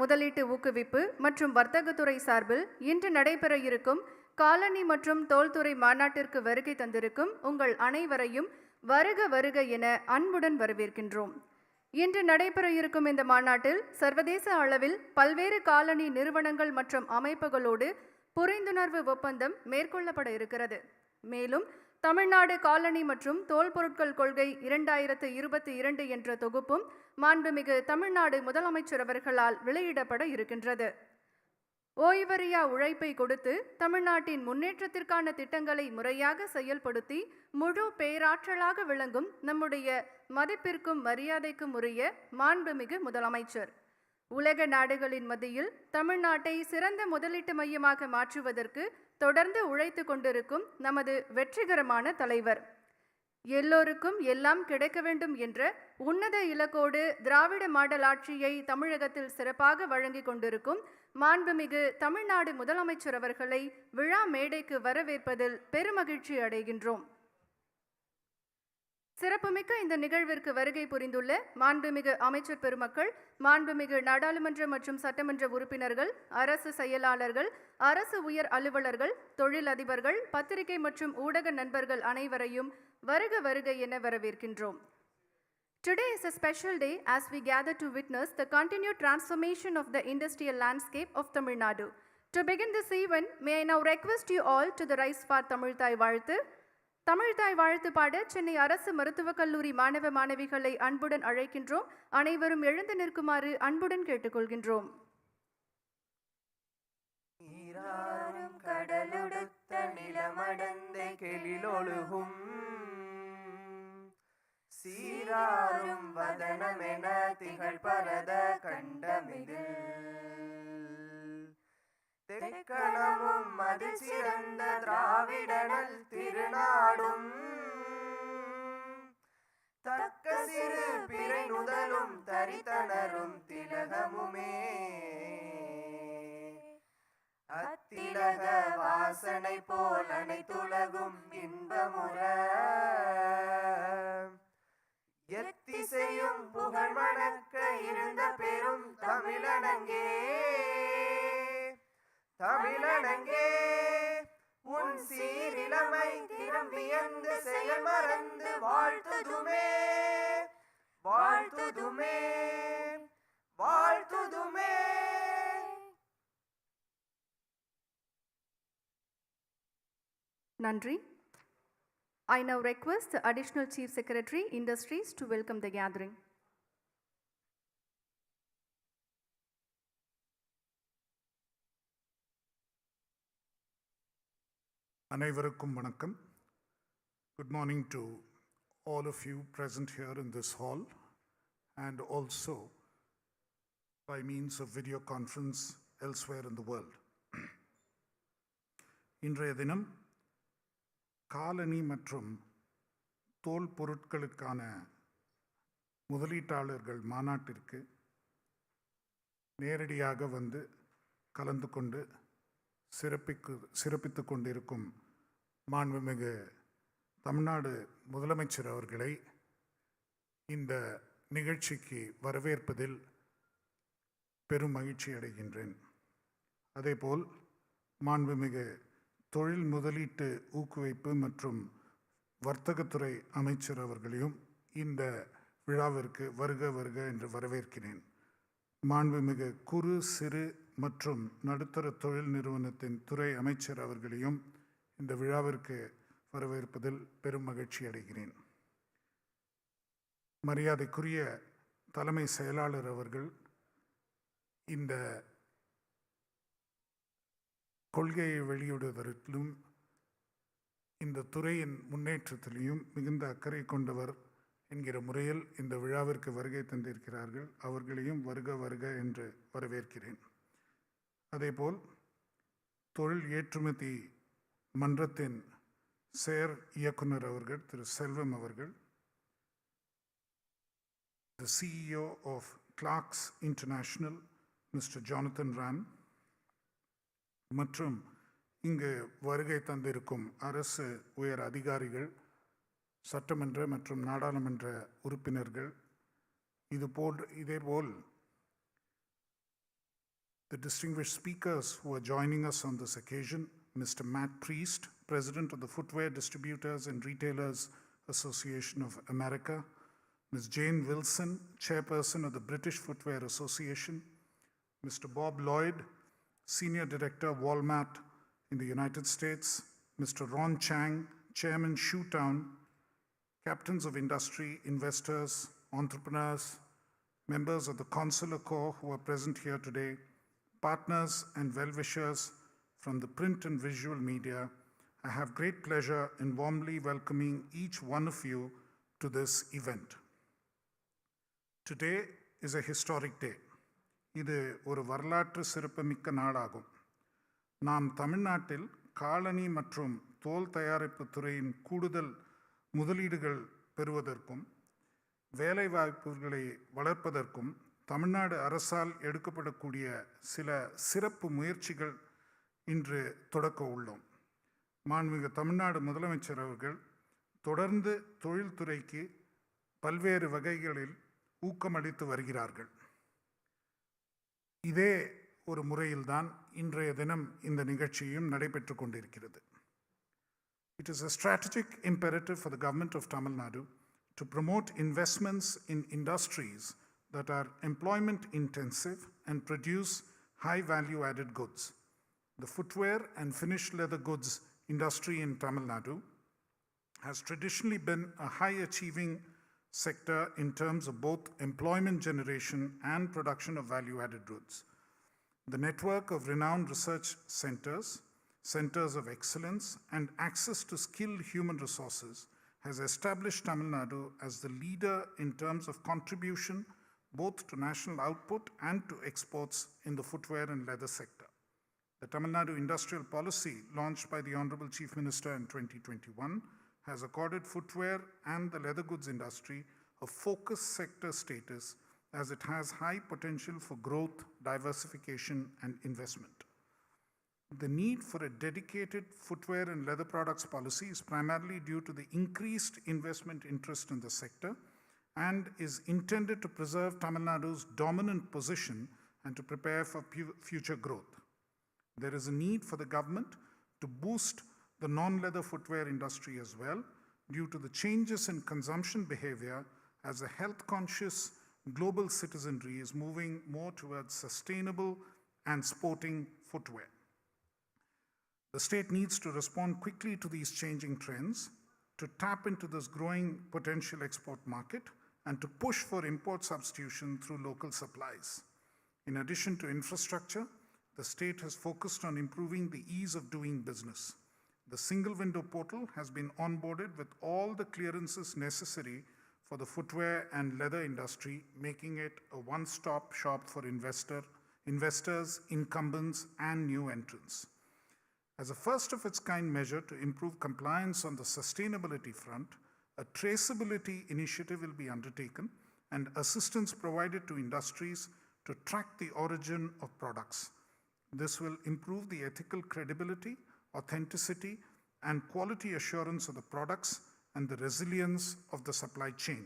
முதலீட்டு ஊக்குவிப்பு மற்றும் வர்த்தகத்துறை சார்பில் இன்று நடைபெற இருக்கும் காலணி மற்றும் தோல்துறை மாநாட்டிற்கு வருகை தந்திருக்கும் உங்கள் அனைவரையும் வருக வருக என அன்புடன் வரவேற்கின்றோம். இன்று நடைபெற இருக்கும் இந்த மாநாட்டில் சர்வதேச அளவில் பல்வேறு காலணி நிறுவனங்கள் மற்றும் அமைப்புகளோடு புரிந்துணர்வு ஒப்பந்தம் மேற்கொள்ளப்பட இருக்கிறது. மேலும் தமிழ்நாடு காலணி மற்றும் தோல் பொருட்கள் கொள்கை 2022 என்ற தொகுப்பும் மாண்புமிகு தமிழ்நாடு முதலமைச்சர் அவர்களால் வெளியிடப்பட இருக்கின்றது. ஓய்வறியா உழைப்பை கொடுத்து தமிழ்நாட்டின் முன்னேற்றத்திற்கான திட்டங்களை முறையாக செயல்படுத்தி முழு பேராற்றலாக விளங்கும் நம்முடைய மதிப்பிற்கும் மரியாதைக்கும் உரிய மாண்புமிகு முதலமைச்சர் உலக நாடுகளின் மத்தியில் தமிழ்நாட்டை சிறந்த முதலீட்டு மையமாக மாற்றுவதற்கு தொடர்ந்து உழைத்து கொண்டிருக்கும் நமது வெற்றிகரமான தலைவர், எல்லோருக்கும் எல்லாம் கிடைக்க வேண்டும் என்ற உன்னத இலக்கோடு திராவிட மாடல் ஆட்சியை தமிழகத்தில் சிறப்பாக வழங்கி கொண்டிருக்கும் மாண்புமிகு தமிழ்நாடு முதலமைச்சர் அவர்களை விழா மேடைக்கு வரவேற்பதில் பெருமகிழ்ச்சி அடைகின்றோம். சிறப்புமிக்க இந்த நிகழ்விற்கு வருகை புரிந்துள்ள மாண்புமிகு அமைச்சர் பெருமக்கள், மாண்புமிகு நாடாளுமன்ற மற்றும் சட்டமன்ற உறுப்பினர்கள், அரசு செயலாளர்கள், அரசு உயர் அலுவலர்கள், தொழிலதிபர்கள், பத்திரிகை மற்றும் ஊடக நண்பர்கள் அனைவரையும் வருக வருக என வரவேற்கின்றோம். Today is a special day as we gather to witness the continued transformation of the industrial landscape of Tamil Nadu. To begin this event, may I now request you all to the rise for Tamil Thai Vazhuthu. Tamil தாய் வாழ்த்து பாட சென்னை அரசு மருத்துவக் கல்லூரி மாணவ மாணவிகளை அன்புடன் அழைக்கின்றோம். அனைவரும் எழுந்து நிற்குமாறு அன்புடன் கேட்டுக்கொள்கின்றோம். கடலுடுத்த நிலமடந்த கெளிலொழுகும் சீராரும் வதனமென திகழ் பரத கண்டமிதில் தெக்கணமும் அதில் சிறந்த திராவிடனல் திருநாடும் தக்க சிறு பிறை நுதலும் தரித்தனரும் திலகமுமே அத்திலக வாசனை போல் அனைத்துலகும் இன்பமுற எத்திசையும் புகழ் மணக்க இருந்த பெரும் தமிழனங்கே தமிழனங்கே உன் சீரிலமை திறம் வியந்து செயல் மறந்து வாழ்த்துதுமே வாழ்த்துதுமே வாழ்த்துதுமே. நன்றி. I now request the Additional Chief Secretary, Industries to welcome the gathering. அனைவருக்கும் வணக்கம். Good morning to all of you present here in this hall and also by means of video conference elsewhere in the world. இன்றைய தினம் காலணி மற்றும் தோல் பொருட்களுக்கான முதலீட்டாளர்கள் மாநாட்டிற்கு நேரடியாக வந்து கலந்து கொண்டு சிறப்பித்து கொண்டிருக்கும் மாண்புமிகு தமிழ்நாடு முதலமைச்சர் அவர்களை இந்த நிகழ்ச்சிக்கு வரவேற்பதில் பெரும் மகிழ்ச்சி அடைகின்றேன். அதேபோல் மாண்புமிகு தொழில் முதலீட்டு ஊக்குவிப்பு மற்றும் வர்த்தகத்துறை அமைச்சர் அவர்களையும் இந்த விழாவிற்கு வருக வருக என்று வரவேற்கிறேன். மாண்புமிகு குறு சிறு மற்றும் நடுத்தர தொழில் நிறுவனத்தின் துறை அமைச்சர் அவர்களையும் இந்த விழாவிற்கு வரவேற்பதில் பெரும் மகிழ்ச்சி அடைகிறேன். மரியாதைக்குரிய தலைமை செயலாளர் அவர்கள் இந்த கொள்கையை வெளியிடுவதற்கும் இந்த துறையின் முன்னேற்றத்திலையும் மிகுந்த அக்கறை கொண்டவர் என்கிற முறையில் இந்த விழாவிற்கு வருகை தந்திருக்கிறார்கள். அவர்களையும் வருக வருக என்று வரவேற்கிறேன். அதேபோல் தொழில் ஏற்றுமதி மன்றத்தின் செயற் இயக்குனர் அவர்கள் திரு செல்வம் அவர்கள், the CEO of Clarks International Mr. Jonathan Ram மற்றும் இங்கு வருகை தந்திருக்கும் அரசு உயர் அதிகாரிகள், சட்டமன்ற மற்றும் நாடாளுமன்ற உறுப்பினர்கள், இதேபோல் the distinguished speakers who are joining us on this occasion, Mr. Matt Priest, President of the Footwear Distributors and Retailers Association of America, Ms. Jane Wilson, Chairperson of the British Footwear Association, Mr. Bob Lloyd, Senior Director of Walmart in the United States, Mr. Ron Chang, Chairman Shoetown, captains of industry, investors, entrepreneurs, members of the Consular Corps who are present here today, partners and well-wishers from the print and visual media, I have great pleasure in warmly welcoming each one of you to this event. Today is a historic day. இது ஒரு வரலாற்று சிறப்புமிக்க நாளாகும். நாம் தமிழ்நாட்டில் காலணி மற்றும் தோல் தயாரிப்பு துறையின் கூடுதல் முதலீடுகள் பெறுவதற்கும் வேலைவாய்ப்புகளை வளர்ப்பதற்கும் தமிழ்நாடு அரசால் எடுக்கப்படக்கூடிய சில சிறப்பு முயற்சிகள் இன்று தொடக்க உள்ளோம். மாண்புமிகு தமிழ்நாடு முதலமைச்சர் அவர்கள் தொடர்ந்து தொழில்துறைக்கு பல்வேறு வகைகளில் ஊக்கமளித்து வருகிறார்கள். இதே ஒரு முறையில்தான் இன்றைய தினம் இந்த நிகழ்ச்சியும் நடைபெற்று கொண்டிருக்கிறது. It is a strategic imperative for the government of Tamil Nadu to promote investments in industries that are employment intensive and produce high value added goods. The footwear and finished leather goods industry in Tamil Nadu has traditionally been a high achieving sector in terms of both employment generation and production of value added goods. The network of renowned research centers, centers of excellence, and access to skilled human resources has established Tamil Nadu as the leader in terms of contribution both to national output and to exports in the footwear and leather sector. The Tamil Nadu industrial policy launched by the Honorable Chief Minister in 2021 has accorded footwear and the leather goods industry a focus sector status as it has high potential for growth, diversification, and investment. The need for a dedicated footwear and leather products policy is primarily due to the increased investment interest in the sector and is intended to preserve Tamil Nadu's dominant position and to prepare for future growth. There is a need for the government to boost the non-leather footwear industry as well due to the changes in consumption behavior as a health-conscious global citizenry is moving more towards sustainable and sporting footwear. The state needs to respond quickly to these changing trends, to tap into this growing potential export market, and to push for import substitution through local supplies. In addition to infrastructure, the state has focused on improving the ease of doing business. The single window portal has been onboarded with all the clearances necessary for the footwear and leather industry, making it a one-stop shop for investors, incumbents, and new entrants. As a first of its kind measure to improve compliance on the sustainability front, a traceability initiative will be undertaken and assistance provided to industries to track the origin of products. This will improve the ethical credibility, authenticity, and quality assurance of the products and the resilience of the supply chain.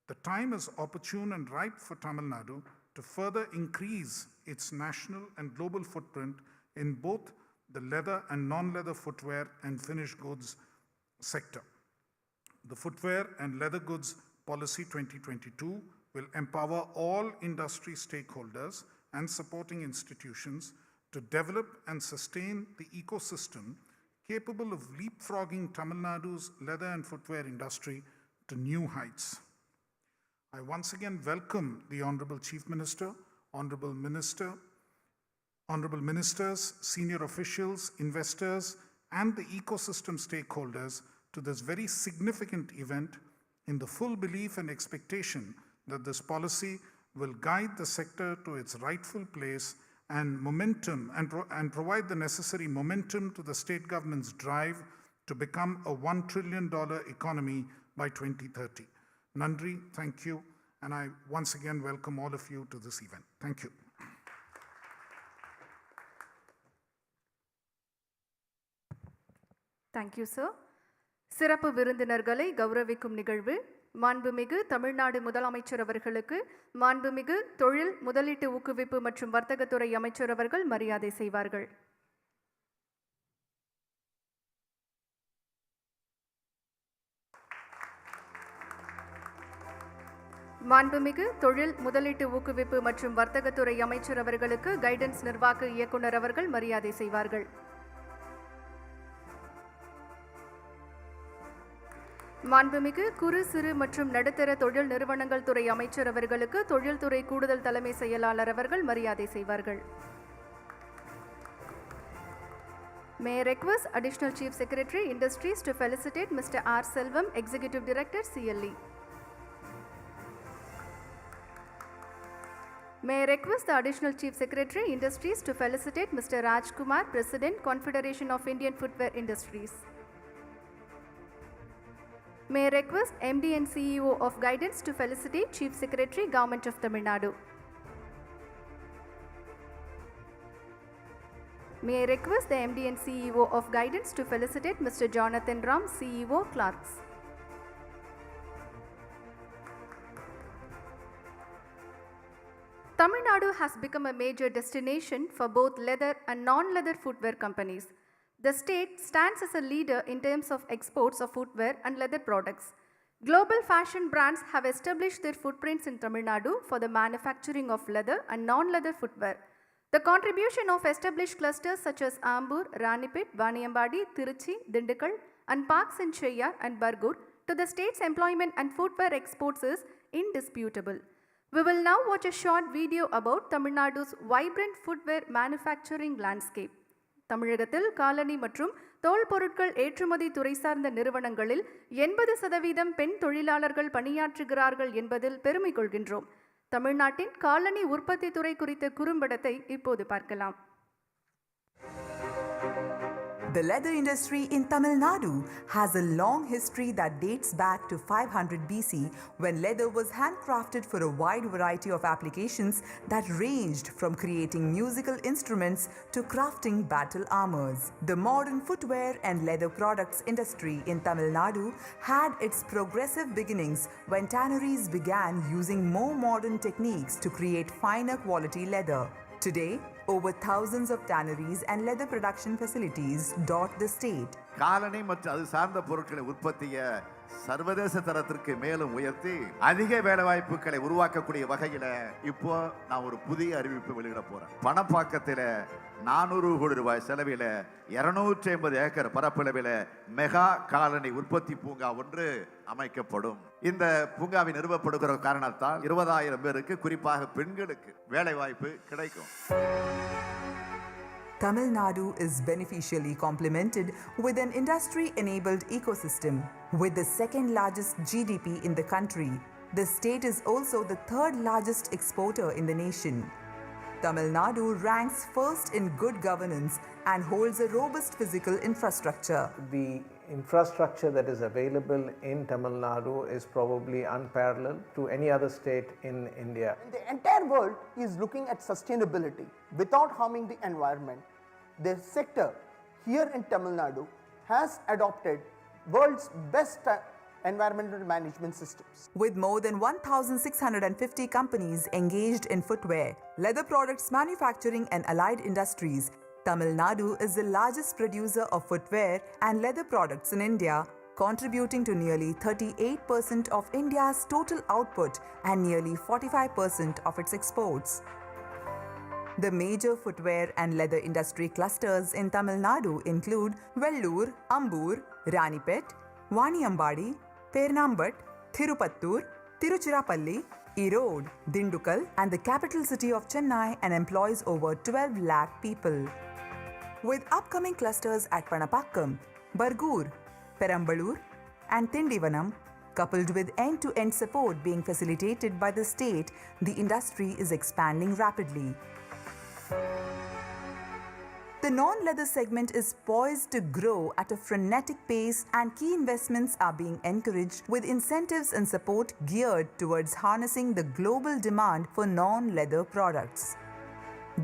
The time is opportune and ripe for Tamil Nadu to further increase its national and global footprint in both the leather and non-leather footwear and finished goods sector. The Footwear and Leather Goods Policy 2022 will empower all industry stakeholders and supporting institutions to develop and sustain the ecosystem capable of leapfrogging Tamil Nadu's leather and footwear industry to new heights. I once again welcome the Honorable Chief Minister, Honorable Ministers, senior officials, investors, and the ecosystem stakeholders to this very significant event in the full belief and expectation that this policy will guide the sector to its rightful place and momentum and provide the necessary momentum to the state government's drive to become a $1 trillion economy by 2030. Nandri, thank you, and I once again welcome all of you to this event. Thank you. Thank you, sir. சிறப்பு விருந்தினர்களை கௌரவிக்கும் நிகழ்வு மாண்புமிகு தமிழ்நாடு முதலமைச்சர் அவர்களுக்கு மாண்புமிகு தொழில் முதலீட்டு ஊக்குவிப்பு மற்றும் வர்த்தகத்துறை அமைச்சர் அவர்கள் மரியாதை செய்வார்கள். மாண்புமிகு தொழில் முதலீட்டு ஊக்குவிப்பு மற்றும் வர்த்தகத்துறை அமைச்சர் அவர்களுக்கு கைடன்ஸ் நிர்வாக இயக்குனர் அவர்கள் மரியாதை செய்வார்கள். மாண்புமிகு குறு சிறு மற்றும் நடுத்தர தொழில் நிறுவனங்கள் துறை அமைச்சர் அவர்களுக்கு தொழில்துறை கூடுதல் தலைமை செயலாளர் அவர்கள் மரியாதை செய்வார்கள். May I request Additional Chief Secretary Industries to felicitate Mr. R. Selvam, Executive Director, CLE. May I request the Additional Chief Secretary Industries to felicitate Mr. Raj Kumar, President, Confederation of Indian Footwear Industries. May I request MD and CEO of Guidance to felicitate Chief Secretary, Government of Tamil Nadu. May I request the MD and CEO of Guidance to felicitate Mr. Jonathan Ram, CEO, Clarks. Tamil Nadu has become a major destination for both leather and non-leather footwear companies. The state stands as a leader in terms of exports of footwear and leather products. Global fashion brands have established their footprints in Tamil Nadu for the manufacturing of leather and non-leather footwear. The contribution of established clusters such as Ambur, Ranipet, Vaniyambadi, Tiruchi, Dindigul, and parks in Cheyyar and Bargur to the state's employment and footwear exports is indisputable. We will now watch a short video about Tamil Nadu's vibrant footwear manufacturing landscape. தமிழகத்தில் காலணி மற்றும் தோல் பொருட்கள் ஏற்றுமதி துறை சார்ந்த நிறுவனங்களில் 80% பெண் தொழிலாளர்கள் பணியாற்றுகிறார்கள் என்பதில் பெருமை கொள்கின்றோம். தமிழ்நாட்டின் காலணி உற்பத்தி துறை குறித்த குறும்படத்தை இப்போது பார்க்கலாம். The leather industry in Tamil Nadu has a long history that dates back to 500 BC when leather was handcrafted for a wide variety of applications that ranged from creating musical instruments to crafting battle armors. The modern footwear and leather products industry in Tamil Nadu had its progressive beginnings when tanneries began using more modern techniques to create finer quality leather. Today, over thousands of tanneries and leather production facilities dot the state. காலணி மற்றும் அது சார்ந்த பொருட்களை உற்பத்தியை சர்வதேச தரத்திற்கு மேலும் உயர்த்தி அதிக வேலைவாய்ப்புகளை உருவாக்கக்கூடிய வகையில இப்போ நான் ஒரு புதிய அறிவிப்பு வெளியிட போறேன். பணப்பாக்கத்தில் 400 கோடி ரூபாய் செலவில 250 ஏக்கர் பரப்பளவில் மெகா காலணி உற்பத்தி பூங்கா ஒன்று அமைக்கப்படும். இந்த பூங்காவை நிறுவப்படுகிற காரணத்தால் 20,000 பேருக்கு குறிப்பாக பெண்களுக்கு வேலைவாய்ப்பு கிடைக்கும். Tamil Nadu is beneficially complemented with an industry-enabled ecosystem. With the second largest GDP in the country, the state is also the third largest exporter in the nation. Tamil Nadu ranks first in good governance and holds a robust physical infrastructure. The infrastructure that is available in Tamil Nadu is probably unparalleled to any other state in India. The entire world is looking at sustainability without harming the environment. The sector here in Tamil Nadu has adopted world's best environmental management systems. With more than 1,650 companies engaged in footwear, leather products manufacturing and allied industries, Tamil Nadu is the largest producer of footwear and leather products in India, contributing to nearly 38% of India's total output and nearly 45% of its exports. The major footwear and leather industry clusters in Tamil Nadu include Vellore, Ambur, Ranipet, Vaniyambadi, Pernambat, Thirupattur, Tiruchirappalli, Erode, Dindigul, and the capital city of Chennai and employs over 12 lakh people. With upcoming clusters at Panapakkam, Bargur, Perambalur, and Tindivanam, coupled with end-to-end support being facilitated by the state, the industry is expanding rapidly. The non-leather segment is poised to grow at a frenetic pace and key investments are being encouraged with incentives and support geared towards harnessing the global demand for non-leather products.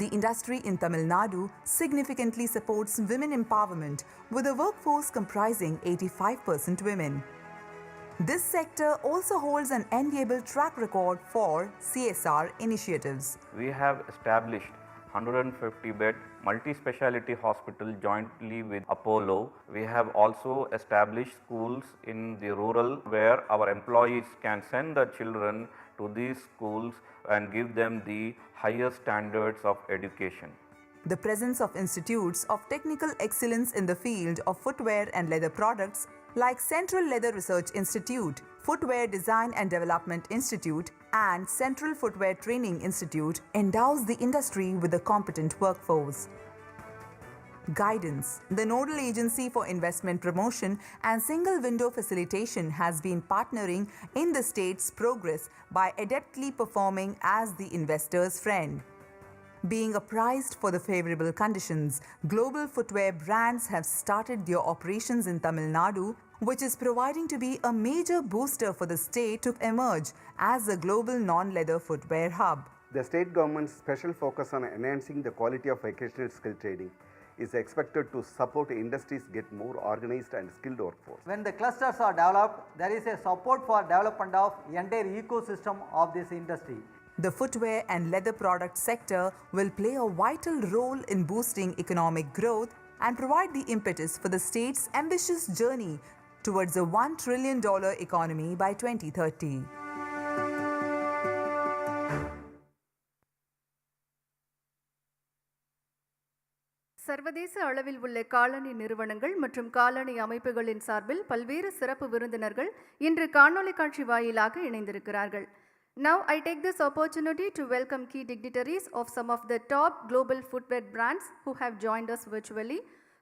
The industry in Tamil Nadu significantly supports women empowerment with a workforce comprising 85% women. This sector also holds an enviable track record for CSR initiatives. We have established 150-bed multi-speciality hospital jointly with Apollo. We have also established schools in the rural where our employees can send their children to these schools and give them the higher standards of education. The presence of institutes of technical excellence in the field of footwear and leather products like Central Leather Research Institute, Footwear Design and Development Institute, and Central Footwear Training Institute endows the industry with a competent workforce. Guidance. The nodal agency for investment promotion and single window facilitation has been partnering in the state's progress by adeptly performing as the investor's friend. Being apprised for the favorable conditions, global footwear brands have started their operations in Tamil Nadu, which is proving to be a major booster for the state to emerge as a global non-leather footwear hub. The state government's special focus on enhancing the quality of vocational skill training is expected to support industries get more organized and skilled workforce. When the clusters are developed, there is a support for development of entire ecosystem of this industry. The footwear and leather product sector will play a vital role in boosting economic growth and provide the impetus for the state's ambitious journey towards a $1 trillion economy by 2030. சர்வதேச அளவில் உள்ள காலணி நிறுவனங்கள் மற்றும் காலணி அமைப்புகளின் சார்பில் பல்வேறு சிறப்பு விருந்தினர்கள் இன்று காணொளி காட்சி வாயிலாக இணைந்திருக்கிறார்கள். Now I take this opportunity to welcome key dignitaries of some of the top global footwear brands who have joined us virtually.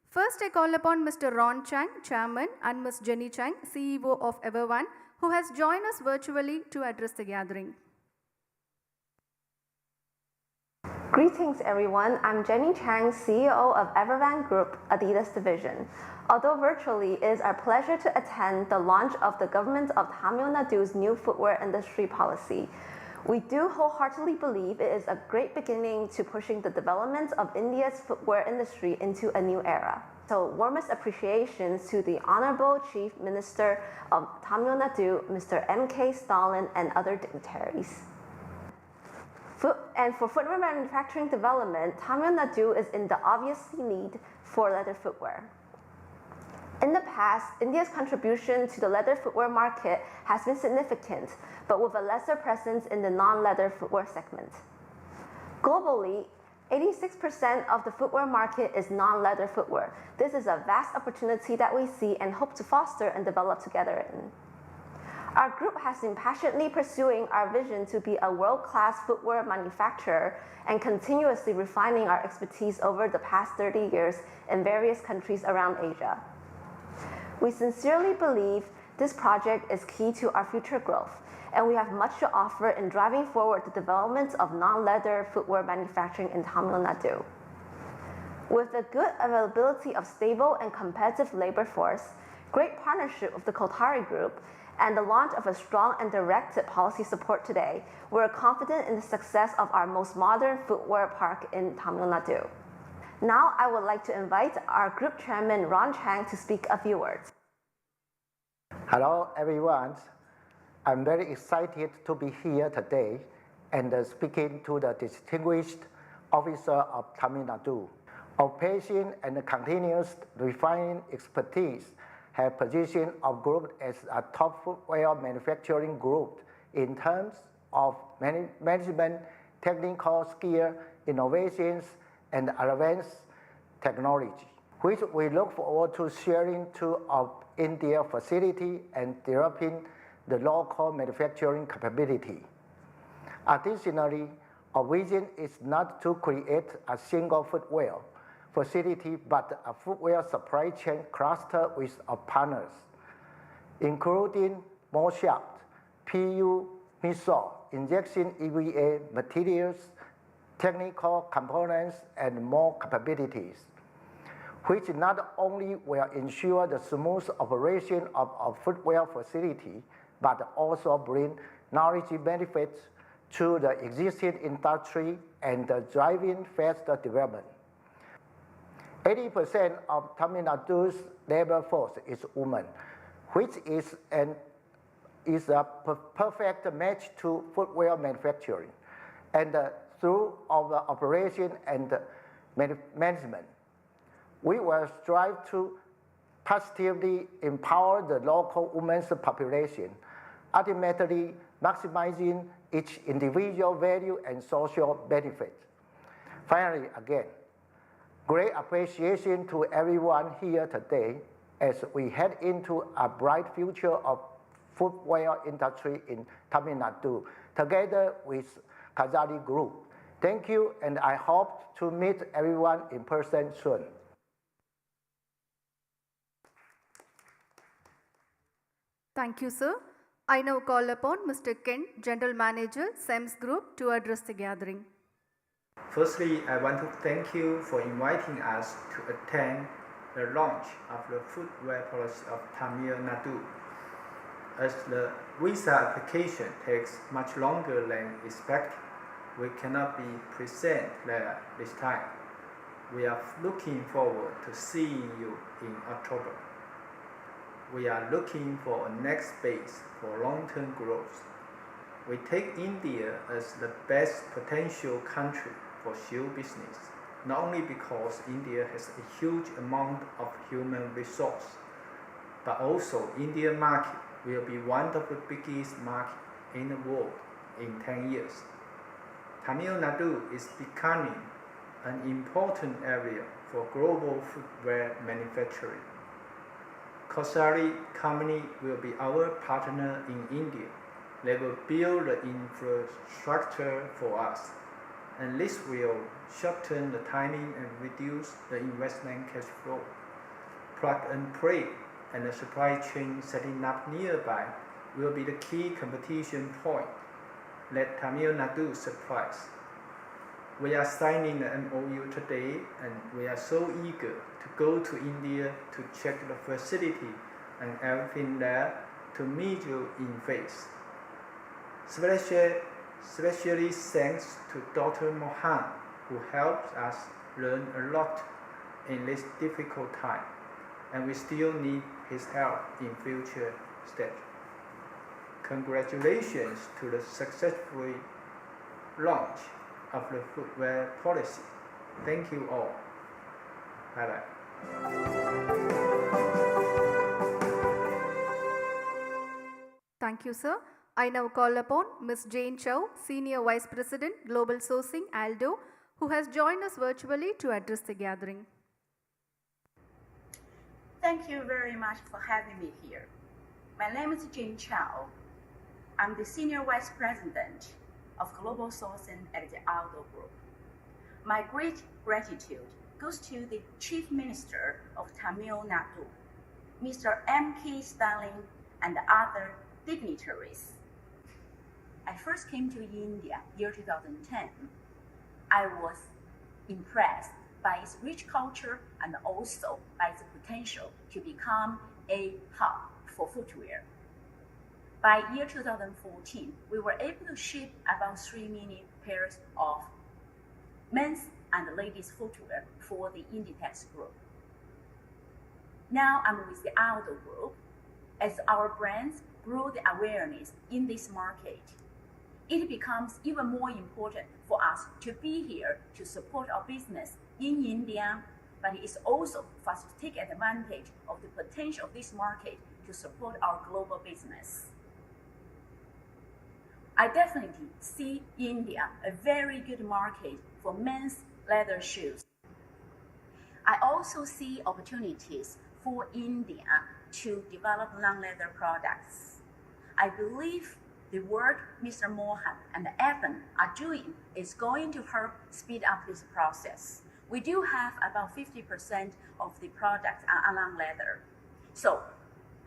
First, I call upon Mr. Ron Chang, Chairman, and Ms. Jenny Chang, CEO of Everone, who has joined us virtually to address the gathering. Greetings everyone, I'm Jenny Chang, CEO of Everone Group, Adidas Division. Although virtually, it is our pleasure to attend the launch of the government of Tamil Nadu's new footwear industry policy. We do wholeheartedly believe it is a great beginning to pushing the development of India's footwear industry into a new era. So warmest appreciations to the Honorable Chief Minister of Tamil Nadu, Mr. M.K. Stalin, and other dignitaries. And for footwear manufacturing development, Tamil Nadu is in the obvious need for leather footwear. In the past, India's contribution to the leather footwear market has been significant, but with a lesser presence in the non-leather footwear segment. Globally, 86% of the footwear market is non-leather footwear. This is a vast opportunity that we see and hope to foster and develop together in. Our group has been passionately pursuing our vision to be a world-class footwear manufacturer and continuously refining our expertise over the past 30 years in various countries around Asia. We sincerely believe this project is key to our future growth, and we have much to offer in driving forward the development of non-leather footwear manufacturing in Tamil Nadu. With the good availability of stable and competitive labor force, great partnership with the Kothari Group, and the launch of a strong and directed policy support today, we're confident in the success of our most modern footwear park in Tamil Nadu. Now, I would like to invite our group chairman, Ron Chang, to speak a few words. Hello, everyone. I'm very excited to be here today and speaking to the distinguished officer of Tamil Nadu. Our passion and continuous refining expertise have positioned our group as a top footwear manufacturing group in terms of management, technical skill, innovations, and advanced technology, which we look forward to sharing to our India facility and developing the local manufacturing capability. Additionally, our vision is not to create a single footwear facility, but a footwear supply chain cluster with our partners, including more shaft, PU, midsole, injection EVA materials, technical components, and more capabilities, which not only will ensure the smooth operation of our footwear facility, but also bring knowledge benefits to the existing industry and driving faster development. 80% of Tamil Nadu's labor force is women, which is an is a perfect match to footwear manufacturing. And through our operation and management, we will strive to positively empower the local women's population, ultimately maximizing each individual value and social benefit. Finally, again, great appreciation to everyone here today as we head into a bright future of footwear industry in Tamil Nadu, together with Kazali Group. Thank you, and I hope to meet everyone in person soon. Thank you, sir. I now call upon Mr. Ken, General Manager, SEMS Group, to address the gathering. Firstly, I want to thank you for inviting us to attend the launch of the footwear policy of Tamil Nadu. As the visa application takes much longer than expected, we cannot be present there this time. We are looking forward to seeing you in October. We are looking for a next phase for long-term growth. We take India as the best potential country for shoe business, not only because India has a huge amount of human resource, but also Indian market will be one of the biggest markets in the world in 10 years. Tamil Nadu is becoming an important area for global footwear manufacturing. Kosari company will be our partner in India. They will build the infrastructure for us, and this will shorten the timing and reduce the investment cash flow. Plug and play and the supply chain setting up nearby will be the key competition point. Let Tamil Nadu surprise. We are signing the MOU today, and we are so eager to go to India to check the facility and everything there to meet you in face. Especially thanks to Dr. Mohan, who helped us learn a lot in this difficult time, and we still need his help in future steps. Congratulations to the successful launch of the footwear policy. Thank you all. Bye-bye. Thank you, sir. I now call upon Ms. Jane Chow, Senior Vice President, Global Sourcing, ALDO, who has joined us virtually to address the gathering. Thank you very much for having me here. My name is Jane Chow. I'm the Senior Vice President of Global Sourcing at the ALDO Group. My great gratitude goes to the Chief Minister of Tamil Nadu, Mr. M.K. Stalin, and other dignitaries. I first came to India year 2010. I was impressed by its rich culture and also by its potential to become a hub for footwear. By year 2014, we were able to ship about 3 million pairs of men's and ladies' footwear for the Inditex group. Now I'm with the ALDO group. As our brands grow the awareness in this market, it becomes even more important for us to be here to support our business in India, but it's also for us to take advantage of the potential of this market to support our global business. I definitely see India a very good market for men's leather shoes. I also see opportunities for India to develop non-leather products. I believe the work Mr. Mohan and Evan are doing is going to help speed up this process. We do have about 50% of the products are non-leather. So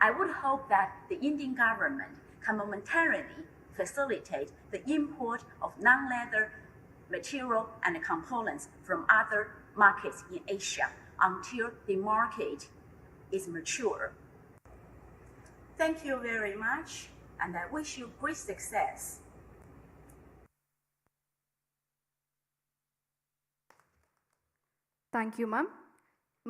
I would hope that the Indian government can momentarily facilitate the import of non-leather material and components from other markets in Asia until the market is mature. Thank you very much, and I wish you great success. Thank you, ma'am.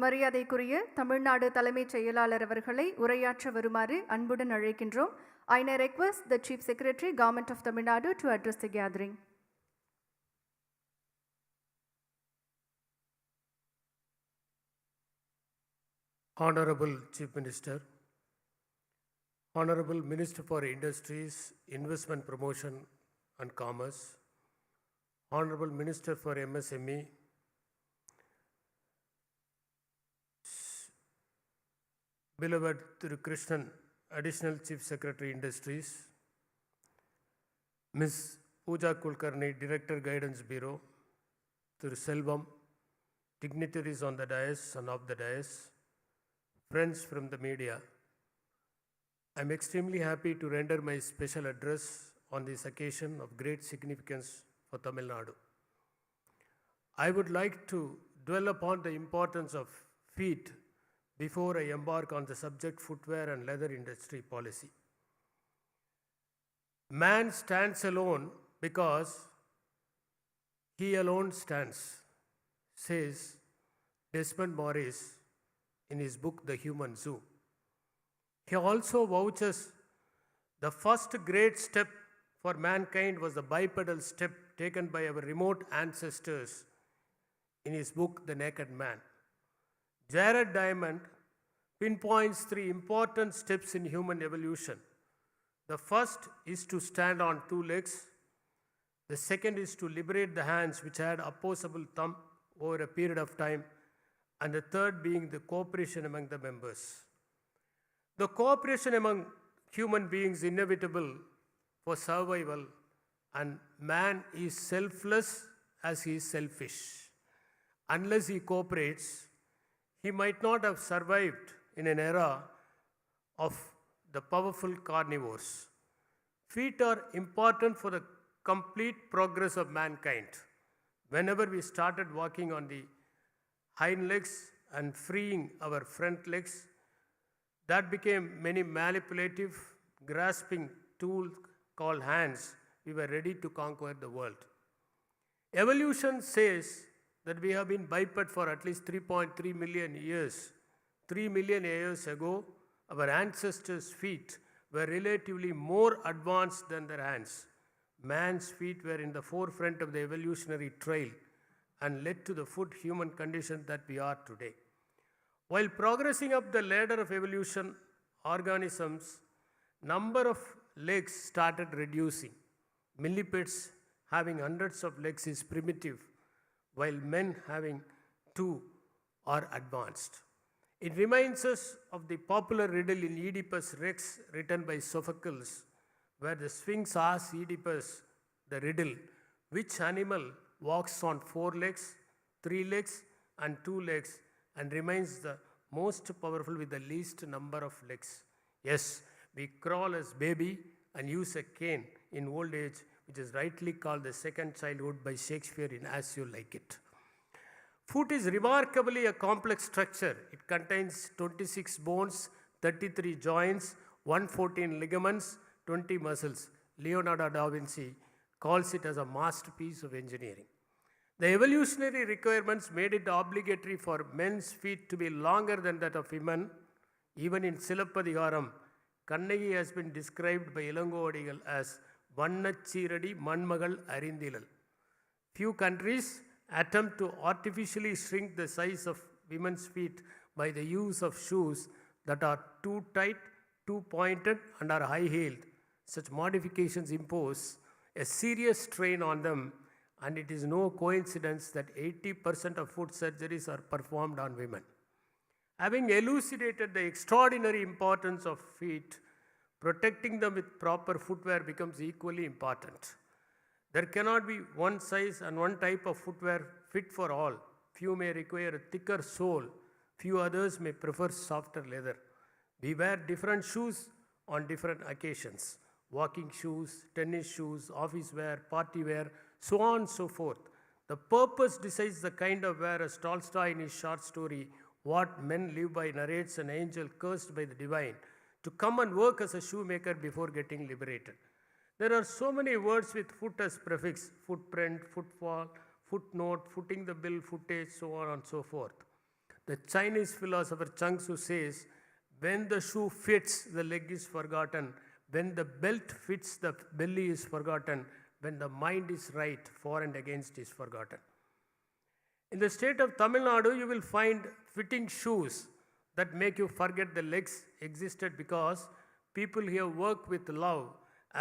மரியாதைக்குரிய தமிழ்நாடு தலைமைச் செயலாளர் அவர்களை உரையாற்ற வருமாறு அன்புடன் அழைக்கின்றோம். I now request the Chief Secretary, Government of Tamil Nadu, to address the gathering. Honorable Chief Minister, Honorable Minister for Industries, Investment Promotion and Commerce, Honorable Minister for MSME, beloved Thiru Krishnan, Additional Chief Secretary Industries, Ms. Pooja Kulkarni, Director Guidance Bureau, Thiru Selvam, dignitaries on the dais and off the dais, friends from the media, I am extremely happy to render my special address on this occasion of great significance for Tamil Nadu. I would like to dwell upon the importance of feet before I embark on the subject footwear and leather industry policy. Man stands alone because he alone stands, says Desmond Morris in his book The Human Zoo. He also vouches the first great step for mankind was the bipedal step taken by our remote ancestors in his book The Naked Man. Jared Diamond pinpoints 3 important steps in human evolution. The first is to stand on 2 legs. The second is to liberate the hands which had opposable thumb over a period of time. And the third being the cooperation among the members. The cooperation among human beings is inevitable for survival, and man is selfless as he is selfish. Unless he cooperates, he might not have survived in an era of the powerful carnivores. Feet are important for the complete progress of mankind. Whenever we started walking on the hind legs and freeing our front legs, that became many manipulative, grasping tools called hands. We were ready to conquer the world. Evolution says that we have been biped for at least 3.3 million years. 3 million years ago, our ancestors' feet were relatively more advanced than their hands. Man's feet were in the forefront of the evolutionary trail and led to the foot human condition that we are today. While progressing up the ladder of evolution, organisms' number of legs started reducing. Millipeds having hundreds of legs is primitive, while men having 2 are advanced. It reminds us of the popular riddle in Oedipus Rex written by Sophocles, where the Sphinx asks Oedipus the riddle, which animal walks on 4 legs, 3 legs and 2 legs and remains the most powerful with the least number of legs? Yes, we crawl as baby and use a cane in old age, which is rightly called the second childhood by Shakespeare in As You Like It. Foot is remarkably a complex structure. It contains 26 bones, 33 joints, 114 ligaments, 20 muscles. Leonardo da Vinci calls it as a masterpiece of engineering. The evolutionary requirements made it obligatory for men's feet to be longer than that of women. Even in Silappadigaram, Kannagi has been described by Ilangovadigal as Vannachiradi Manmagal Arindilal. Few countries attempt to artificially shrink the size of women's feet by the use of shoes that are too tight, too pointed and are high-heeled. Such modifications impose a serious strain on them, and it is no coincidence that 80% of foot surgeries are performed on women. Having elucidated the extraordinary importance of feet, protecting them with proper footwear becomes equally important. There cannot be one size and one type of footwear fit for all. Few may require a thicker sole, few others may prefer softer leather. We wear different shoes on different occasions. Walking shoes, tennis shoes, office wear, party wear, so on and so forth. The purpose decides the kind of wear, as Tolstoy in his short story, What Men Live By narrates an angel cursed by the divine to come and work as a shoemaker before getting liberated. There are so many words with foot as prefix: footprint, footfall, footnote, footing the bill, footage, so on and so forth. The Chinese philosopher Chuang Tzu says, when the shoe fits, the leg is forgotten, When the belt fits, the belly is forgotten. When the mind is right, for and against is forgotten. In the state of Tamil Nadu, you will find fitting shoes that make you forget the legs existed, because people here work with love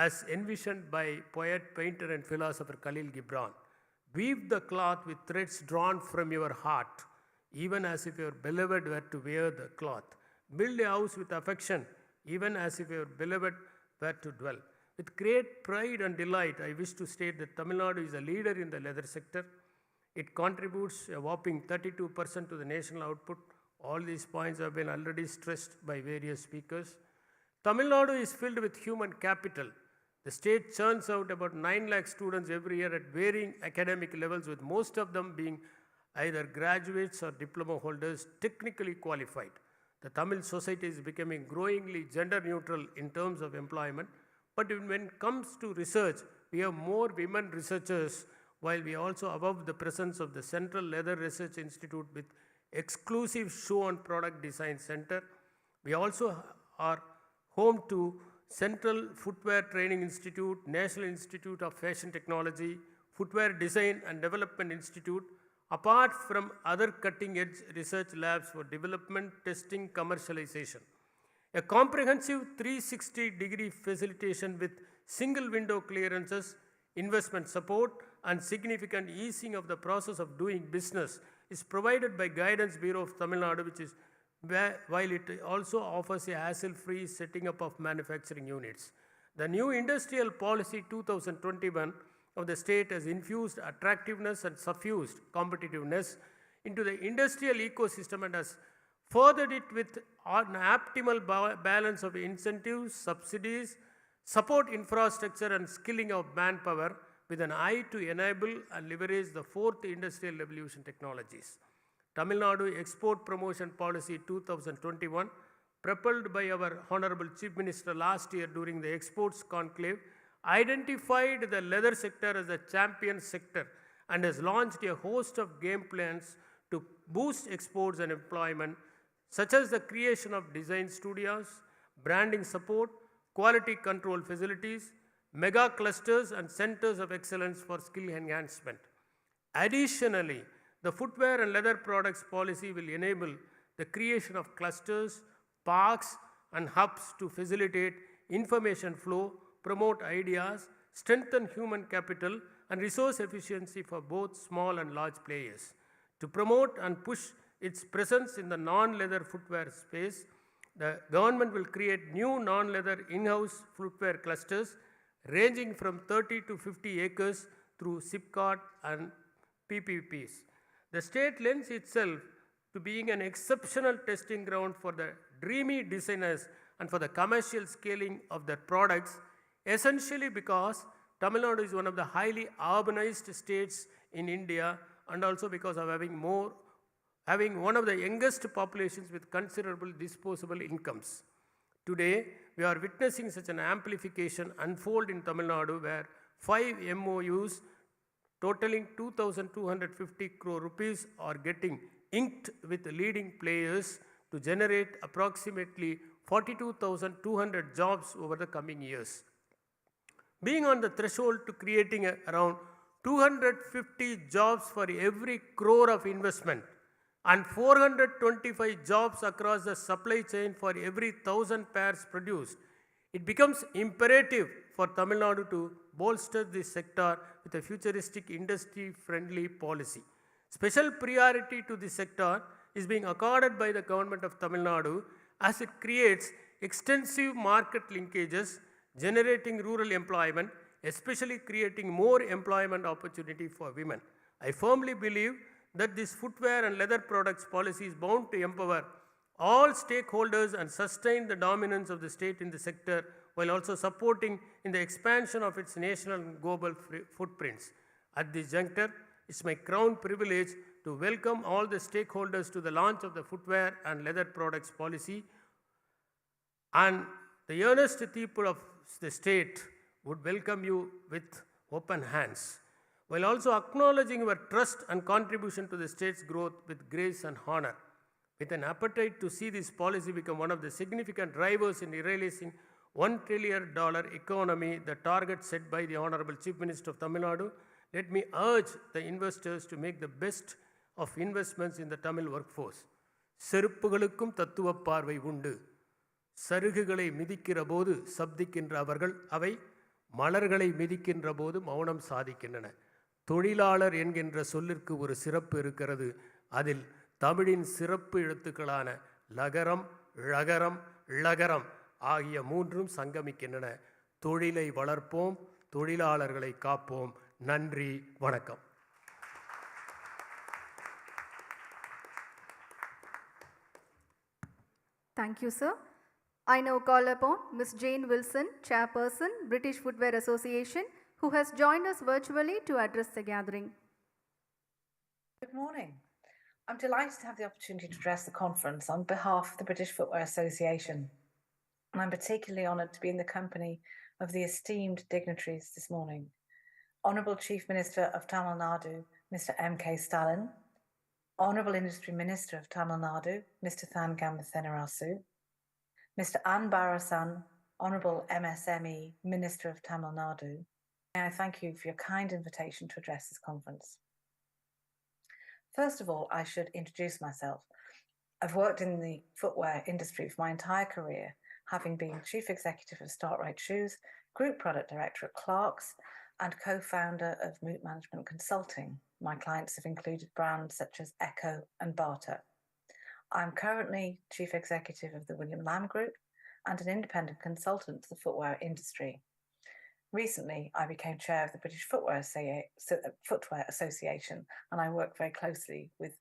as envisioned by poet, painter and philosopher Khalil Gibran. Weave the cloth with threads drawn from your heart, even as if your beloved were to wear the cloth. Build a house with affection, even as if your beloved were to dwell. With great pride and delight, I wish to state that Tamil Nadu is a leader in the leather sector. It contributes a whopping 32% to the national output. All these points have been already stressed by various speakers. Tamil Nadu is filled with human capital. The state churns out about 9 lakh students every year at varying academic levels, with most of them being either graduates or diploma holders technically qualified. The Tamil society is becoming growingly gender neutral in terms of employment, but when it comes to research, we have more women researchers, while we also above the presence of the Central Leather Research Institute with exclusive shoe and product design center. We also are home to Central Footwear Training Institute, National Institute of Fashion Technology, Footwear Design and Development Institute, apart from other cutting-edge research labs for development, testing, commercialization. A comprehensive 360-degree facilitation with single window clearances, investment support, and significant easing of the process of doing business is provided by Guidance Bureau of Tamil Nadu, while it also offers a hassle-free setting up of manufacturing units. The new Industrial Policy 2021 of the state has infused attractiveness and suffused competitiveness into the industrial ecosystem and has furthered it with an optimal balance of incentives, subsidies, support infrastructure and skilling of manpower, with an eye to enable and leverage the fourth industrial revolution technologies. Tamil Nadu Export Promotion Policy 2021, propelled by our Honorable Chief Minister last year during the Exports Conclave, identified the leather sector as a champion sector and has launched a host of game plans to boost exports and employment, such as the creation of design studios, branding support, quality control facilities, mega clusters and centers of excellence for skill enhancement. Additionally, the footwear and leather products policy will enable the creation of clusters, parks and hubs to facilitate information flow, promote ideas, strengthen human capital and resource efficiency for both small and large players. To promote and push its presence in the non-leather footwear space, the government will create new non-leather in-house footwear clusters ranging from 30 to 50 acres through SIPCOT and PPPs. The state lends itself to being an exceptional testing ground for the dreamy designers and for the commercial scaling of their products, essentially because Tamil Nadu is one of the highly urbanized states in India, and also because of having one of the youngest populations with considerable disposable incomes. Today, we are witnessing such an amplification unfold in Tamil Nadu, where 5 MOUs totaling 2,250 crore rupees are getting inked with leading players to generate approximately 42,200 jobs over the coming years. Being on the threshold to creating around 250 jobs for every crore of investment and 425 jobs across the supply chain for every 1,000 pairs produced, it becomes imperative for Tamil Nadu to bolster this sector with a futuristic industry-friendly policy. Special priority to this sector is being accorded by the government of Tamil Nadu as it creates extensive market linkages, generating rural employment, especially creating more employment opportunity for women. I firmly believe that this footwear and leather products policy is bound to empower all stakeholders and sustain the dominance of the state in the sector, while also supporting in the expansion of its national and global footprints. At this juncture, it's my crown privilege to welcome all the stakeholders to the launch of the footwear and leather products policy, and the earnest people of the state would welcome you with open hands, while also acknowledging your trust and contribution to the state's growth with grace and honor. With an appetite to see this policy become one of the significant drivers in realizing $1 trillion economy, the target set by the Honorable Chief Minister of Tamil Nadu, let me urge the investors to make the best of investments in the Tamil workforce. செருப்புகளுக்கும் தத்துவ பார்வை உண்டு. சருகுகளை மிதிக்கிற போது சப்திக்கின்ற அவர்கள் அவை மலர்களை மிதிக்கின்ற போது மௌனம் சாதிக்கின்றன. தொழிலாளர் என்கின்ற சொல்லிற்கு ஒரு சிறப்பு இருக்கிறது. அதில் தமிழின் சிறப்பு எழுத்துக்களான லகரம், ழகரம், ழகரம் ஆகிய மூன்றும் சங்கமிக்கின்றன. தொழிலை வளர்ப்போம், தொழிலாளர்களை காப்போம். நன்றி, வணக்கம். Thank you, sir. I now call upon Ms. Jane Wilson, Chairperson, British Footwear Association, who has joined us virtually to address the gathering. Good morning. I'm delighted to have the opportunity to address the conference on behalf of the British Footwear Association. And I'm particularly honoured to be in the company of the esteemed dignitaries this morning. Honourable Chief Minister of Tamil Nadu, Mr. M.K. Stalin, Honourable Industry Minister of Tamil Nadu, Mr. Thangam Thenarasu, Mr. An Barasan, Honourable MSME Minister of Tamil Nadu, may I thank you for your kind invitation to address this conference. First of all, I should introduce myself. I've worked in the footwear industry for my entire career, having been Chief Executive of Startright Shoes, Group Product Director at Clarks, and co-founder of Moot Management Consulting. My clients have included brands such as Echo and Barter. I'm currently Chief Executive of the William Lamb Group and an independent consultant to the footwear industry. Recently, I became chair of the British Footwear Association, and I work very closely with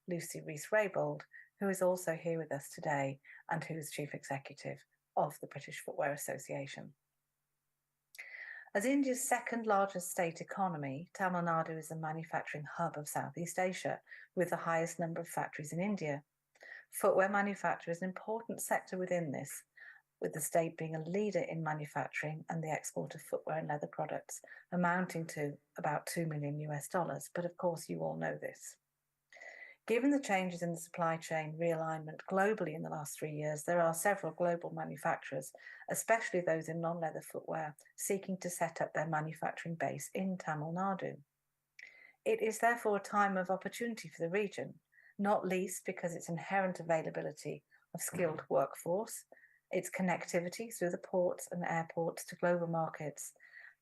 Lucy Rees-Raybould, who is also here with us today and who is Chief Executive of the British Footwear Association. As India's second largest state economy, Tamil Nadu is a manufacturing hub of Southeast Asia, with the highest number of factories in India. Footwear manufacture is an important sector within this, with the state being a leader in manufacturing and the export of footwear and leather products, amounting to about $2 million. But of course, you all know this. Given the changes in the supply chain realignment globally in the last 3 years, there are several global manufacturers, especially those in non-leather footwear, seeking to set up their manufacturing base in Tamil Nadu. It is therefore a time of opportunity for the region, not least because its inherent availability of skilled workforce, its connectivity through the ports and airports to global markets,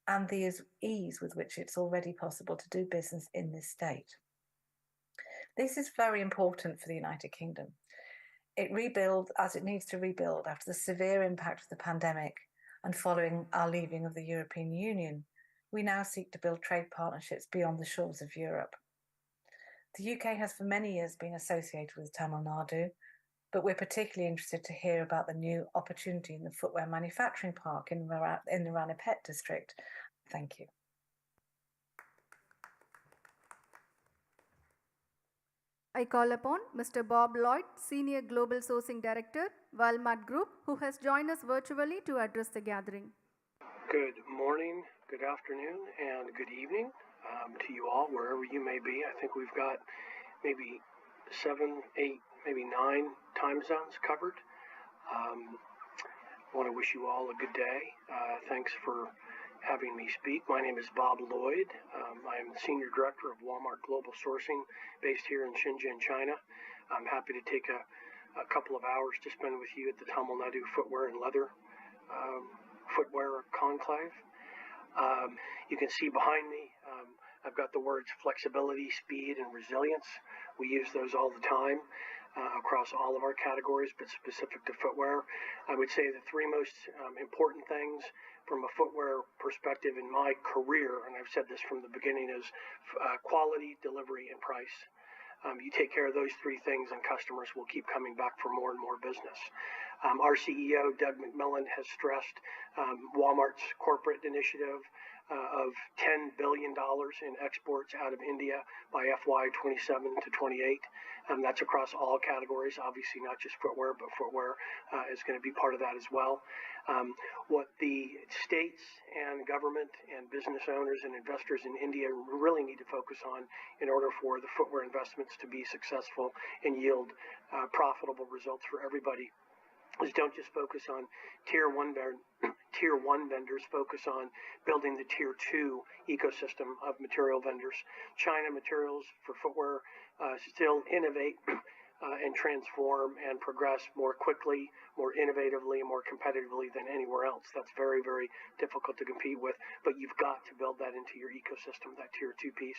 and the ease with which it's already possible to do business in this state. This is very important for the United Kingdom. It rebuilds as it needs to rebuild after the severe impact of the pandemic and following our leaving of the European Union. We now seek to build trade partnerships beyond the shores of Europe. The UK has for many years been associated with Tamil Nadu, but we're particularly interested to hear about the new opportunity in the footwear manufacturing park in the Ranipet district. Thank you. I call upon Mr. Bob Lloyd, Senior Global Sourcing Director, Walmart Group, who has joined us virtually to address the gathering. Good morning, good afternoon, and good evening to you all, wherever you may be. I think we've got maybe 7, 8, maybe 9 time zones covered. I want to wish you all a good day. Thanks for having me speak. My name is Bob Lloyd. I am the Senior Director of Walmart Global Sourcing based here in Shenzhen, China. I'm happy to take a couple of hours to spend with you at the Tamil Nadu Footwear and Leather Footwear Conclave. You can see behind me, I've got the words flexibility, speed, and resilience. We use those all the time across all of our categories, but specific to footwear. I would say the 3 most important things from a footwear perspective in my career, and I've said this from the beginning, is quality, delivery, and price. You take care of those 3 things and customers will keep coming back for more and more business. Our CEO, Doug McMillan, has stressed Walmart's corporate initiative of $10 billion in exports out of India by FY 27 to 28. That's across all categories, obviously not just footwear, but footwear is going to be part of that as well. What the states and government and business owners and investors in India really need to focus on in order for the footwear investments to be successful and yield profitable results for everybody is don't just focus on tier one vendors, focus on building the tier 2 ecosystem of material vendors. China materials for footwear still innovate and transform and progress more quickly, more innovatively, and more competitively than anywhere else. That's very, very difficult to compete with, but you've got to build that into your ecosystem, that tier 2 piece.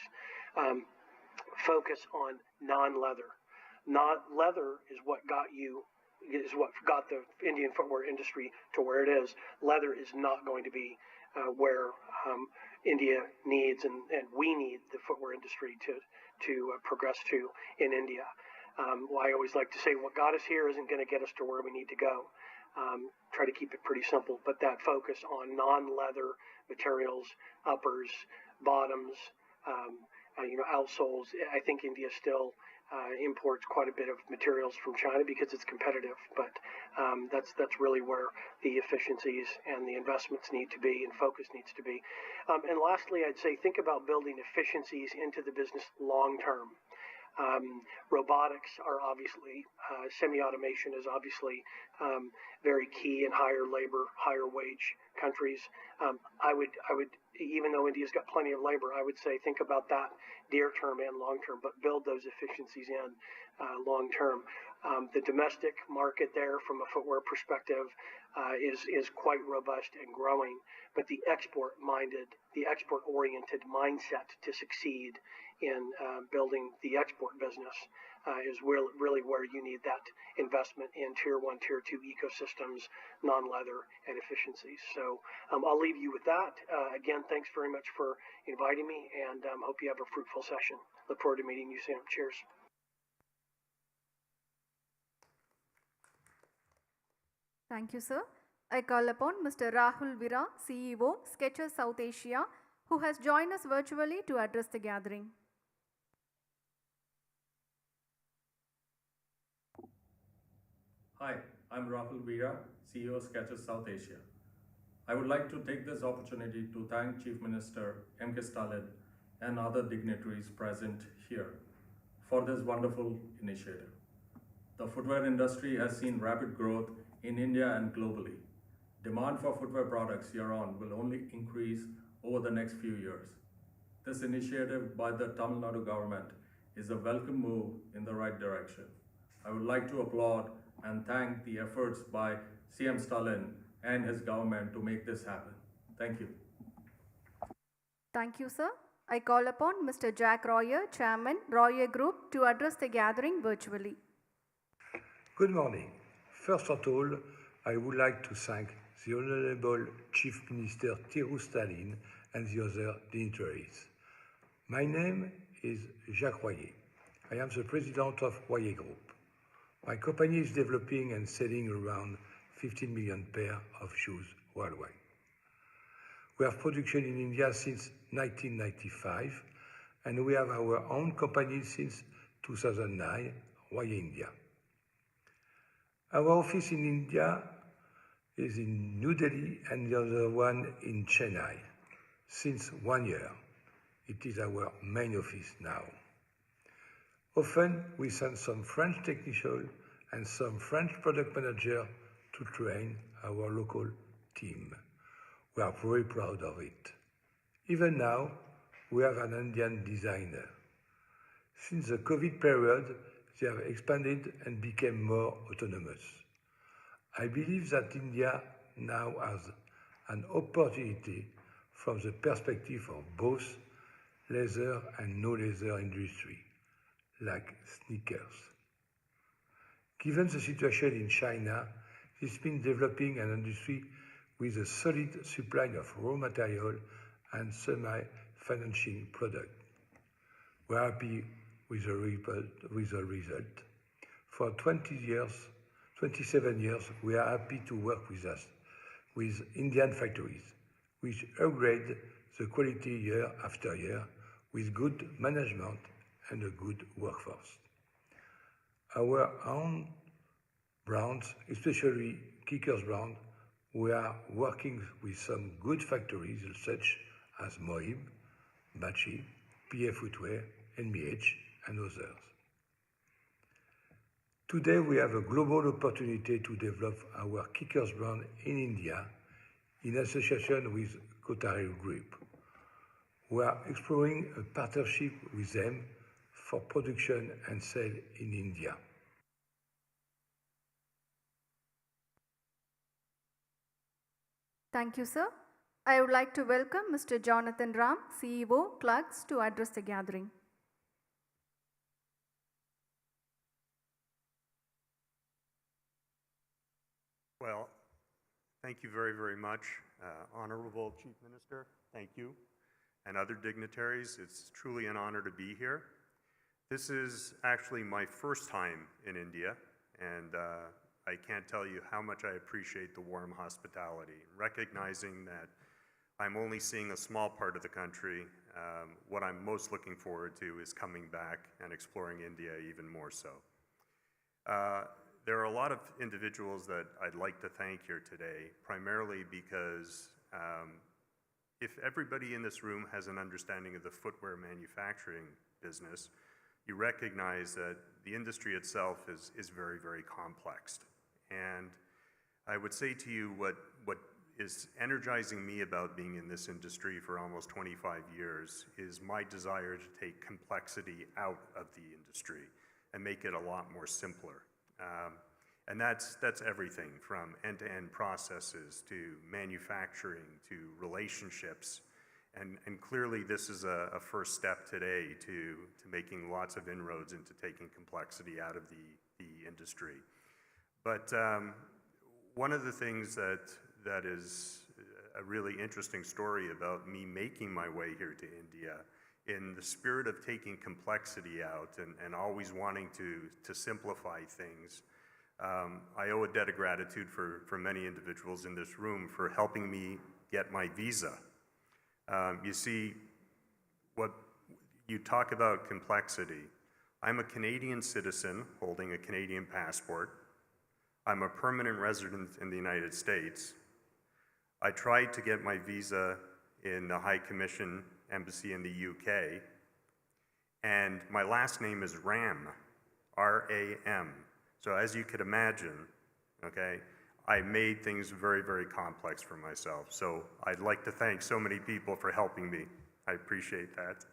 Focus on non-leather. Leather is what got the Indian footwear industry to where it is. Leather is not going to be where India needs and we need the footwear industry to progress to in India. I always like to say what got us here isn't going to get us to where we need to go. Try to keep it pretty simple, but that focus on non-leather materials, uppers, bottoms, outsoles. I think India still imports quite a bit of materials from China because it's competitive, but that's really where the efficiencies and the investments need to be and focus needs to be. And lastly, I'd say think about building efficiencies into the business long term. Robotics are obviously, semi-automation is obviously very key in higher labor, higher wage countries. I would, even though India's got plenty of labor, I would say think about that near term and long term, but build those efficiencies in long term. The domestic market there from a footwear perspective is quite robust and growing, but the export-oriented mindset to succeed in building the export business is really where you need that investment in tier 1, tier 2 ecosystems, non-leather, and efficiencies. So I'll leave you with that. Again, thanks very much for inviting me, and hope you have a fruitful session. Look forward to meeting you soon. Cheers. Thank you, sir. I call upon Mr. Rahul Vira, CEO, Skechers South Asia, who has joined us virtually to address the gathering. Hi, I'm Rahul Vira, CEO of Skechers South Asia. I would like to take this opportunity to thank Chief Minister M.K. Stalin and other dignitaries present here for this wonderful initiative. The footwear industry has seen rapid growth in India and globally. Demand for footwear products year-on will only increase over the next few years. This initiative by the Tamil Nadu government is a welcome move in the right direction. I would like to applaud and thank the efforts by CM Stalin and his government to make this happen. Thank you. Thank you, sir. I call upon Mr. Jack Royer, Chairman, Royer Group, to address the gathering virtually. Good morning. First of all, I would like to thank the Honorable Chief Minister Thiru Stalin and the other dignitaries. My name is Jacques Royer. I am the President of Royer Group. My company is developing and selling around 15 million pairs of shoes worldwide. We have production in India since 1995, and we have our own company since 2009, Royer India. Our office in India is in New Delhi and the other one in Chennai. Since 1 year, it is our main office now. Often, we send some French technicians and some French product manager to train our local team. We are very proud of it. Even now, we have an Indian designer. Since the COVID period, they have expanded and became more autonomous. I believe that India now has an opportunity from the perspective of both leather and no-leather industry, like sneakers. Given the situation in China, this means developing an industry with a solid supply of raw material and semi-financing products. We are happy with the result. For 27 years, we are happy to work with Indian factories, which upgrade the quality year after year with good management and a good workforce. Our own brands, especially Kickers brand, we are working with some good factories such as Mohib, Bachi, PF Footwear, NBH, and others. Today we have a global opportunity to develop our Kickers brand in India in association with Kotari Group. We are exploring a partnership with them for production and sale in India. Thank you, sir. I would like to welcome Mr. Jonathan Ram, CEO, Clarks, to address the gathering. Well, thank you very, very much. Honorable Chief Minister, thank you. And other dignitaries, it's truly an honor to be here. This is actually my first time in India, and I can't tell you how much I appreciate the warm hospitality. Recognizing that I'm only seeing a small part of the country, what I'm most looking forward to is coming back and exploring India even more so. There are a lot of individuals that I'd like to thank here today, primarily because if everybody in this room has an understanding of the footwear manufacturing business, you recognize that the industry itself is very, very complex. And I would say to you what is energizing me about being in this industry for almost 25 years is my desire to take complexity out of the industry and make it a lot more simpler. And that's everything from end-to-end processes to manufacturing to relationships. And clearly this is a first step today to making lots of inroads into taking complexity out of the industry. But one of the things that is a really interesting story about me making my way here to India, in the spirit of taking complexity out and always wanting to simplify things, I owe a debt of gratitude for many individuals in this room for helping me get my visa. You see, what you talk about complexity. I'm a Canadian citizen holding a Canadian passport. I'm a permanent resident in the United States. I tried to get my visa in the High Commission Embassy in the UK, and my last name is Ram, R-A-M. So as you could imagine, okay, I made things very, very complex for myself. So I'd like to thank so many people for helping me. I appreciate that.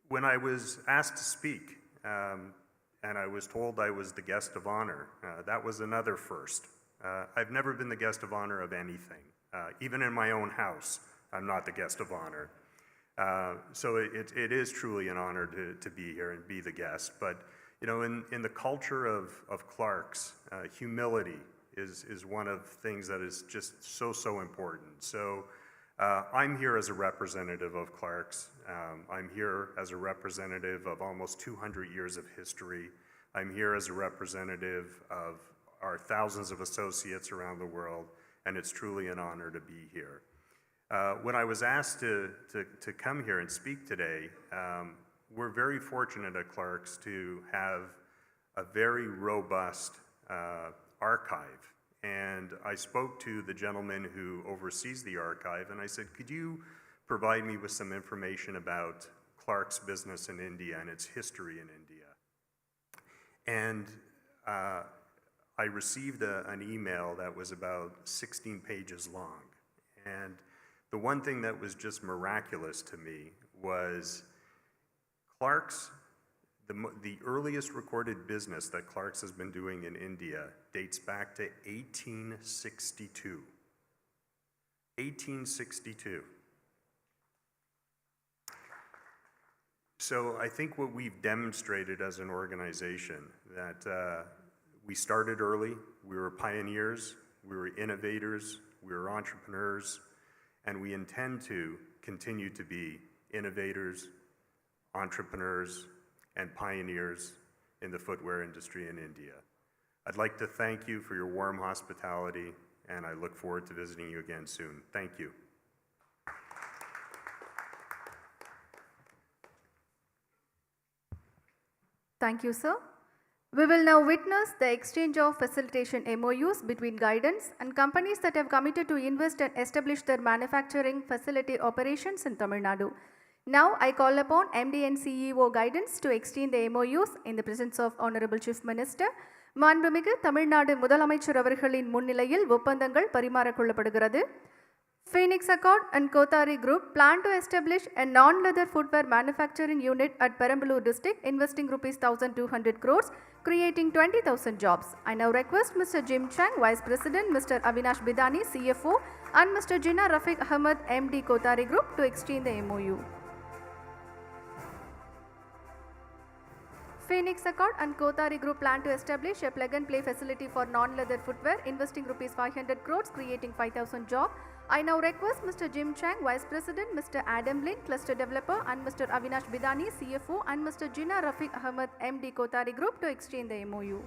When I was asked to speak, and I was told I was the guest of honor, that was another first. I've never been the guest of honor of anything. Even in my own house, I'm not the guest of honor. So it is truly an honor to be here and be the guest. But you know, in the culture of Clarks, humility is one of the things that is just so important. So I'm here as a representative of Clarks. I'm here as a representative of almost 200 years of history. I'm here as a representative of our thousands of associates around the world, and it's truly an honor to be here. When I was asked to come here and speak today, we're very fortunate at Clarks to have a very robust archive. And I spoke to the gentleman who oversees the archive, and I said, could you provide me with some information about Clarks' business in India and its history in India? And I received an email that was about 16 pages long. And the one thing that was just miraculous to me was Clarks, the earliest recorded business that Clarks has been doing in India dates back to 1862. 1862. So I think what we've demonstrated as an organization, that we started early, we were pioneers, we were innovators, we were entrepreneurs, and we intend to continue to be innovators, entrepreneurs, and pioneers in the footwear industry in India. I'd like to thank you for your warm hospitality, and I look forward to visiting you again soon. Thank you. Thank you, sir. We will now witness the exchange of facilitation MOUs between guidance and companies that have committed to invest and establish their manufacturing facility operations in Tamil Nadu. Now I call upon MD and CEO guidance to extend the MOUs in the presence of Honorable Chief Minister. மாண்புமிகு தமிழ்நாடு முதலமைச்சர் அவர்களின் முன்னிலையில் ஒப்பந்தங்கள் பரிமாறிக்கொள்ளப்படுகிறது. Phoenix Accord and Kothari Group plan to establish a non-leather footwear manufacturing unit at Perambalur district, investing rupees 1,200 crores, creating 20,000 jobs. I now request Mr. Jim Chang, Vice President, Mr. Avinash Bidani, CFO, and Mr. Jinnah Rafiq Ahmed, MD Kothari Group, to exchange the MOU. Phoenix Accord and Kothari Group plan to establish a plug-and-play facility for non-leather footwear, investing rupees 500 crores, creating 5,000 jobs. I now request Mr. Jim Chang, Vice President, Mr. Adam Lin, Cluster Developer, and Mr. Avinash Bidani, CFO, and Mr. Jinnah Rafiq Ahmed, MD Kothari Group, to exchange the MOU.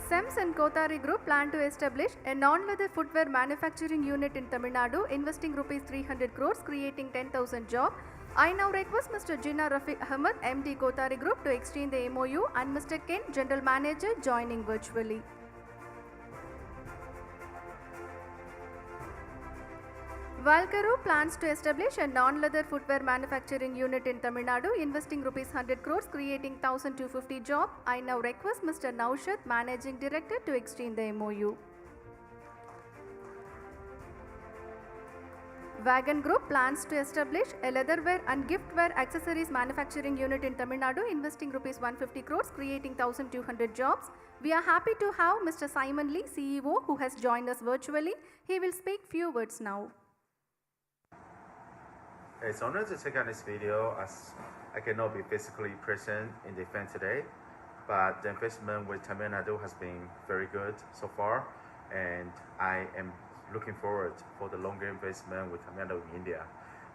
SEMS and Kothari Group plan to establish a non-leather footwear manufacturing unit in Tamil Nadu, investing rupees 300 crores, creating 10,000 jobs. I now request Mr. Jinnah Rafiq Ahmed, MD Kothari Group, to exchange the MOU, and Mr. Ken, General Manager, joining virtually. Valkaro plans to establish a non-leather footwear manufacturing unit in Tamil Nadu, investing rupees 100 crores, creating 1,250 jobs. I now request Mr. Naushad, Managing Director, to exchange the MOU. Wagon Group plans to establish a leatherware and giftware accessories manufacturing unit in Tamil Nadu, investing rupees 150 crores, creating 1,200 jobs. We are happy to have Mr. Simon Lee, CEO, who has joined us virtually. He will speak few words now. It's an honor to take on this video as I cannot be physically present in the event today, but the investment with Tamil Nadu has been very good so far, and I am looking forward for the longer investment with Tamil Nadu in India.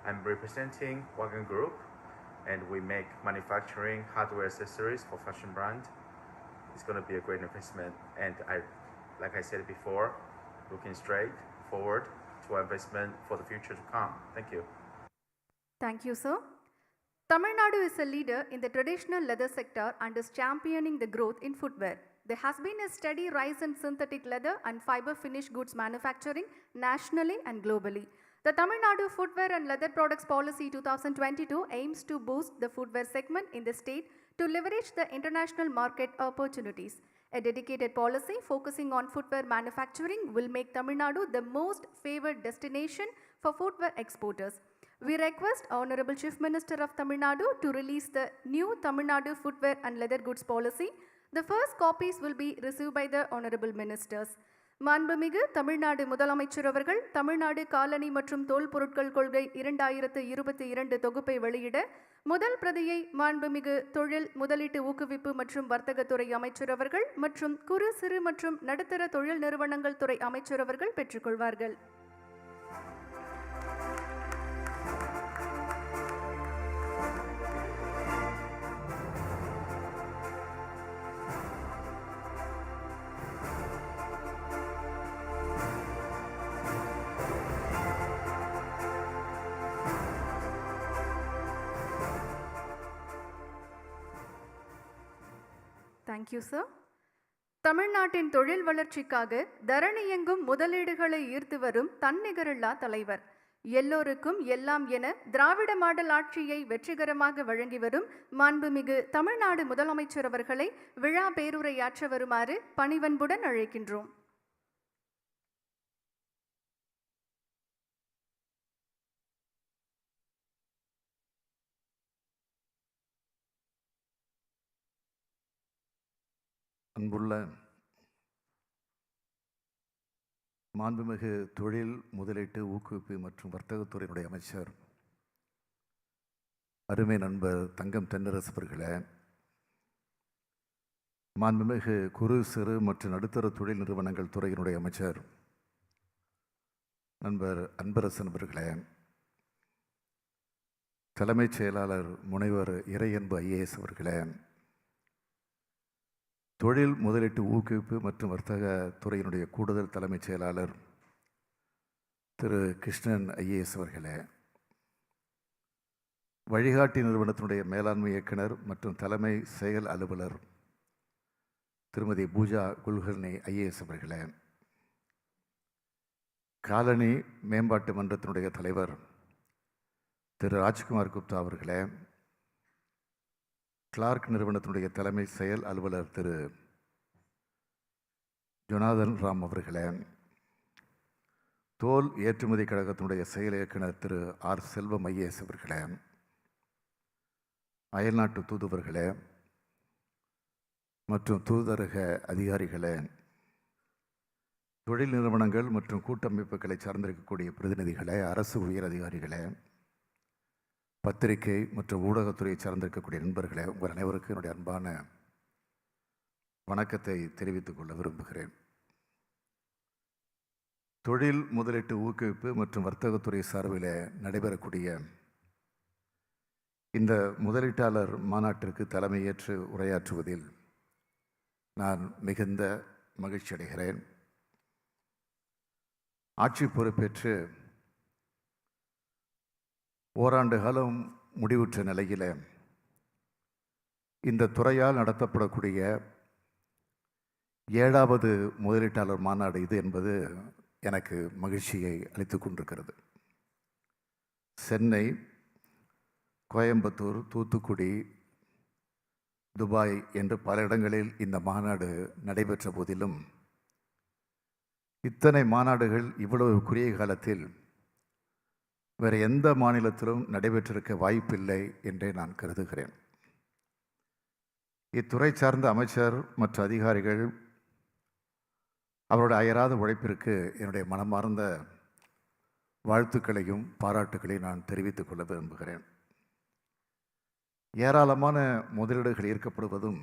I'm representing Wagon Group, and we make manufacturing hardware accessories for fashion brand. It's going to be a great investment, and like I said before, looking straight forward to our investment for the future to come. Thank you. Thank you, sir. Tamil Nadu is a leader in the traditional leather sector and is championing the growth in footwear. There has been a steady rise in synthetic leather and fiber finished goods manufacturing nationally and globally. The Tamil Nadu Footwear and Leather Products Policy 2022 aims to boost the footwear segment in the state to leverage the international market opportunities. A dedicated policy focusing on footwear manufacturing will make Tamil Nadu the most favored destination for footwear exporters. We request Honorable Chief Minister of Tamil Nadu to release the new Tamil Nadu Footwear and Leather Goods Policy. The first copies will be received by the Honorable Ministers. மாண்புமிகு தமிழ்நாடு முதலமைச்சர் அவர்கள் தமிழ்நாடு காலணி மற்றும் தோல் பொருட்கள் கொள்கை 2022 தொகுப்பை வெளியிட முதல் பிரதியை மாண்புமிகு தொழில் முதலீட்டு ஊக்குவிப்பு மற்றும் வர்த்தகத்துறை அமைச்சர் அவர்கள் மற்றும் குறு சிறு மற்றும் நடுத்தர தொழில் நிறுவனங்கள் துறை அமைச்சர் அவர்கள் பெற்றுக்கொள்வார்கள். Thank you, sir. தமிழ்நாட்டின் தொழில் வளர்ச்சிக்காக தரணியெங்கும் முதலீடுகளை ஈர்த்து வரும் தன்னிகரில்லா தலைவர், எல்லோருக்கும் எல்லாம் என திராவிட மாடல் ஆட்சியை வெற்றிகரமாக வழங்கி வரும் மாண்புமிகு தமிழ்நாடு முதலமைச்சர் அவர்களை விழா பேருரையாற்ற வருமாறு பணிவன்புடன் அழைக்கின்றோம். அன்புள்ள மாண்புமிகு தொழில் முதலீட்டு ஊக்குவிப்பு மற்றும் வர்த்தகத்துறையினுடைய அமைச்சர் அருமை நண்பர் தங்கம் தென்னரசு அவர்களே, மாண்புமிகு குறு சிறு மற்றும் நடுத்தர தொழில் நிறுவனங்கள் துறையினுடைய அமைச்சர் நண்பர் அன்பரசன் அவர்களே, தலைமைச் செயலாளர் முனைவர் இறையன்பு IAS அவர்களே, தொழில் முதலீட்டு ஊக்குவிப்பு மற்றும் வர்த்தக துறையினுடைய கூடுதல் தலைமைச் செயலாளர் திரு கிருஷ்ணன் IAS அவர்களே, வழிகாட்டி நிறுவனத்தினுடைய மேலாண்மை இயக்குனர் மற்றும் தலைமை செயல் அலுவலர் திருமதி பூஜா குல்கர்னி ஐஏஎஸ் அவர்களே, காலனி மேம்பாட்டு மன்றத்தினுடைய தலைவர் திரு ராஜ்குமார் குப்தா அவர்களே, கிளார்க் நிறுவனத்தினுடைய தலைமை செயல் அலுவலர் திரு ஜொனாதன் ராம் அவர்களே, தோல் ஏற்றுமதி கழகத்தினுடைய செயல் இயக்குனர் திரு ஆர் செல்வம் ஐஏஎஸ் அவர்களே, அயல்நாட்டு தூதுவர்களே மற்றும் தூதரக அதிகாரிகளே, தொழில் நிறுவனங்கள் மற்றும் கூட்டமைப்புகளை சார்ந்திருக்கக்கூடிய பிரதிநிதிகளே, அரசு உயர் அதிகாரிகளே, பத்திரிகை மற்றும் ஊடகத்துறையை சார்ந்திருக்கக்கூடிய நண்பர்களே, உங்கள் அனைவருக்கும் என்னுடைய அன்பான வணக்கத்தை தெரிவித்துக் கொள்ள விரும்புகிறேன். தொழில் முதலீட்டு ஊக்குவிப்பு மற்றும் வர்த்தகத்துறை சார்பில் நடைபெறக்கூடிய இந்த முதலீட்டாளர் மாநாட்டிற்கு தலைமையேற்று உரையாற்றுவதில் நான் மிகுந்த மகிழ்ச்சி அடைகிறேன். ஆட்சி பொறுப்பேற்று ஓராண்டு காலம் முடிவுற்ற நிலையில் இந்த துறையால் நடத்தப்படக்கூடிய 7வது முதலீட்டாளர் மாநாடு இது என்பது எனக்கு மகிழ்ச்சியை அளித்துக் கொண்டிருக்கிறது. சென்னை, கோயம்புத்தூர், தூத்துக்குடி, துபாய் என்று பல இடங்களில் இந்த மாநாடு நடைபெற்ற போதிலும் இத்தனை மாநாடுகள் இவ்வளவு குறுகிய காலத்தில் வேறு எந்த மாநிலத்திலும் நடைபெற்றிருக்க வாய்ப்பில்லை என்றே நான் கருதுகிறேன். இத்துறை சார்ந்த அமைச்சர் மற்ற அதிகாரிகள் அவருடைய அயராத உழைப்பிற்கு என்னுடைய மனமார்ந்த வாழ்த்துக்களையும் பாராட்டுக்களையும் நான் தெரிவித்துக் கொள்ள விரும்புகிறேன். ஏராளமான முதலீடுகள் ஈர்க்கப்படுவதும்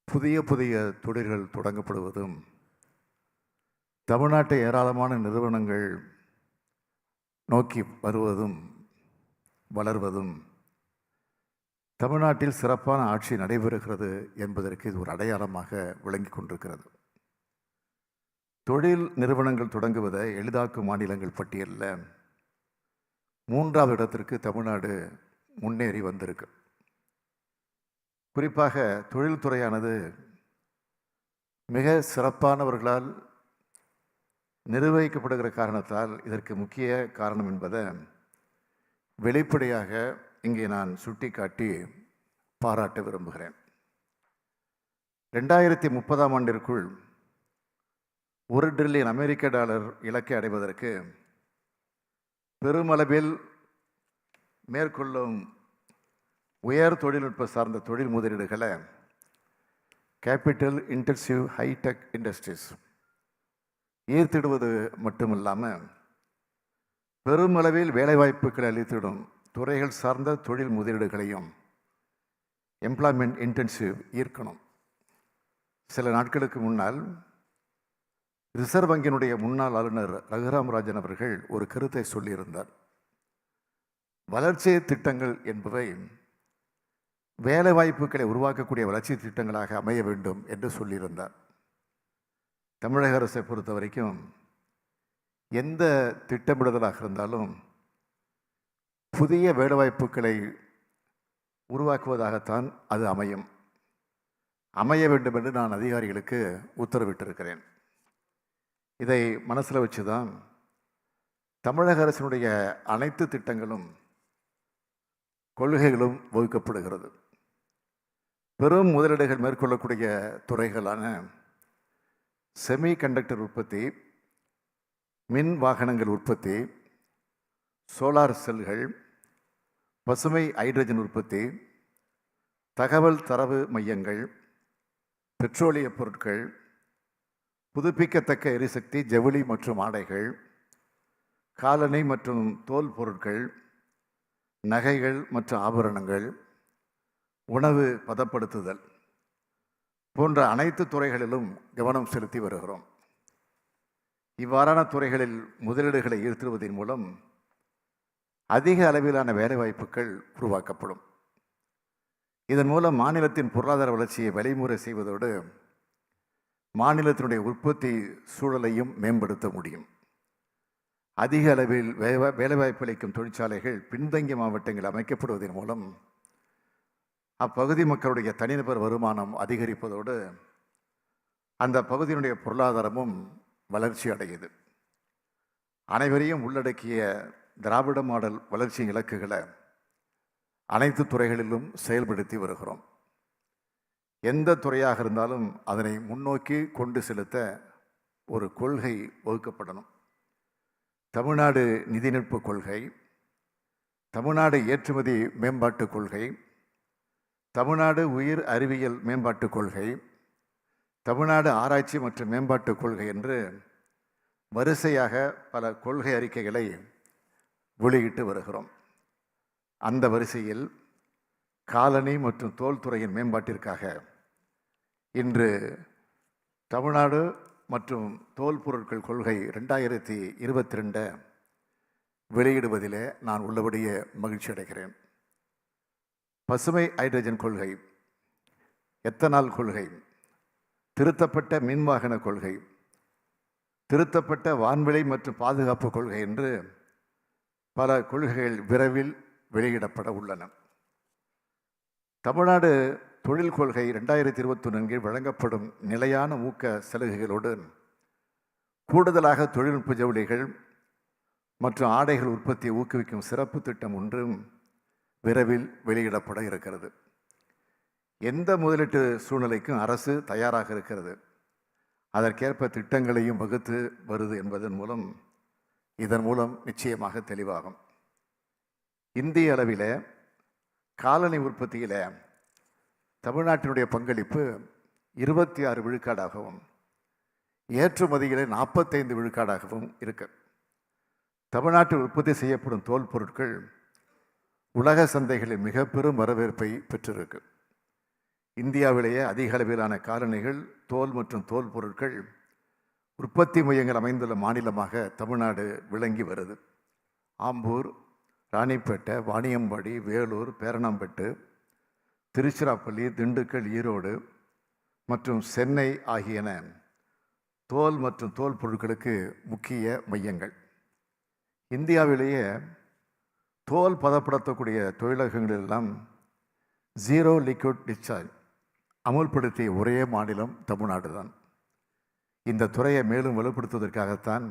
புதிய புதிய தொழில்கள் தொடங்கப்படுவதும் தமிழ்நாட்டை ஏராளமான நிறுவனங்கள் நோக்கி வருவதும் வளர்வதும் தமிழ்நாட்டில் சிறப்பான ஆட்சி நடைபெறுகிறது என்பதற்கு இது ஒரு அடையாளமாக விளங்கி கொண்டிருக்கிறது. தொழில் நிறுவனங்கள் தொடங்குவதை எளிதாக்கும் மாநிலங்கள் பட்டியலில் 3வது இடத்திற்கு தமிழ்நாடு முன்னேறி வந்திருக்கு. குறிப்பாக தொழில்துறையானது மிக சிறப்பானவர்களால் நிர்வகிக்கப்படுகிற காரணத்தால் இதற்கு முக்கிய காரணம் என்பதை வெளிப்படையாக இங்கே நான் சுட்டிக்காட்டி பாராட்ட விரும்புகிறேன். 2030ஆம் ஆண்டிற்குள் $1 டிரில்லியன் அமெரிக்க டாலர் இலக்கை அடைவதற்கு பெருமளவில் மேற்கொள்ளும் உயர் தொழில்நுட்ப சார்ந்த தொழில் முதலீடுகளை கேபிட்டல் இன்டென்சிவ் ஹைடெக் இண்டஸ்ட்ரீஸ் ஈர்த்திடுவது மட்டுமில்லாமல் பெருமளவில் வேலைவாய்ப்புகளை அளித்திடும் துறைகள் சார்ந்த தொழில் முதலீடுகளையும் எம்ப்ளாய்மெண்ட் இன்டென்சிவ் ஈர்க்கணும். சில நாட்களுக்கு முன்னால் ரிசர்வ் வங்கியினுடைய முன்னாள் ஆளுநர் ரகுராம் ராஜன் அவர்கள் ஒரு கருத்தை சொல்லியிருந்தார். வளர்ச்சி திட்டங்கள் என்பவை வேலைவாய்ப்புகளை உருவாக்கக்கூடிய வளர்ச்சி திட்டங்களாக அமைய வேண்டும் என்று சொல்லியிருந்தார். தமிழக அரசை பொறுத்த வரைக்கும் எந்த திட்டமிடுதலாக இருந்தாலும் புதிய வேலைவாய்ப்புகளை உருவாக்குவதாகத்தான் அது அமைய வேண்டும் என்று நான் அதிகாரிகளுக்கு உத்தரவிட்டிருக்கிறேன். இதை மனசில் வச்சு தான் தமிழக அரசினுடைய அனைத்து திட்டங்களும் கொள்கைகளும் வகுக்கப்படுகிறது. பெரும் முதலீடுகள் மேற்கொள்ளக்கூடிய துறைகளான செமி கண்டக்டர் உற்பத்தி, மின் வாகனங்கள் உற்பத்தி, சோலார் செல்கள், பசுமை ஹைட்ரஜன் உற்பத்தி, தகவல் தரவு மையங்கள், பெட்ரோலிய பொருட்கள், புதுப்பிக்கத்தக்க எரிசக்தி, ஜவுளி மற்றும் ஆடைகள், காலணி மற்றும் தோல் பொருட்கள், நகைகள் மற்றும் ஆபரணங்கள், உணவு பதப்படுத்துதல் போன்ற அனைத்து துறைகளிலும் கவனம் செலுத்தி வருகிறோம். இவ்வாறான துறைகளில் முதலீடுகளை ஈர்த்திடுவதன் மூலம் அதிக அளவிலான வேலைவாய்ப்புகள் உருவாக்கப்படும். இதன் மூலம் மாநிலத்தின் பொருளாதார வளர்ச்சியை வழிமுறை செய்வதோடு மாநிலத்தினுடைய உற்பத்தி சூழலையும் மேம்படுத்த முடியும். அதிக அளவில் வேலைவாய்ப்பு அளிக்கும் தொழிற்சாலைகள் பின்தங்கிய மாவட்டங்கள் அமைக்கப்படுவதன் மூலம் அப்பகுதி மக்களுடைய தனிநபர் வருமானம் அதிகரிப்பதோடு அந்த பகுதியினுடைய பொருளாதாரமும் வளர்ச்சி அடையுது. அனைவரையும் உள்ளடக்கிய திராவிட மாடல் வளர்ச்சி இலக்குகளை அனைத்து துறைகளிலும் செயல்படுத்தி வருகிறோம். எந்த துறையாக இருந்தாலும் அதனை முன்னோக்கி கொண்டு செலுத்த ஒரு கொள்கை வகுக்கப்படணும். தமிழ்நாடு நிதிநுட்ப கொள்கை, தமிழ்நாடு ஏற்றுமதி மேம்பாட்டு கொள்கை, தமிழ்நாடு உயிர் அறிவியல் மேம்பாட்டு கொள்கை, தமிழ்நாடு ஆராய்ச்சி மற்றும் மேம்பாட்டு கொள்கை என்று வரிசையாக பல கொள்கை அறிக்கைகளை வெளியிட்டு வருகிறோம். அந்த வரிசையில் காலணி மற்றும் தோல் துறையின் மேம்பாட்டிற்காக இன்று தமிழ்நாடு மற்றும் தோல் பொருட்கள் கொள்கை 2022 வெளியிடுவதிலே நான் உள்ளபடியே மகிழ்ச்சி அடைகிறேன். பசுமை ஹைட்ரஜன் கொள்கை, எத்தனால் கொள்கை, திருத்தப்பட்ட மின்வாகன கொள்கை, திருத்தப்பட்ட வான்வெளி மற்றும் பாதுகாப்பு கொள்கை என்று பல கொள்கைகள் விரைவில் வெளியிடப்பட உள்ளன. தமிழ்நாடு தொழில் கொள்கை 2021 வழங்கப்படும் நிலையான ஊக்க சலுகைகளோடு கூடுதலாக தொழில்நுட்ப ஜவுளிகள் மற்றும் ஆடைகள் உற்பத்தியை ஊக்குவிக்கும் சிறப்பு திட்டம் ஒன்றும் விரைவில் வெளியிடப்பட இருக்கிறது. எந்த முதலீட்டு சூழ்நிலைக்கும் அரசு தயாராக இருக்கிறது. அதற்கேற்ப திட்டங்களையும் வகுத்து வருது என்பதன் மூலம் இதன் மூலம் நிச்சயமாக தெளிவாகும். இந்திய அளவில் காலணி உற்பத்தியில் தமிழ்நாட்டினுடைய பங்களிப்பு 26 விழுக்காடாகவும் ஏற்றுமதியில் 45 விழுக்காடாகவும் இருக்கு. தமிழ்நாட்டில் உற்பத்தி செய்யப்படும் தோல் பொருட்கள் உலக சந்தைகளில் மிக பெரும் வரவேற்பை பெற்றிருக்கு. இந்தியாவிலேயே அதிக அளவிலான காலணிகள், தோல் மற்றும் தோல் பொருட்கள் உற்பத்தி மையங்கள் அமைந்துள்ள மாநிலமாக தமிழ்நாடு விளங்கி வருது. ஆம்பூர், ராணிப்பேட்டை, வாணியம்பாடி, வேலூர், பேரணாம்பட்டு, திருச்சிராப்பள்ளி, திண்டுக்கல், ஈரோடு மற்றும் சென்னை ஆகியன தோல் மற்றும் தோல் பொருட்களுக்கு முக்கிய மையங்கள். இந்தியாவிலேயே தோல் பதப்படுத்தக்கூடிய தொழிலகங்களெல்லாம் ஜீரோ லிக்விட் டிஸ்சார்ஜ் அமுல்படுத்திய ஒரே மாநிலம் தமிழ்நாடு தான். இந்த துறையை மேலும் வலுப்படுத்துவதற்காகத்தான்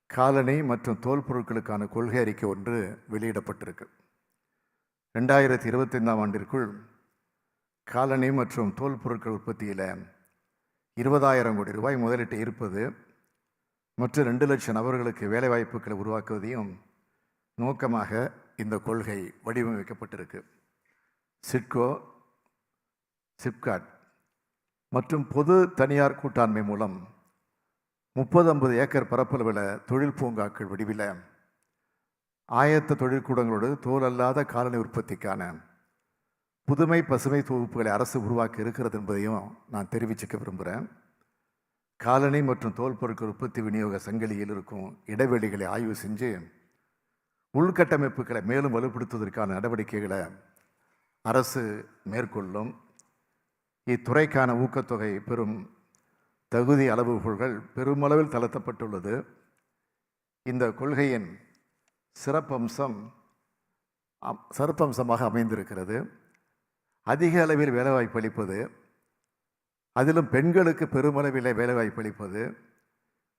காலணி மற்றும் தோல் பொருட்களுக்கான கொள்கை அறிக்கை ஒன்று வெளியிடப்பட்டிருக்கு. 2025 ஆண்டிற்குள் காலணி மற்றும் தோல் பொருட்கள் உற்பத்தியில் 20,000 கோடி ரூபாய் முதலீட்டு இருப்பது மற்றும் 2 லட்சம் நபர்களுக்கு வேலைவாய்ப்புகளை உருவாக்குவதையும் நோக்கமாக இந்த கொள்கை வடிவமைக்கப்பட்டிருக்கு. சிட்கோ, சிப்காட் மற்றும் பொது தனியார் கூட்டாண்மை மூலம் 30-50 ஏக்கர் பரப்பளவில் தொழில் பூங்காக்கள் வடிவில் ஆயத்த தொழிற்கூடங்களோடு தோல் அல்லாத காலணி உற்பத்திக்கான புதுமை பசுமை தொகுப்புகளை அரசு உருவாக்கி இருக்கிறது என்பதையும் நான் தெரிவிச்சுக்க விரும்புகிறேன். காலணி மற்றும் தோல் பொருட்கள் உற்பத்தி விநியோக சங்கிலியில் இருக்கும் இடைவெளிகளை ஆய்வு செஞ்சு உள்கட்டமைப்புகளை மேலும் வலுப்படுத்துவதற்கான நடவடிக்கைகளை அரசு மேற்கொள்ளும். இத்துறைக்கான ஊக்கத்தொகை பெறும் தகுதி அளவுகோல்கள் பெருமளவில் தளர்த்தப்பட்டுள்ளது. இந்த கொள்கையின் சிறப்பம்சமாக அமைந்திருக்கிறது. அதிக அளவில் வேலைவாய்ப்பு அளிப்பது, அதிலும் பெண்களுக்கு பெருமளவில் வேலைவாய்ப்பு அளிப்பது,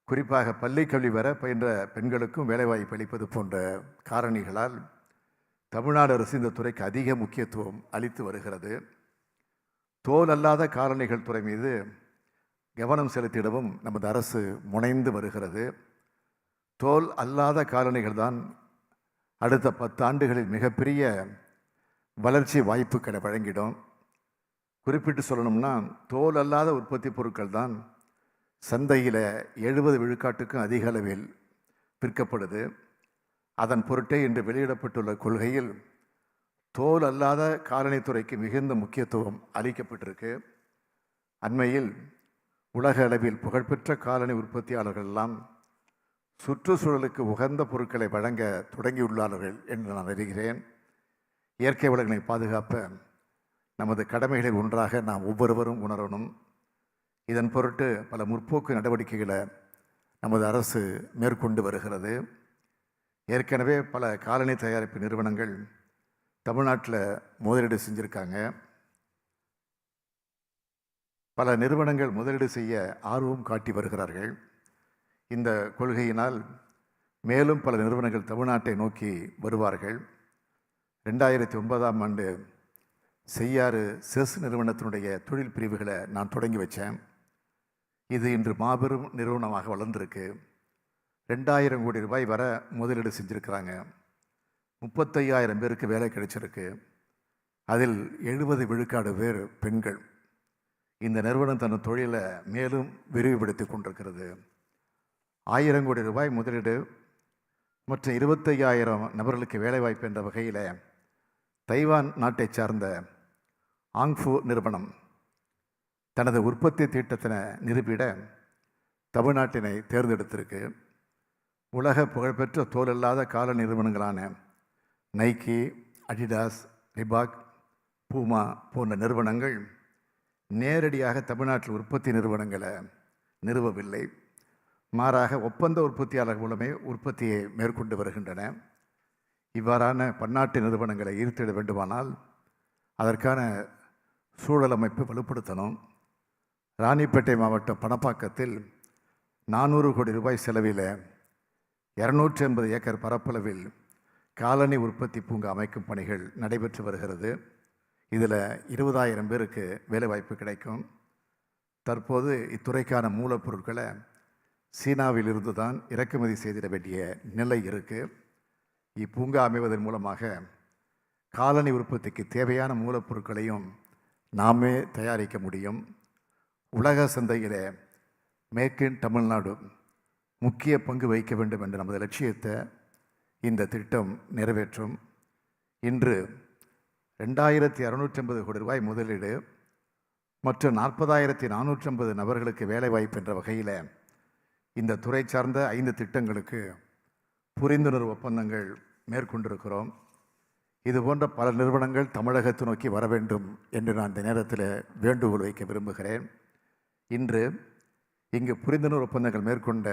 குறிப்பாக பள்ளிக்கல்வி வர பயின்ற பெண்களுக்கும் வேலைவாய்ப்பு அளிப்பது போன்ற காரணிகளால் தமிழ்நாடு அரசு இந்த துறைக்கு அதிக முக்கியத்துவம் அளித்து வருகிறது. தோல் அல்லாத காலணிகள் துறை மீது கவனம் செலுத்திடவும் நமது அரசு முனைந்து வருகிறது. தோல் அல்லாத காலணிகள் தான் அடுத்த 10 ஆண்டுகளில் மிகப்பெரிய வளர்ச்சி வாய்ப்புகளை வழங்கிடும். குறிப்பிட்டு சொல்லணும்னா தோல் அல்லாத உற்பத்தி பொருட்கள் தான் சந்தையில் 70 விழுக்காட்டுக்கும் அதிக அளவில் விற்கப்படுது. அதன் பொருட்டே இன்று வெளியிடப்பட்டுள்ள கொள்கையில் தோல் அல்லாத காலணித்துறைக்கு மிகுந்த முக்கியத்துவம் அளிக்கப்பட்டிருக்கு. அண்மையில் உலக அளவில் புகழ்பெற்ற காலணி உற்பத்தியாளர்கள் எல்லாம் சுற்றுச்சூழலுக்கு உகந்த பொருட்களை வழங்க தொடங்கியுள்ளார்கள் என்று நான் அறிகிறேன். இயற்கை வளங்களை பாதுகாப்ப நமது கடமைகளில் ஒன்றாக நாம் ஒவ்வொருவரும் உணரணும். இதன் பொருட்டு பல முற்போக்கு நடவடிக்கைகளை நமது அரசு மேற்கொண்டு வருகிறது. ஏற்கனவே பல காலணி தயாரிப்பு நிறுவனங்கள் தமிழ்நாட்டில் முதலீடு செஞ்சுருக்காங்க. பல நிறுவனங்கள் முதலீடு செய்ய ஆர்வம் காட்டி வருகிறார்கள். இந்த கொள்கையினால் மேலும் பல நிறுவனங்கள் தமிழ்நாட்டை நோக்கி வருவார்கள். 2009ஆம் ஆண்டு செய்யாறு செஸ் நிறுவனத்தினுடைய தொழில் பிரிவுகளை நான் தொடங்கி வச்சேன். இது இன்று மாபெரும் நிறுவனமாக வளர்ந்துருக்கு. 2000 கோடி ரூபாய் வர முதலீடு செஞ்சுருக்கிறாங்க. 35,000 பேருக்கு வேலை கிடைச்சிருக்கு. அதில் 70 விழுக்காடு பேர் பெண்கள். இந்த நிறுவனம் தன் தொழிலை மேலும் விரிவுபடுத்தி கொண்டிருக்கிறது. 1000 கோடி ரூபாய் முதலீடு மற்றும் 25,000 நபர்களுக்கு வேலைவாய்ப்பு என்ற வகையில் தைவான் நாட்டை சார்ந்த ஆங்ஃபு நிறுவனம் தனது உற்பத்தி திட்டத்தினை நிரூபிட தமிழ்நாட்டினை தேர்ந்தெடுத்திருக்கு. உலக புகழ்பெற்ற தோலில்லாத கால நிறுவனங்களான நைக்கி, அடிடாஸ், ரிபாக், பூமா போன்ற நிறுவனங்கள் நேரடியாக தமிழ்நாட்டில் உற்பத்தி நிறுவனங்களை நிறுவவில்லை. மாறாக ஒப்பந்த உற்பத்தியாளர்கள் மூலமே உற்பத்தியை மேற்கொண்டு வருகின்றன. இவ்வாறான பன்னாட்டு நிறுவனங்களை ஈர்த்திட வேண்டுமானால் அதற்கான சூழல் அமைப்பு வலுப்படுத்தணும். ராணிப்பேட்டை மாவட்டம் பணப்பாக்கத்தில் 400 கோடி ரூபாய் செலவில் 280 ஏக்கர் பரப்பளவில் காலனி உற்பத்தி பூங்கா அமைக்கும் பணிகள் நடைபெற்று வருகிறது. இதில் 20,000 பேருக்கு வேலைவாய்ப்பு கிடைக்கும். தற்போது இத்துறைக்கான மூலப்பொருட்களை சீனாவில் இருந்து தான் இறக்குமதி செய்திட வேண்டிய நிலை இருக்குது. இப்பூங்கா அமைவதன் மூலமாக காலனி உற்பத்திக்கு தேவையான மூலப்பொருட்களையும் நாமே தயாரிக்க முடியும். உலக சந்தையில் மேக் இன் தமிழ்நாடு முக்கிய பங்கு வகிக்க வேண்டும் என்ற நமது லட்சியத்தை இந்த திட்டம் நிறைவேற்றும். இன்று 2,650 கோடி ரூபாய் முதலீடு மற்றும் 40,450 நபர்களுக்கு வேலைவாய்ப்பு என்ற வகையில் இந்த துறை சார்ந்த 5 திட்டங்களுக்கு புரிந்துணர்வு ஒப்பந்தங்கள் மேற்கொண்டிருக்கிறோம். இதுபோன்ற பல நிறுவனங்கள் தமிழகத்தை நோக்கி வர வேண்டும் என்று நான் இந்த நேரத்தில் வேண்டுகோள் வைக்க விரும்புகிறேன். இன்று இங்கு புரிந்துணர்வு ஒப்பந்தங்கள் மேற்கொண்ட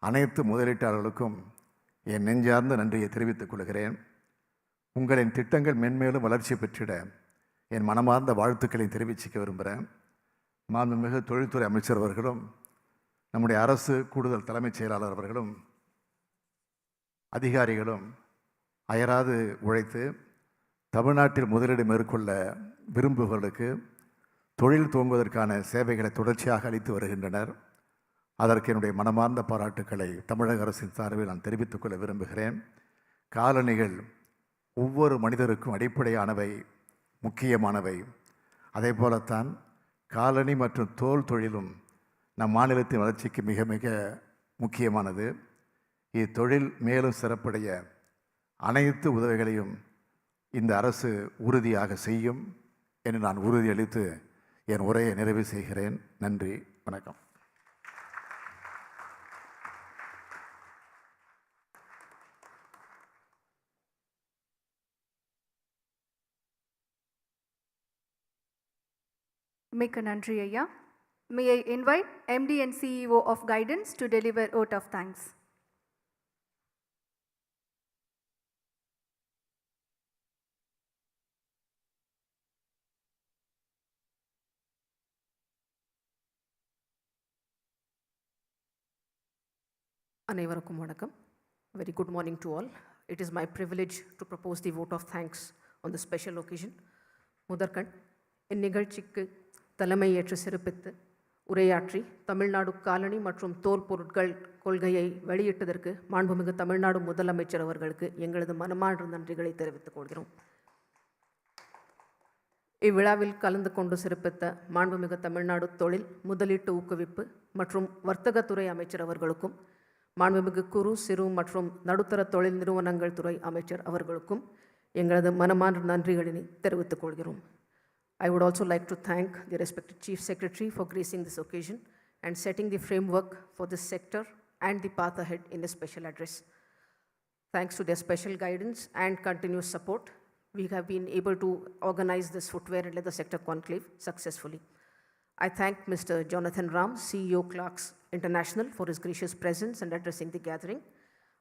அனைத்து முதலீட்டாளர்களுக்கும் என் நெஞ்சார்ந்த நன்றியை தெரிவித்துக் கொள்கிறேன். உங்களின் திட்டங்கள் மென்மேலும் வளர்ச்சி பெற்றிட என் மனமார்ந்த வாழ்த்துக்களை தெரிவிச்சுக்க விரும்புகிறேன். மாண்புமிகு தொழில்துறை அமைச்சர் அவர்களும் நம்முடைய அரசு கூடுதல் தலைமைச் செயலாளர் அவர்களும் அதிகாரிகளும் அயராது உழைத்து தமிழ்நாட்டில் முதலீடு மேற்கொள்ள விரும்புபவர்களுக்கு தொழில் துவங்குவதற்கான சேவைகளை தொடர்ச்சியாக அளித்து வருகின்றனர். அதற்கு என்னுடைய மனமார்ந்த பாராட்டுக்களை தமிழக அரசின் சார்பில் நான் தெரிவித்துக் கொள்ள விரும்புகிறேன். காலணிகள் ஒவ்வொரு மனிதருக்கும் அடிப்படையானவை, முக்கியமானவை. அதே போலத்தான் காலணி மற்றும் தோல் தொழிலும் நம் மாநிலத்தின் வளர்ச்சிக்கு மிக மிக முக்கியமானது. இத்தொழில் மேலும் சிறப்படைய அனைத்து உதவிகளையும் இந்த அரசு உறுதியாக செய்யும் என்று நான் உறுதியளித்து என் உரையை நிறைவு செய்கிறேன். நன்றி, வணக்கம். மிக்க நன்றி ஐயா. May I invite MD and CEO of Guidance to deliver vote of thanks. அனைவருக்கும் வணக்கம். Very good morning to all. It is my privilege to propose the vote of thanks on the special occasion. முதற்கண் இந்நிகழ்ச்சிக்கு தலைமையேற்று சிறப்பித்து உரையாற்றி தமிழ்நாடு காலணி மற்றும் தோல் பொருட்கள் கொள்கையை வெளியிட்டதற்கு மாண்புமிகு தமிழ்நாடு முதலமைச்சர் அவர்களுக்கு எங்களது மனமார்ந்த நன்றிகளை தெரிவித்துக் கொள்கிறோம். இவ்விழாவில் கலந்து கொண்டு சிறப்பித்த மாண்புமிகு தமிழ்நாடு தொழில் முதலீட்டு ஊக்குவிப்பு மற்றும் வர்த்தகத்துறை அமைச்சர் அவர்களுக்கும், மாண்புமிகு குறு சிறு மற்றும் நடுத்தர தொழில் நிறுவனங்கள் துறை அமைச்சர் அவர்களுக்கும் எங்களது மனமார்ந்த நன்றிகளை தெரிவித்துக் கொள்கிறோம். I would also like to thank the respected Chief Secretary for gracing this occasion and setting the framework for this sector and the path ahead in a special address. Thanks to their special guidance and continuous support, we have been able to organize this footwear and leather sector conclave successfully. I thank Mr. Jonathan Ram, CEO Clarks International, for his gracious presence and addressing the gathering.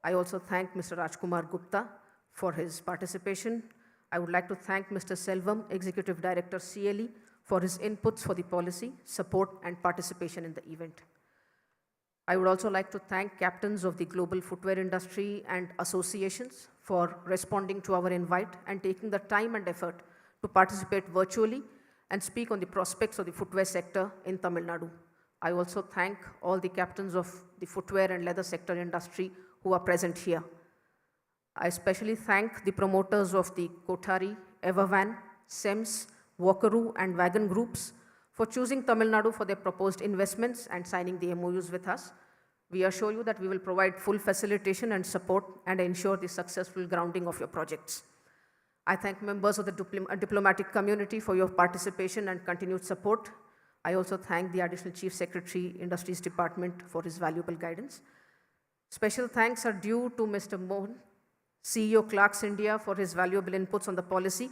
I also thank Mr. Rajkumar Gupta for his participation. I would like to thank Mr. Selvam, Executive Director, CLE, for his inputs for the policy, support, and participation in the event. I would also like to thank captains of the global footwear industry and associations for responding to our invite and taking the time and effort to participate virtually and speak on the prospects of the footwear sector in Tamil Nadu. I also thank all the captains of the footwear and leather sector industry who are present here. I especially thank the promoters of the Kothari, Evervan, SEMS, Walkaroo and Wagon groups for choosing Tamil Nadu for their proposed investments and signing the MOUs with us. We assure you that we will provide full facilitation and support and ensure the successful grounding of your projects. I thank members of the diplomatic community for your participation and continued support. I also thank the Additional Chief Secretary, Industries Department for his valuable guidance. Special thanks are due to Mr. Mohan, CEO Clarks India, for his valuable inputs on the policy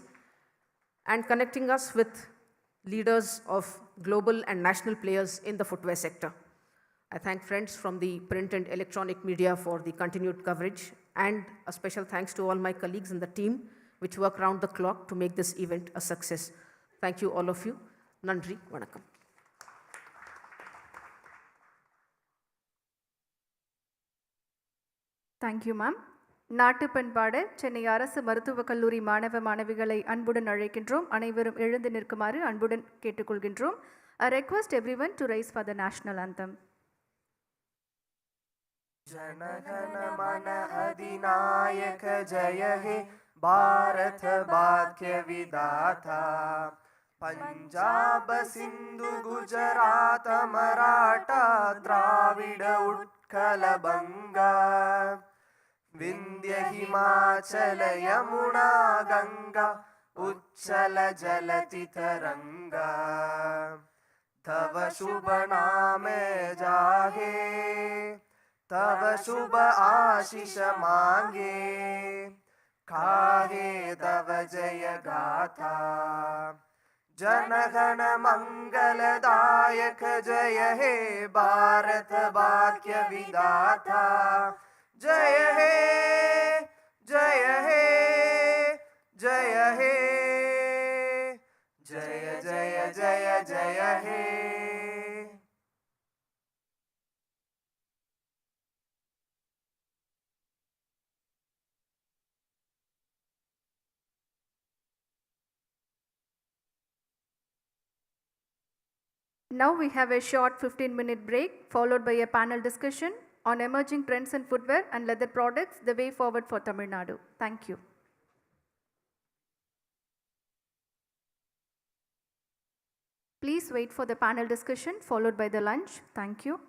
and connecting us with leaders of global and national players in the footwear sector. I thank friends from the print and electronic media for the continued coverage, and a special thanks to all my colleagues in the team which work round the clock to make this event a success. Thank you all of you. Nandri, Vanakkam. Thank you, ma'am. நாட்டு பண்பாடு சென்னை அரசு மருத்துவக் கல்லூரி மாணவ மாணவிகளை அன்புடன் அழைக்கின்றோம். அனைவரும் எழுந்து நிற்குமாறு அன்புடன் கேட்டுக்கொள்கின்றோம். I request everyone to rise for the national anthem. जनगण मन अधिनायक जय हे भारत भाग्य विधाता पंजाब सिंधु गुजरात मराठा द्राविड उत्कल बंगा विंध्य हिमाचल यमुना गंगा उच्चल जलति तरंगा तव शुभ नाम जाहे तव शुभ आशीष मांगे काहे तव जय गाथा जनगण मंगलदायक जय हे भारत भाग्य विधाता जय हे जय हे जय हे जय जय जय जय हे. Now we have a short 15-minute break followed by a panel discussion on emerging trends in footwear and leather products, the way forward for Tamil Nadu. Thank you. Please wait for the panel discussion followed by the lunch. Thank you.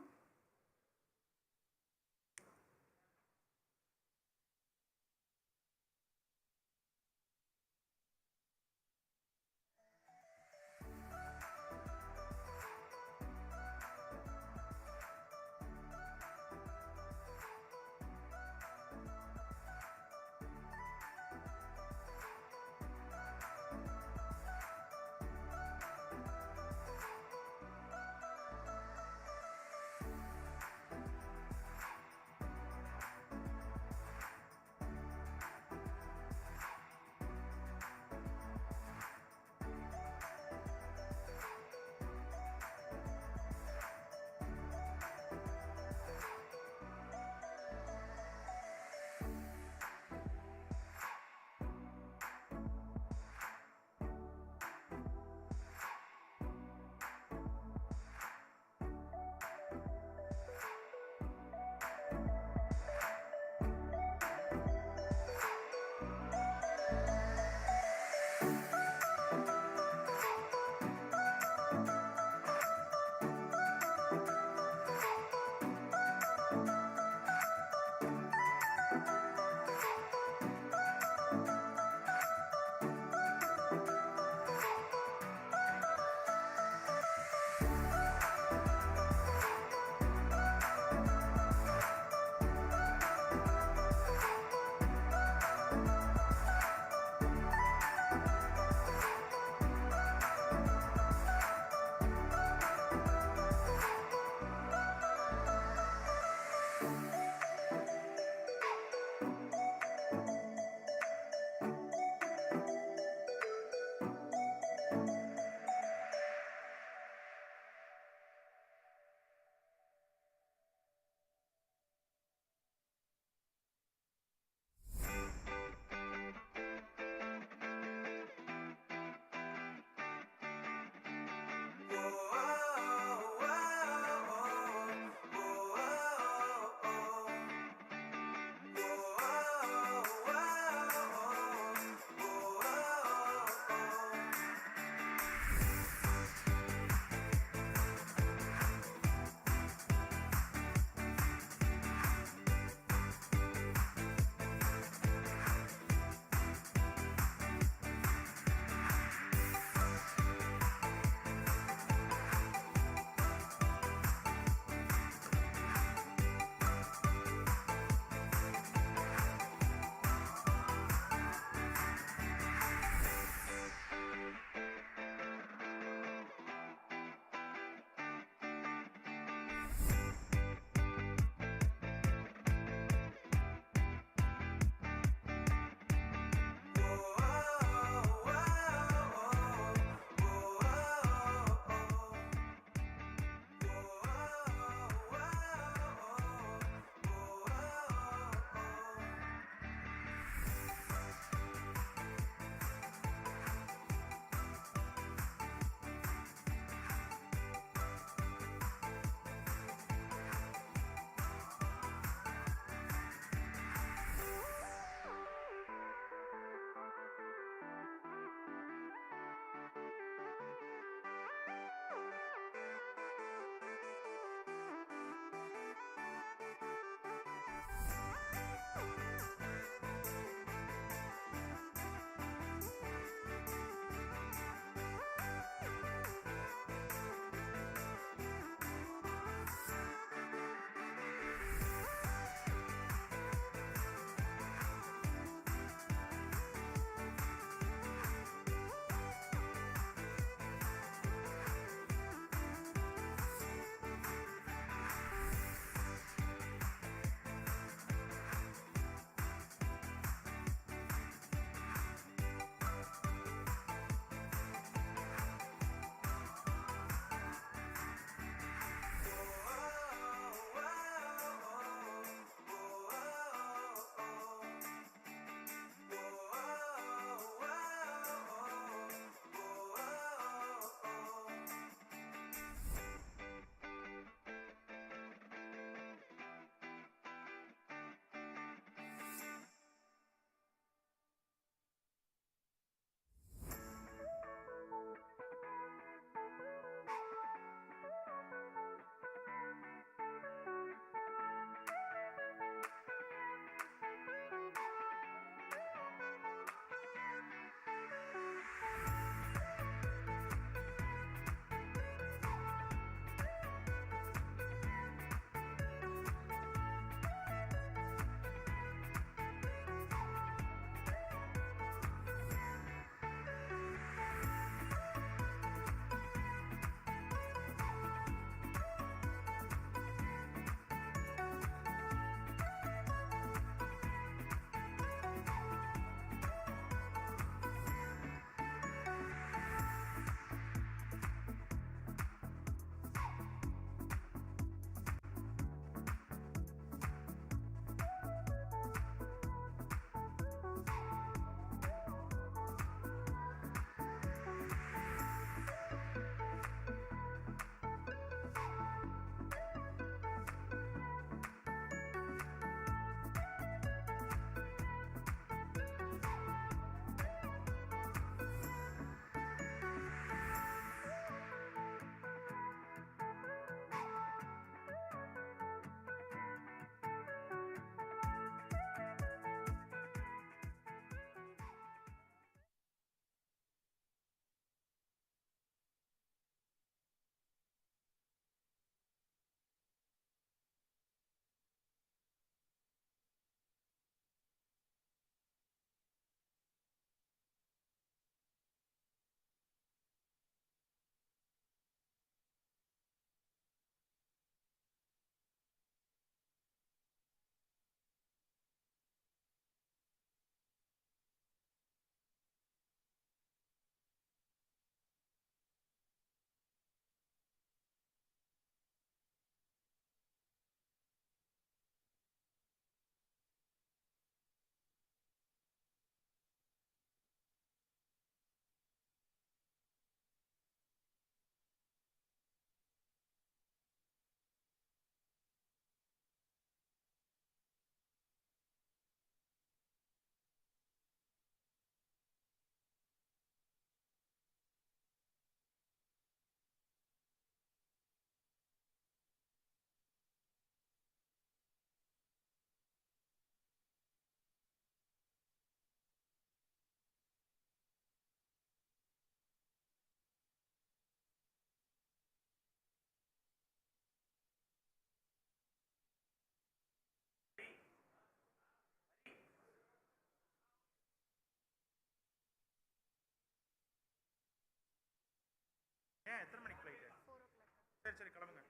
சரி சரி கிளம்புங்க.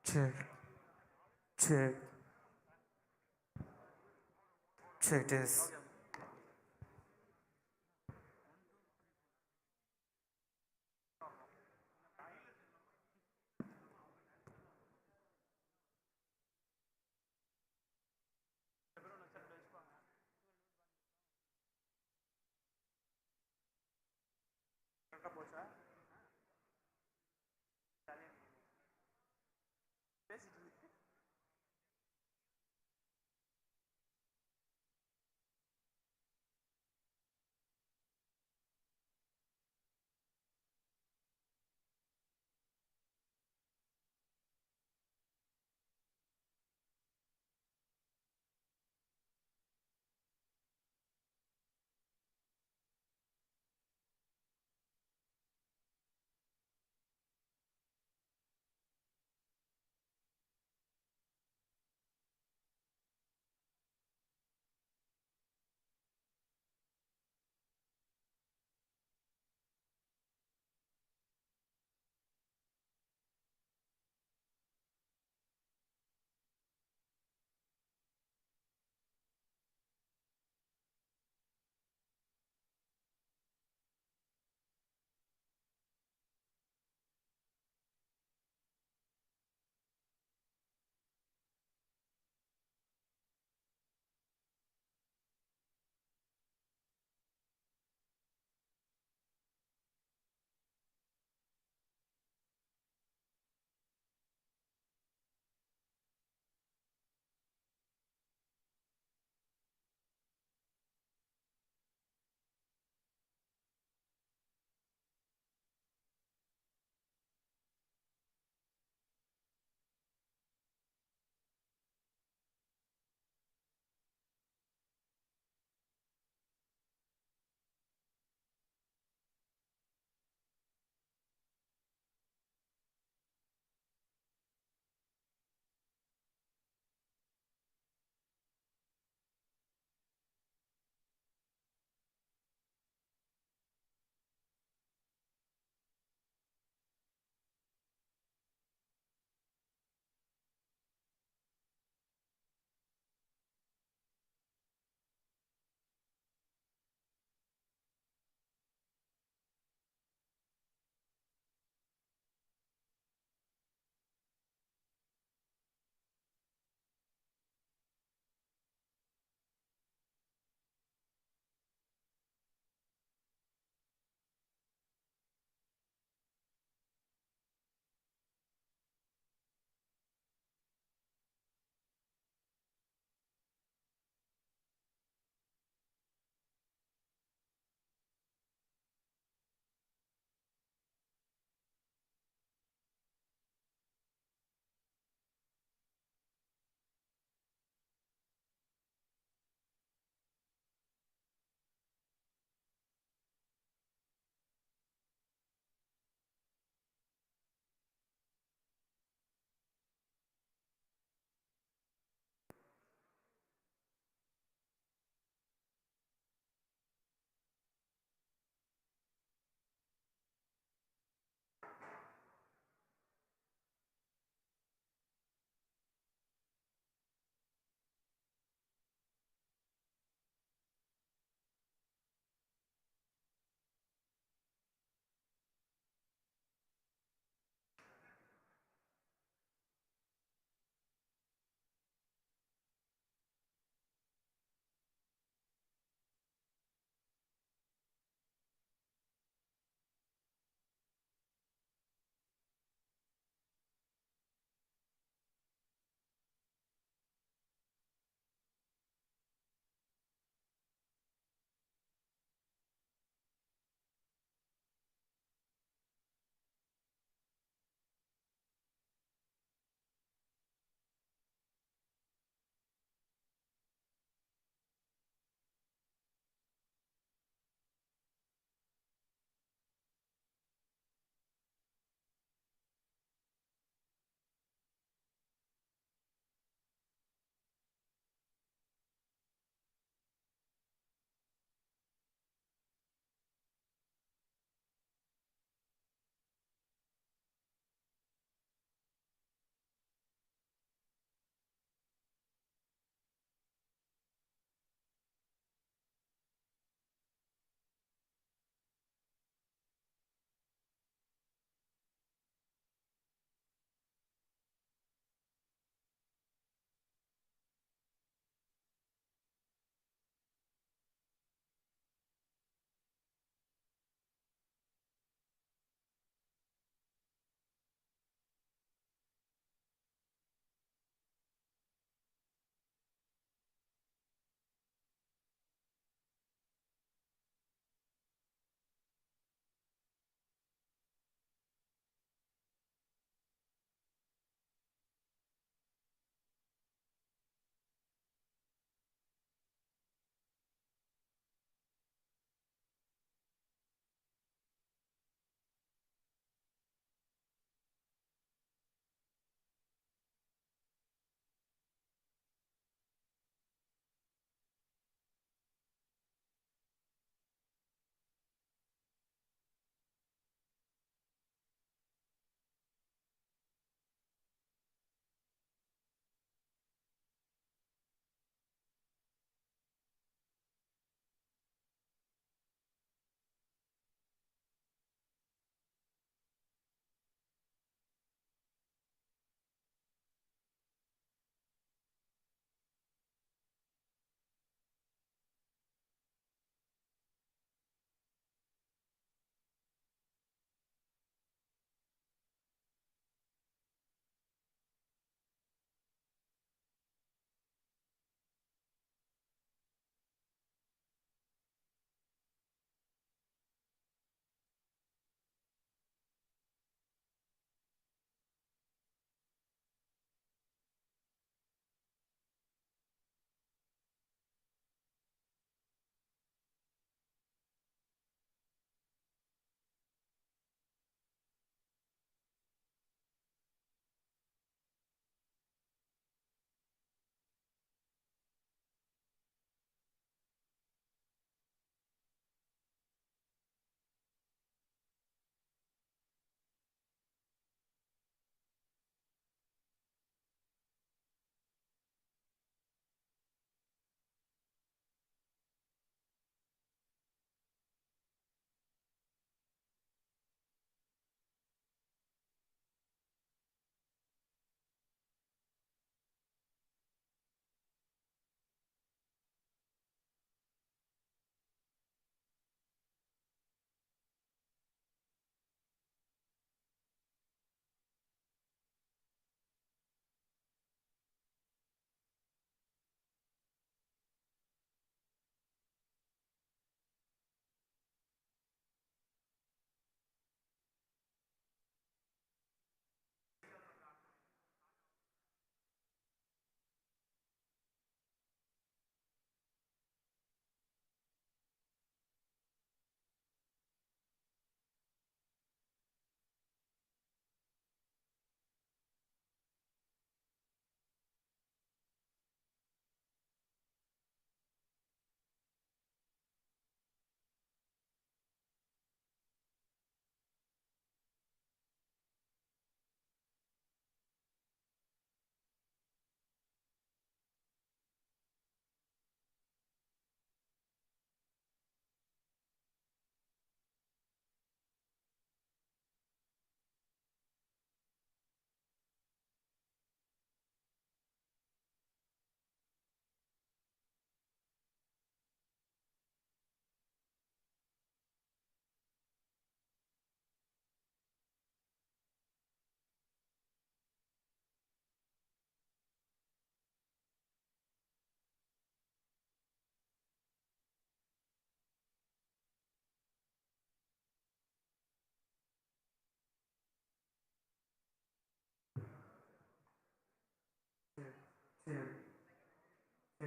Check. Check. Check this.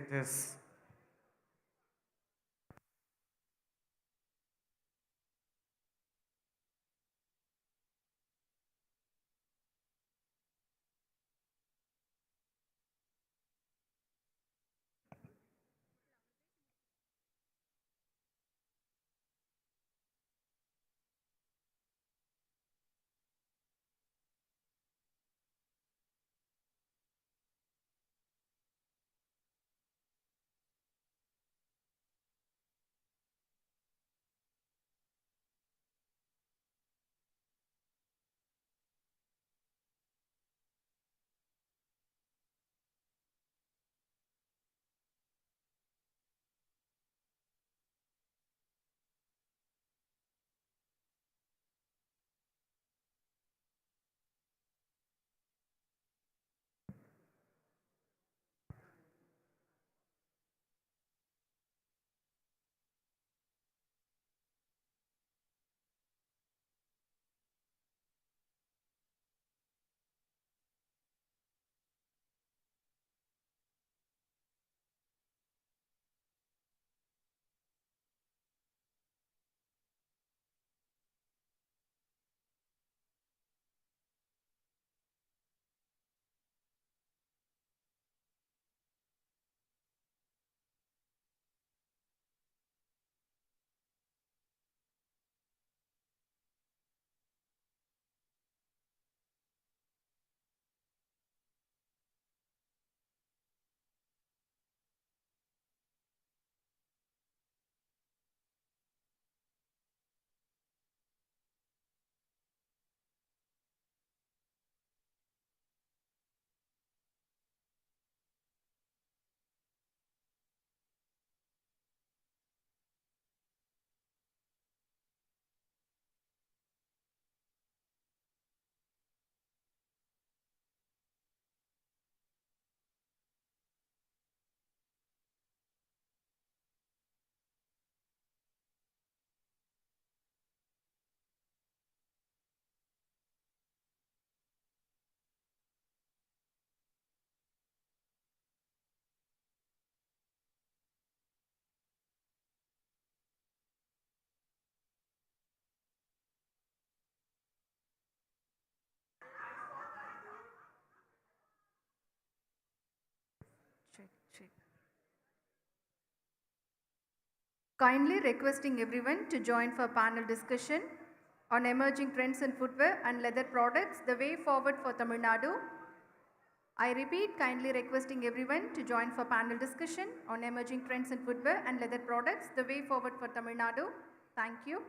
Check this. Check. Kindly requesting everyone to join for panel discussion on emerging trends in footwear and leather products, the way forward for Tamil Nadu. I repeat, kindly requesting everyone to join for panel discussion on emerging trends in footwear and leather products, the way forward for Tamil Nadu. Thank you.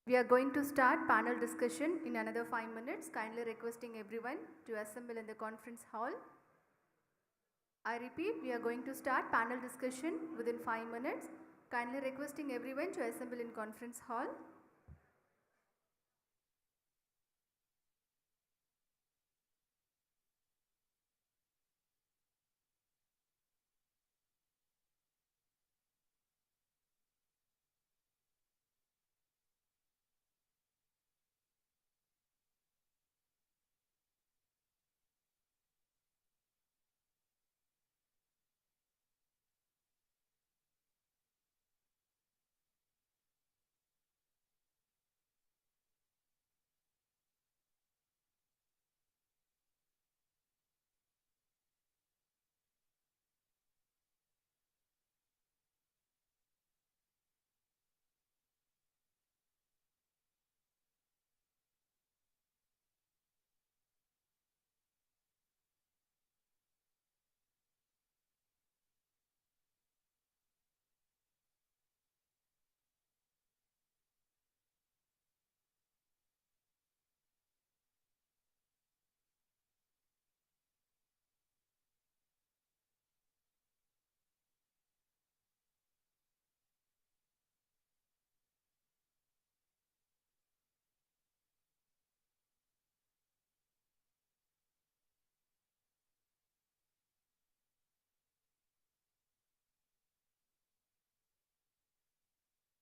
We are going to start panel discussion in another 5 minutes, kindly requesting everyone to assemble in the conference hall. I repeat, we are going to start panel discussion within 5 minutes, kindly requesting everyone to assemble in conference hall.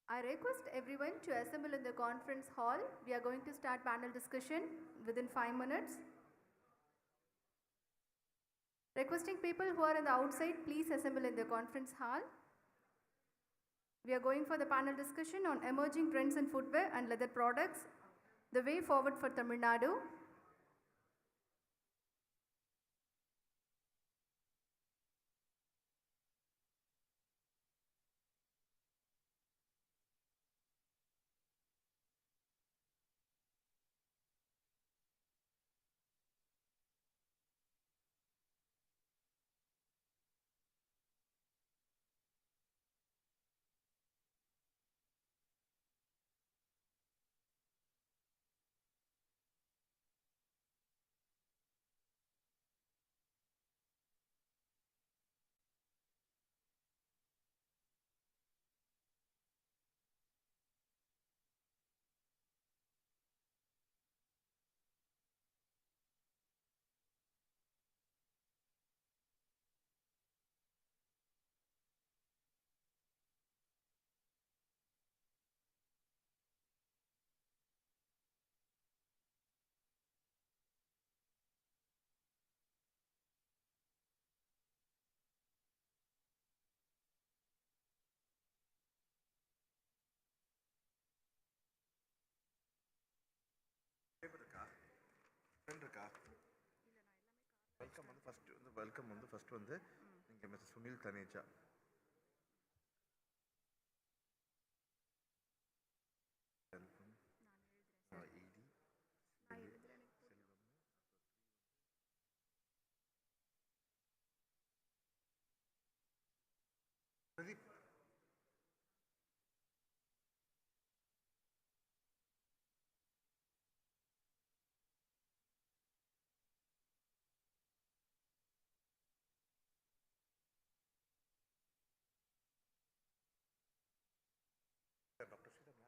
I request everyone to assemble in the conference hall. We are going to start panel discussion within 5 minutes. Requesting people who are on the outside, please assemble in the conference hall. We are going for the panel discussion on emerging trends in footwear and leather products, the way forward for Tamil Nadu. Welcome வந்து first வந்து இங்கே mister Sunil Taneja Pradeep doctor Sriram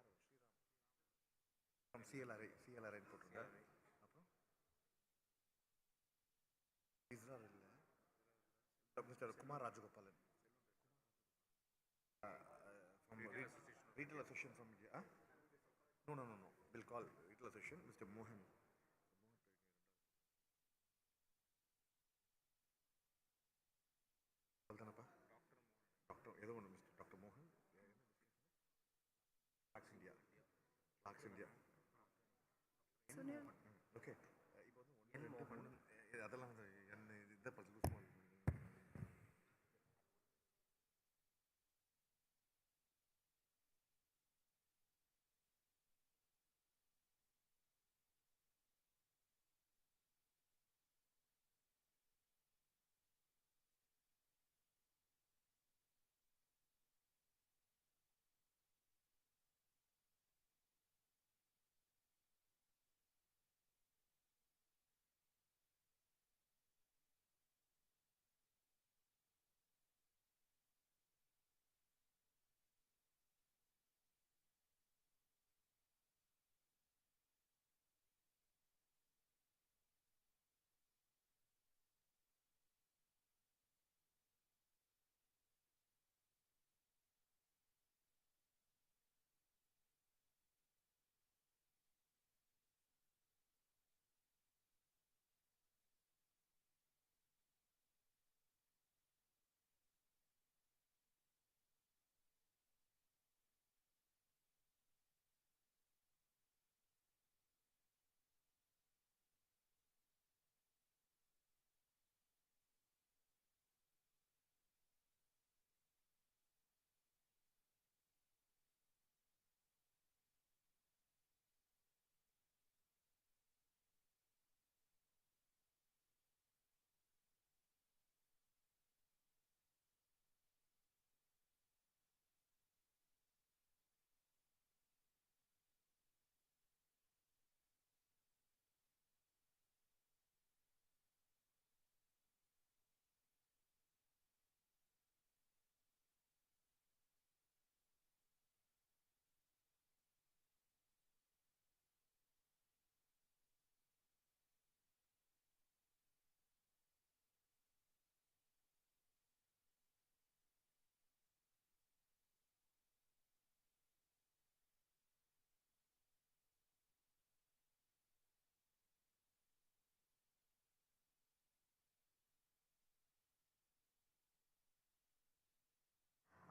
யார் Sriram CLRI போட்டிருங்க அப்புறம் இஸ்ரார் இல்லை mister Kumar Rajagopalan from retail association from India. No. We'll call retail association Mr. Mohan. Doctor ஏதோ ஒன்று mister doctor மோகன் லாக்ஸ் இந்தியா ஓகே இப்போ வந்து அதெல்லாம் என்ன இதை பார்த்து லூஸ் பண்ணி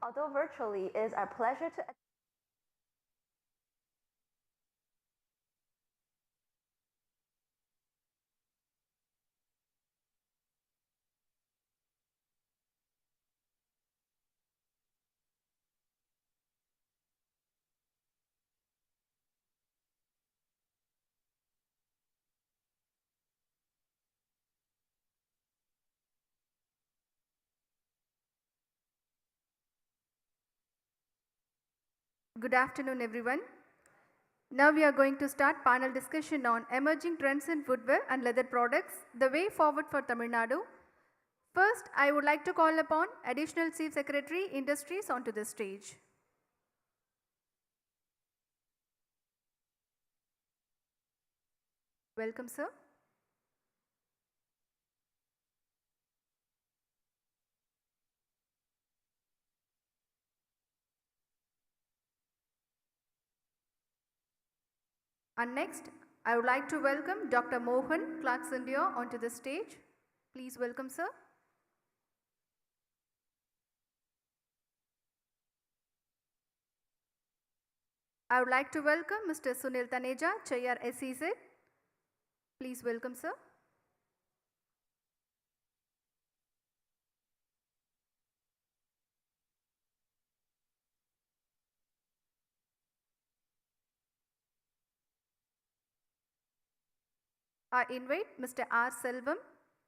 Although virtually, it is our pleasure to Good afternoon, everyone. Now we are going to start panel discussion on emerging trends in footwear and leather products, the way forward for Tamil Nadu. First, I would like to call upon Additional Chief Secretary Industries onto the stage. Welcome, sir. And next, I would like to welcome Dr. Mohan Clarks India onto the stage. Please welcome, sir. I would like to welcome Mr. Sunil Taneja, Chair SEZ. Please welcome, sir. I invite Mr. R. Selvam,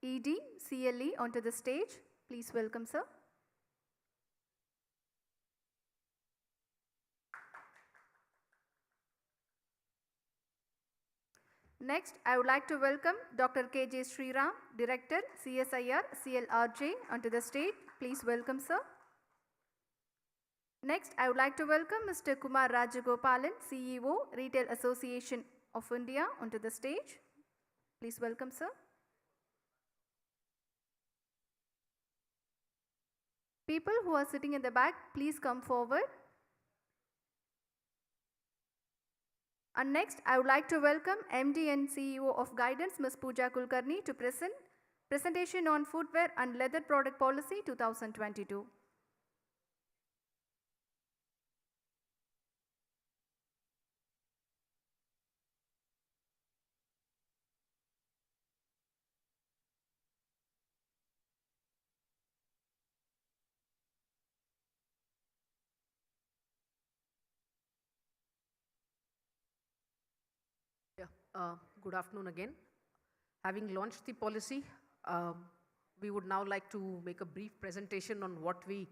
ED, CLE onto the stage. Please welcome, sir. Next, I would like to welcome Dr. K.J. Sriram, Director, CSIR, CLRJ onto the stage. Please welcome, sir. Next, I would like to welcome Mr. Kumar Rajagopalan, CEO, Retail Association of India onto the stage. Please welcome, sir. People who are sitting in the back, please come forward. And next, I would like to welcome MD and CEO of Guidance, Ms. Pooja Kulkarni, to presentation on Footwear and Leather Product Policy 2022. Good afternoon again. Having launched the policy, we would now like to make a brief presentation on what we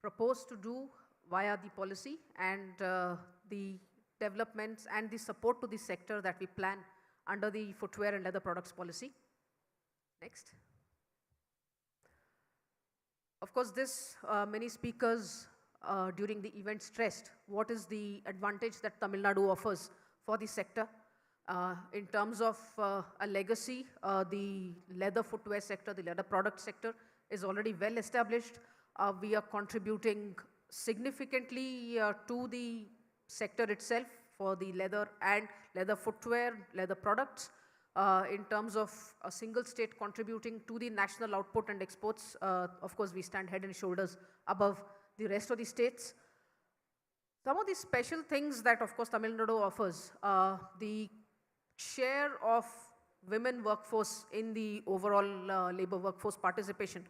propose to do via the policy and the developments and the support to the sector that we plan under the Footwear and Leather Products Policy. Next. Of course, many speakers during the event stressed what is the advantage that Tamil Nadu offers for the sector. In terms of a legacy, the leather footwear sector, the leather product sector is already well established. We are contributing significantly to the sector itself for the leather and leather footwear, leather products. In terms of a single state contributing to the national output and exports, of course, we stand head and shoulders above the rest of the states. Some of the special things that, of course, Tamil Nadu offers, the share of women workforce in the overall labor workforce participation,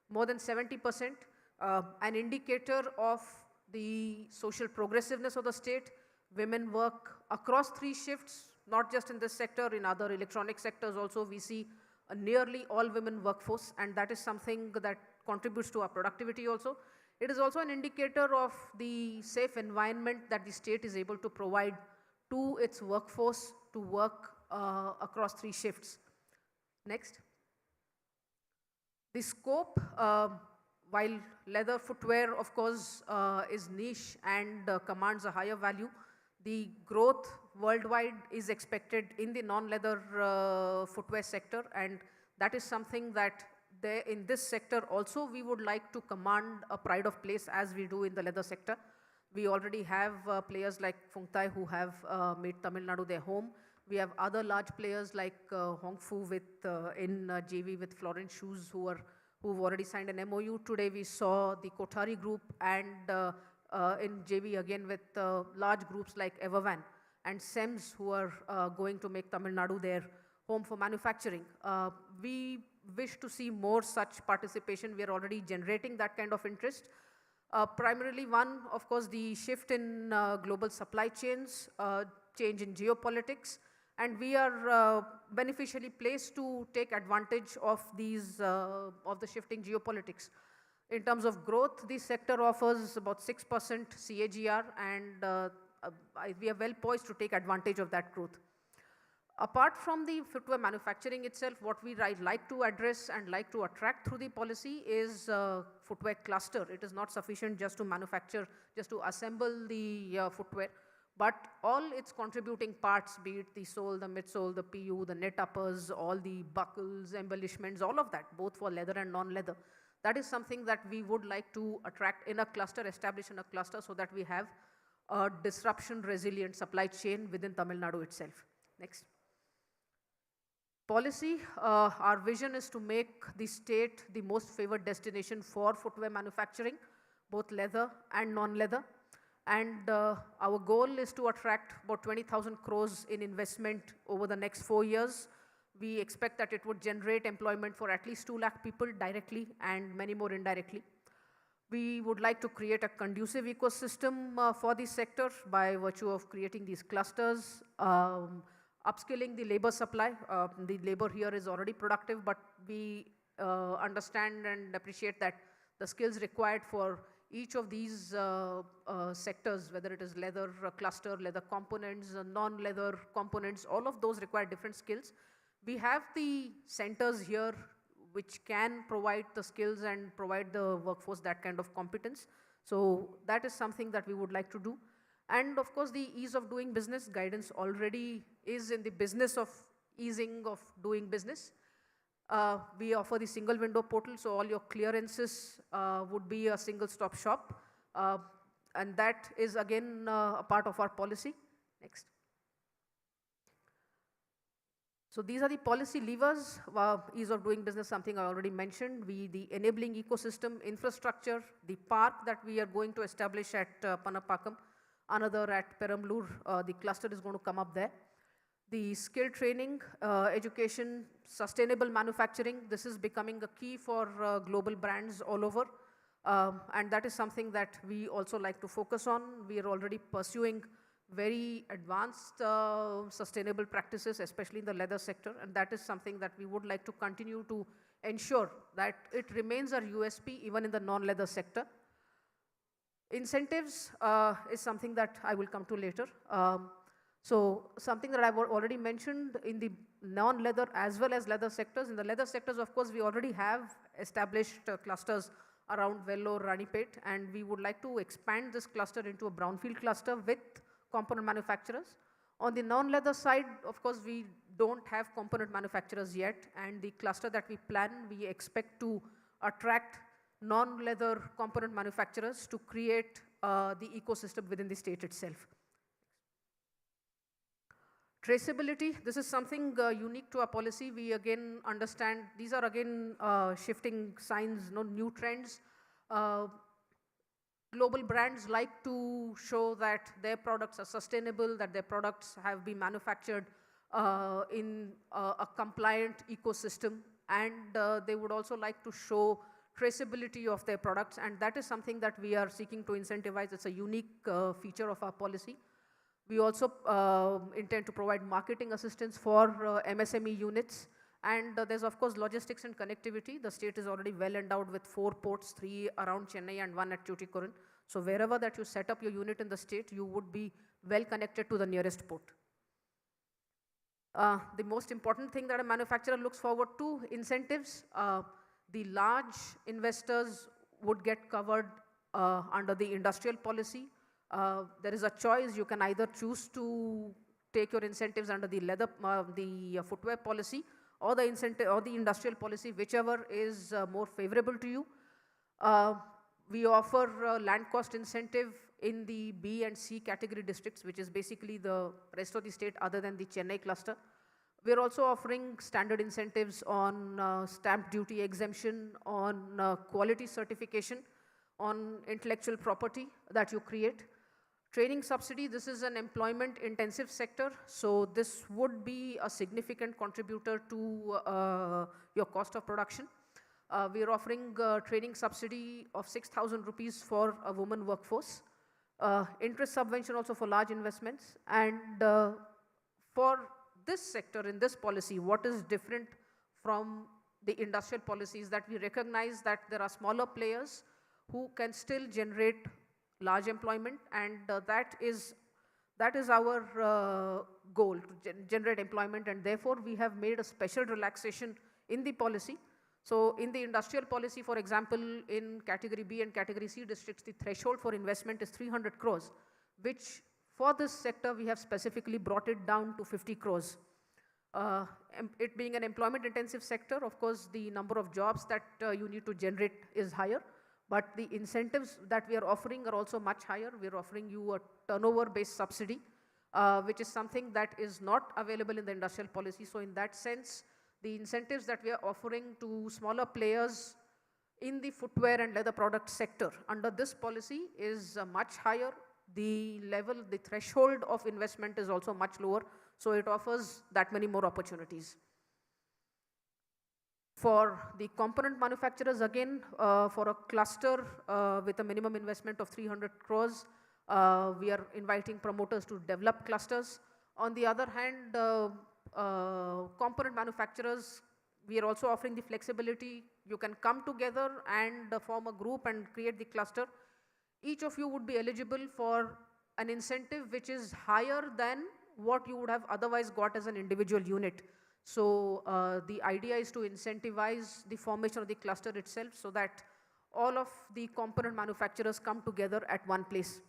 more than 70%, an indicator of the social progressiveness of the state. Women work across 3 shifts, not just in this sector, in other electronic sectors also we see a nearly all women workforce, and that is something that contributes to our productivity also. It is also an indicator of the safe environment that the state is able to provide to its workforce to work across 3 shifts. Next. The scope, while leather footwear, of course, is niche and commands a higher value, the growth worldwide is expected in the non-leather footwear sector, and that is something that in this sector also we would like to command a pride of place as we do in the leather sector. We already have players like Conclave who have made Tamil Nadu their home. We have other large players like Hong Fu in JV with Florence Shoes who are who've already signed an MOU. Today we saw the Kothari Group and in JV again with large groups like Evervan and SEMS who are going to make Tamil Nadu their home for manufacturing. We wish to see more such participation. We are already generating that kind of interest. Primarily one, of course, the shift in global supply chains, change in geopolitics, and we are beneficially placed to take advantage of these, of the shifting geopolitics. In terms of growth, the sector offers about 6% CAGR, and we are well poised to take advantage of that growth. Apart from the footwear manufacturing itself, what we like to address and like to attract through the policy is footwear cluster. It is not sufficient just to manufacture, just to assemble the footwear, but all its contributing parts, be it the sole, the midsole, the PU, the net uppers, all the buckles, embellishments, all of that, both for leather and non-leather. That is something that we would like to attract in a cluster, establish in a cluster, so that we have a disruption-resilient supply chain within Tamil Nadu itself. Next. Policy, our vision is to make the state the most favored destination for footwear manufacturing, both leather and non-leather. And our goal is to attract about 20,000 crores in investment over the next 4 years. We expect that it would generate employment for at least 2 lakh people directly and many more indirectly. We would like to create a conducive ecosystem for this sector by virtue of creating these clusters, upskilling the labor supply. The labor here is already productive, but we understand and appreciate that the skills required for each of these sectors, whether it is leather cluster, leather components, non-leather components, all of those require different skills. We have the centers here which can provide the skills and provide the workforce that kind of competence. So that is something that we would like to do. And of course, the ease of doing business guidance already is in the business of easing of doing business. We offer the single window portal, so all your clearances would be a single stop shop. And that is again a part of our policy. Next. So these are the policy levers. Ease of doing business, something I already mentioned. The enabling ecosystem, infrastructure, the park that we are going to establish at Panapakam, another at Perambalur, the cluster is going to come up there. The skill training, education, sustainable manufacturing, this is becoming a key for global brands all over. And that is something that we also like to focus on. We are already pursuing very advanced sustainable practices, especially in the leather sector. And that is something that we would like to continue to ensure that it remains our USP even in the non-leather sector. Incentives is something that I will come to later. So something that I've already mentioned in the non-leather as well as leather sectors. In the leather sectors, of course, we already have established clusters around Vellore, Ranipet, and we would like to expand this cluster into a brownfield cluster with component manufacturers. On the non-leather side, of course, we don't have component manufacturers yet, and the cluster that we plan, we expect to attract non-leather component manufacturers to create the ecosystem within the state itself. Traceability, this is something unique to our policy. We again understand, these are again shifting signs, new trends. Global brands like to show that their products are sustainable, that their products have been manufactured in a compliant ecosystem, and they would also like to show traceability of their products, and that is something that we are seeking to incentivize. It's a unique feature of our policy. We also intend to provide marketing assistance for MSME units. And there's of course logistics and connectivity. The state is already well endowed with 4 ports, 3 around Chennai and 1 at Tuticorin. So wherever that you set up your unit in the state, you would be well connected to the nearest port. The most important thing that a manufacturer looks forward to, incentives. The large investors would get covered under the industrial policy. There is a choice. You can either choose to take your incentives under the the footwear policy, or the incentive or the industrial policy, whichever is more favorable to you. We offer land cost incentive in the B and C category districts, which is basically the rest of the state other than the Chennai cluster. We're also offering standard incentives on stamp duty exemption, on quality certification, on intellectual property that you create. Training subsidy, this is an employment intensive sector, so this would be a significant contributor to your cost of production. We are offering training subsidy of 6,000 rupees for a woman workforce. Interest subvention also for large investments. And for this sector in this policy, what is different from the industrial policies that we recognize that there are smaller players who can still generate large employment, and that is our goal, to generate employment, and therefore we have made a special relaxation in the policy. So in the industrial policy, for example, in category B and category C districts, the threshold for investment is 300 crores, which for this sector we have specifically brought it down to 50 crores. It being an employment intensive sector, of course the number of jobs that you need to generate is higher, but the incentives that we are offering are also much higher. We are offering you a turnover based subsidy, which is something that is not available in the industrial policy. So in that sense, the incentives that we are offering to smaller players in the footwear and leather product sector under this policy is much higher. The level, the threshold of investment is also much lower, so it offers that many more opportunities. For the component manufacturers, again, for a cluster with a minimum investment of 300 crores, we are inviting promoters to develop clusters. On the other hand, component manufacturers, we are also offering the flexibility. You can come together and form a group and create the cluster. Each of you would be eligible for an incentive which is higher than what you would have otherwise got as an individual unit. So the idea is to incentivize the formation of the cluster itself so that all of the component manufacturers come together at one place.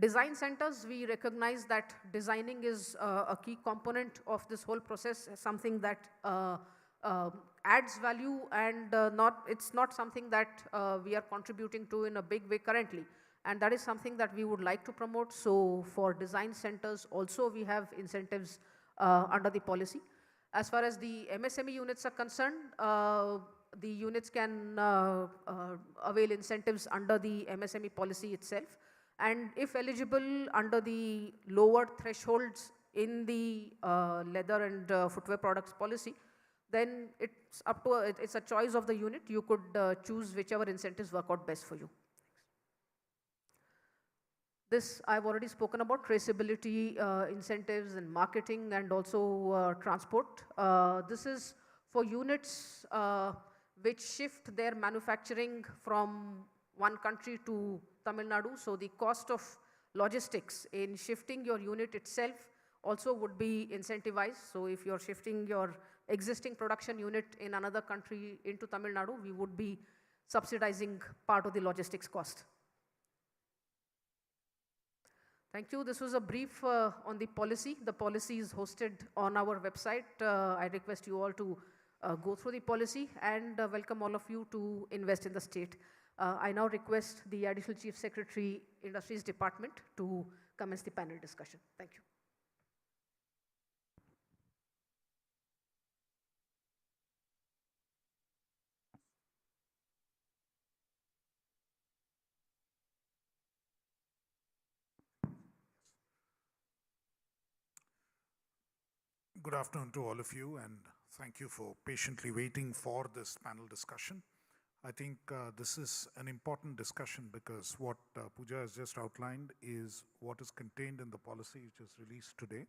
Design centers, we recognize that designing is a key component of this whole process, something that adds value, and it's not something that we are contributing to in a big way currently. And that is something that we would like to promote. So for design centers also we have incentives under the policy. As far as the MSME units are concerned, the units can avail incentives under the MSME policy itself. And if eligible under the lower thresholds in the leather and footwear products policy, then it's a choice of the unit. You could choose whichever incentives work out best for you. This I've already spoken about, traceability incentives and marketing and also transport. This is for units which shift their manufacturing from one country to Tamil Nadu. So the cost of logistics in shifting your unit itself also would be incentivized. So if you're shifting your existing production unit in another country into Tamil Nadu, we would be subsidizing part of the logistics cost. Thank you. This was a brief on the policy. The policy is hosted on our website. I request you all to go through the policy and welcome all of you to invest in the state. I now request the Additional Chief Secretary, Industries Department, to commence the panel discussion. Thank you. Good afternoon to all of you, and thank you for patiently waiting for this panel discussion. I think this is an important discussion because what Pooja has just outlined is what is contained in the policy which is released today,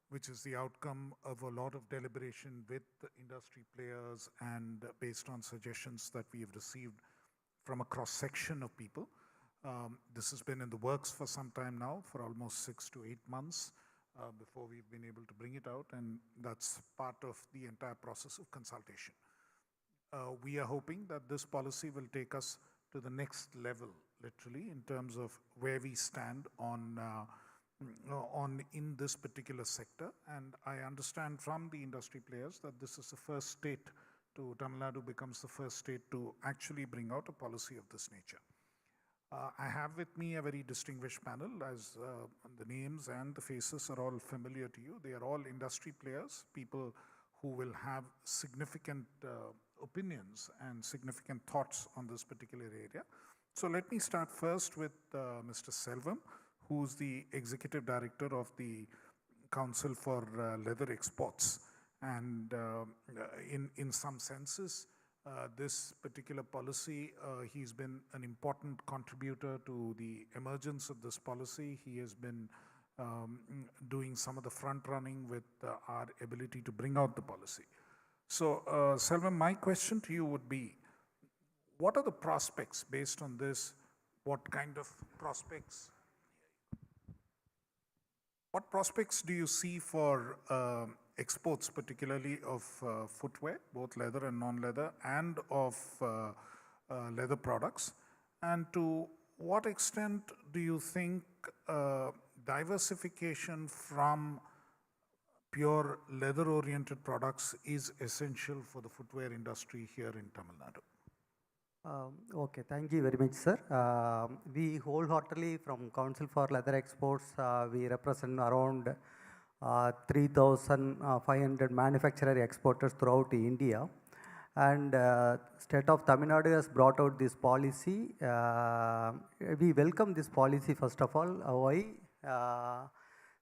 which is the outcome of a lot of deliberation with the industry players and based on suggestions that we have received from a cross-section of people. This has been in the works for some time now, for almost 6 to 8 months. Before we've been able to bring it out, and that's part of the entire process of consultation. We are hoping that this policy will take us to the next level, literally, in terms of where we stand on in this particular sector. And I understand from the industry players that this is the first state to, Tamil Nadu becomes the first state to actually bring out a policy of this nature. I have with me a very distinguished panel, as the names and the faces are all familiar to you. They are all industry players, people who will have significant opinions and significant thoughts on this particular area. So let me start first with Mr. Selvam, who's the Executive Director of the Council for Leather Exports. And in some senses, this particular policy, he's been an important contributor to the emergence of this policy. He has been doing some of the front running with our ability to bring out the policy. So, Selvam, my question to you would be, what are the prospects based on this? What kind of prospects? What prospects do you see for exports, particularly of footwear, both leather and non-leather, and of leather products? And to what extent do you think diversification from pure leather-oriented products is essential for the footwear industry here in Tamil Nadu? Okay, thank you very much, sir. We wholeheartedly from Council for Leather Exports, we represent around 3,500 manufacturer exporters throughout India. And state of Tamil Nadu has brought out this policy. We welcome this policy first of all. Why?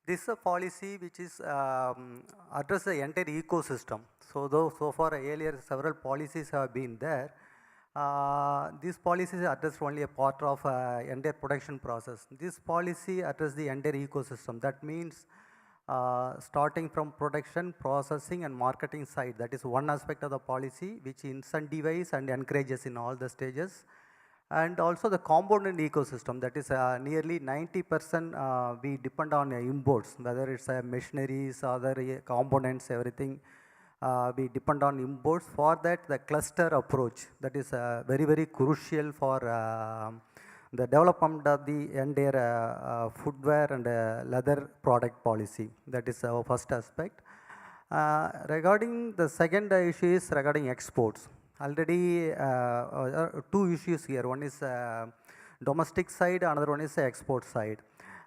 This is a policy which is address the entire ecosystem. So far earlier several policies have been there. These policies address only a part of entire production process. This policy addresses the entire ecosystem. That means starting from production, processing and marketing side. That is one aspect of the policy which incentivizes and encourages in all the stages. And also the component ecosystem, that is nearly 90% we depend on imports, whether it's machineries, other components, everything. We depend on imports. For that, the cluster approach, that is very, very crucial for the development of the entire footwear and leather product policy. That is our first aspect. Regarding the second issue is regarding exports. Already two issues here. One is domestic side, another one is export side.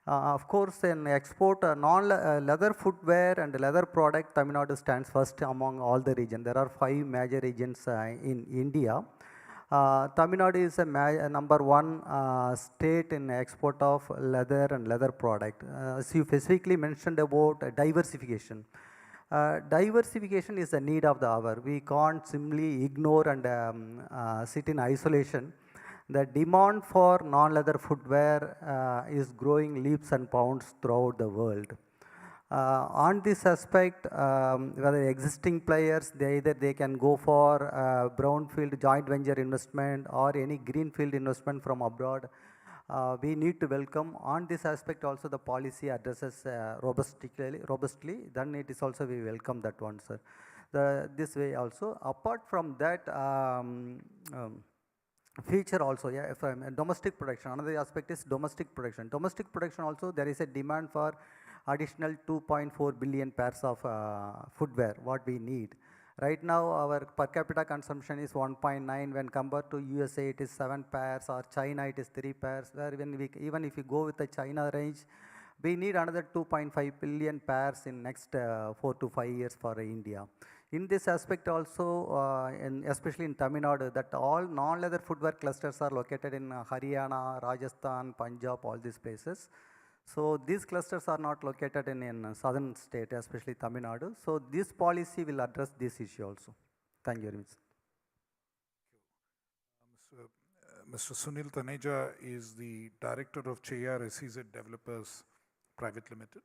Of course, in export, non-leather footwear and leather product, Tamil Nadu stands first among all the regions. There are 5 major regions in India. Tamil Nadu is a number 1 state in export of leather and leather product. As you specifically mentioned about diversification. Diversification is a need of the hour. We can't simply ignore and sit in isolation. The demand for non-leather footwear is growing leaps and bounds throughout the world. On this aspect, whether existing players, they can go for brownfield joint venture investment or any greenfield investment from abroad. We need to welcome. On this aspect also the policy addresses robustly, then it is also we welcome that one, sir. This way also. Apart from that, feature also, yeah, if domestic production, another aspect is domestic production. Domestic production also, there is a demand for additional 2.4 billion pairs of footwear, what we need. Right now, our per capita consumption is 1.9. When compared to USA, it is 7 pairs, or China, it is 3 pairs. Where even if you go with the China range, we need another 2.5 billion pairs in next 4 to 5 years for India. In this aspect also, especially in Tamil Nadu, that all non-leather footwear clusters are located in Haryana, Rajasthan, Punjab, all these places. So these clusters are not located in southern state, especially Tamil Nadu. So this policy will address this issue also. Thank you very much. Mr. Sunil Taneja is the director of Cheyyar SEZ Developers Private Limited.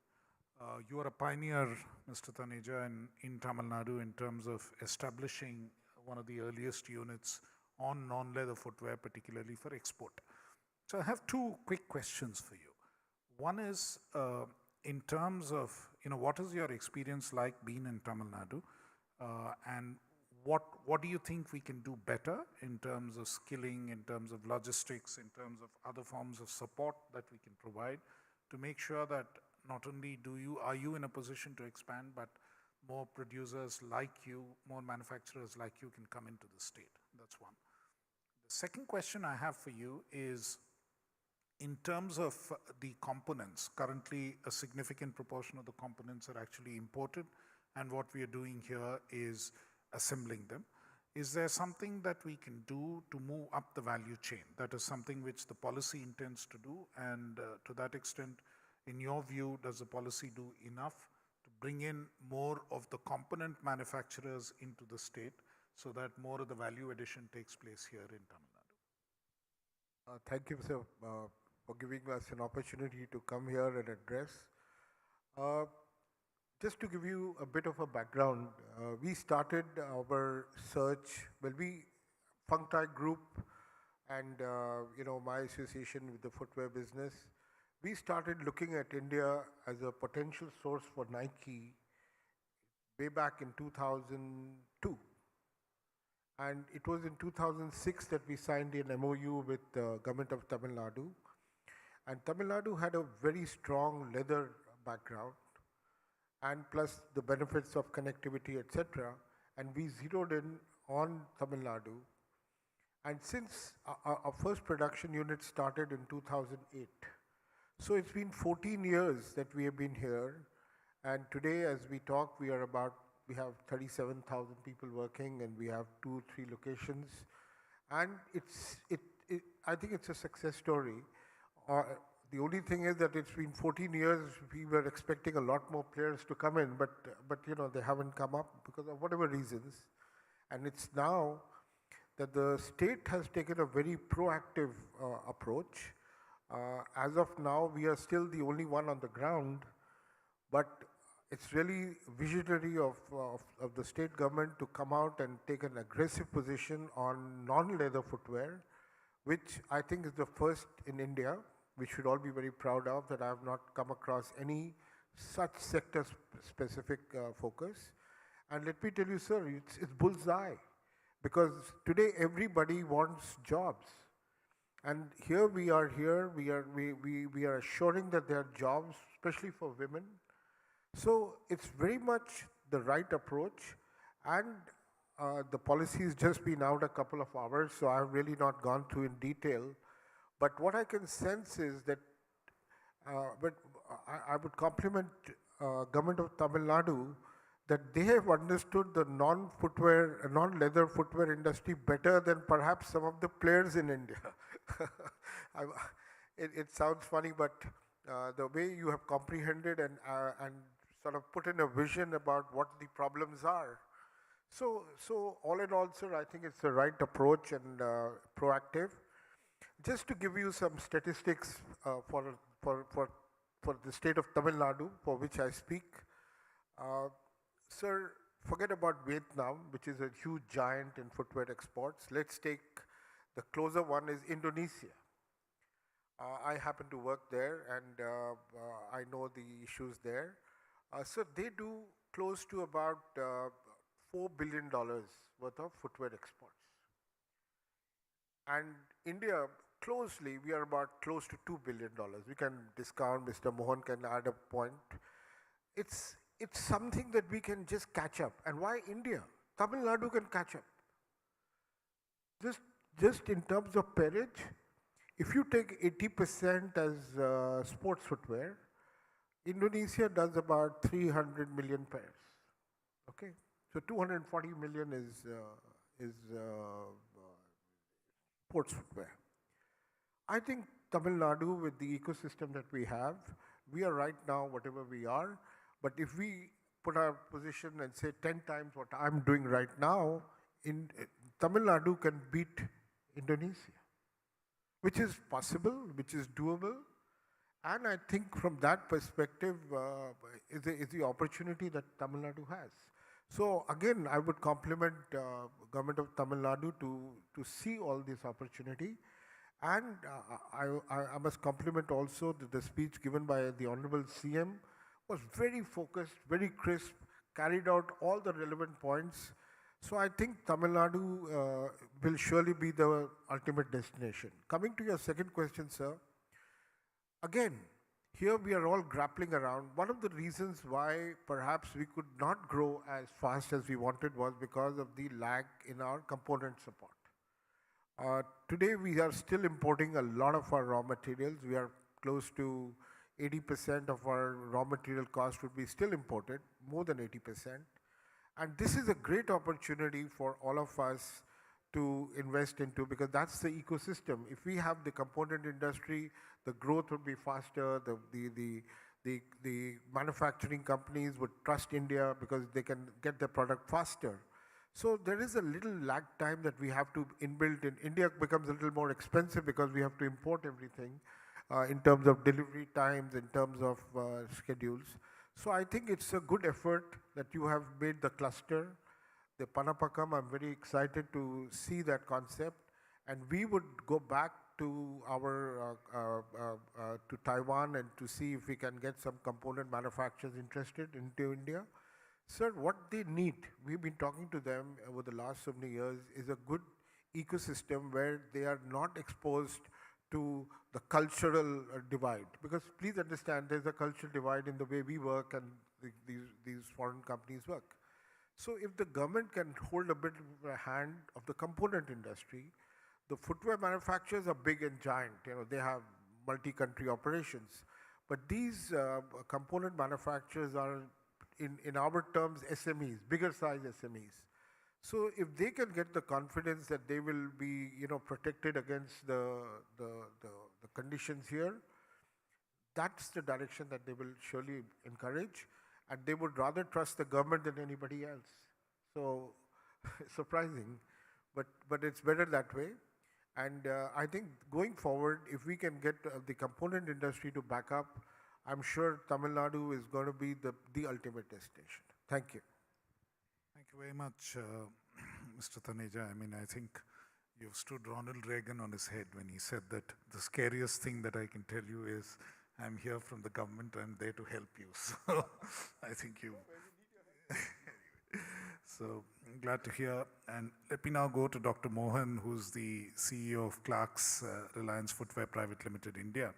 You are a pioneer, Mr. Taneja, in Tamil Nadu in terms of establishing one of the earliest units on non-leather footwear, particularly for export. So I have 2 quick questions for you. One is in terms of, what is your experience like being in Tamil Nadu, and what do you think we can do better in terms of skilling, in terms of logistics, in terms of other forms of support that we can provide to make sure that not only are you in a position to expand, but more producers like you, more manufacturers like you can come into the state? That's one. The second question I have for you is, In terms of the components, currently a significant proportion of the components are actually imported, and what we are doing here is assembling them. Is there something that we can do to move up the value chain? That is something which the policy intends to do, and to that extent, in your view, does the policy do enough to bring in more of the component manufacturers into the state so that more of the value addition takes place here in Tamil Nadu? Thank you, sir, for giving us an opportunity to come here and address. Just to give you a bit of a background, we started our search, Conclave Group and my association with the footwear business, we started looking at India as a potential source for Nike way back in 2002. And it was in 2006 that we signed an MOU with the government of Tamil Nadu. And Tamil Nadu had a very strong leather background, and plus the benefits of connectivity, etc. And we zeroed in on Tamil Nadu. And since our first production unit started in 2008, so it's been 14 years that we have been here. And today, as we talk, we have 37,000 people working, and we have 2-3 locations. And I think it's a success story. The only thing is that it's been 14 years. We were expecting a lot more players to come in, but they haven't come up because of whatever reasons. And it's now that the state has taken a very proactive approach. As of now, we are still the only one on the ground, but it's really visionary of the state government to come out and take an aggressive position on non-leather footwear, which I think is the first in India. We should all be very proud of that. I have not come across any such sector-specific focus. And let me tell you, sir, it's bullseye, because today everybody wants jobs. And here we are assuring that there are jobs, especially for women. So it's very much the right approach, and the policy has just been out a couple of hours, so I have really not gone through in detail. But what I can sense is that, I would compliment government of Tamil Nadu that they have understood the non-leather footwear industry better than perhaps some of the players in India. It sounds funny, but the way you have comprehended and sort of put in a vision about what the problems are. So all in all, sir, I think it's the right approach and proactive. Just to give you some statistics for the state of Tamil Nadu, for which I speak. Sir, forget about Vietnam, which is a huge giant in footwear exports. Let's take the closer one is Indonesia. I happen to work there, and I know the issues there. So they do close to about $4 billion worth of footwear exports. And India, we are about close to $2 billion. We can discount, Mr. Mohan can add a point. It's something that we can just catch up. And why India? Tamil Nadu can catch up. Just in terms of pairage, if you take 80% as sports footwear, Indonesia does about 300 million pairs. Okay, so 240 million is sports footwear. I think Tamil Nadu, with the ecosystem that we have, we are right now whatever we are. But if we put our position and say 10 times what I'm doing right now, Tamil Nadu can beat Indonesia, which is possible, which is doable. And I think from that perspective is the opportunity that Tamil Nadu has. So again, I would compliment government of Tamil Nadu to see all this opportunity. And I must compliment also the speech given by the Honorable CM was very focused, very crisp, carried out all the relevant points. So I think Tamil Nadu will surely be the ultimate destination. Coming to your second question, sir, again, here we are all grappling around. One of the reasons why perhaps we could not grow as fast as we wanted was because of the lag in our component support. Today we are still importing a lot of our raw materials. We are close to 80% of our raw material cost would be still imported, more than 80%. And this is a great opportunity for all of us to invest into, because that's the ecosystem. If we have the component industry, the growth would be faster. The manufacturing companies would trust India because they can get their product faster. So there is a little lag time that we have to inbuilt in. India becomes a little more expensive because we have to import everything in terms of delivery times, in terms of schedules. So I think it's a good effort that you have made the cluster, the Panapakam. I'm very excited to see that concept, and we would go back to our to Taiwan and to see if we can get some component manufacturers interested into India. Sir, what they need, we've been talking to them over the last so many years, is a good ecosystem where they are not exposed to the cultural divide. Because please understand, there's a cultural divide in the way we work and these foreign companies work. So if the government can hold a bit of a hand of the component industry, the footwear manufacturers are big and giant. You know, they have multi-country operations. But these component manufacturers are, in our terms, SMEs, bigger size SMEs. So if they can get the confidence that they will be, protected against the conditions here, that's the direction that they will surely encourage, and they would rather trust the government than anybody else. So surprising, but it's better that way. And I think going forward, if we can get the component industry to back up, I'm sure Tamil Nadu is going to be the ultimate destination. Thank you. Thank you very much, Mr. Taneja. I mean, I think you've stood Ronald Reagan on his head when he said that the scariest thing that I can tell you is I'm here from the government, I'm there to help you. So I think you... So I'm glad to hear. And let me now go to Dr. Mohan, who's the CEO of Clark's Reliance Footwear Private Limited India.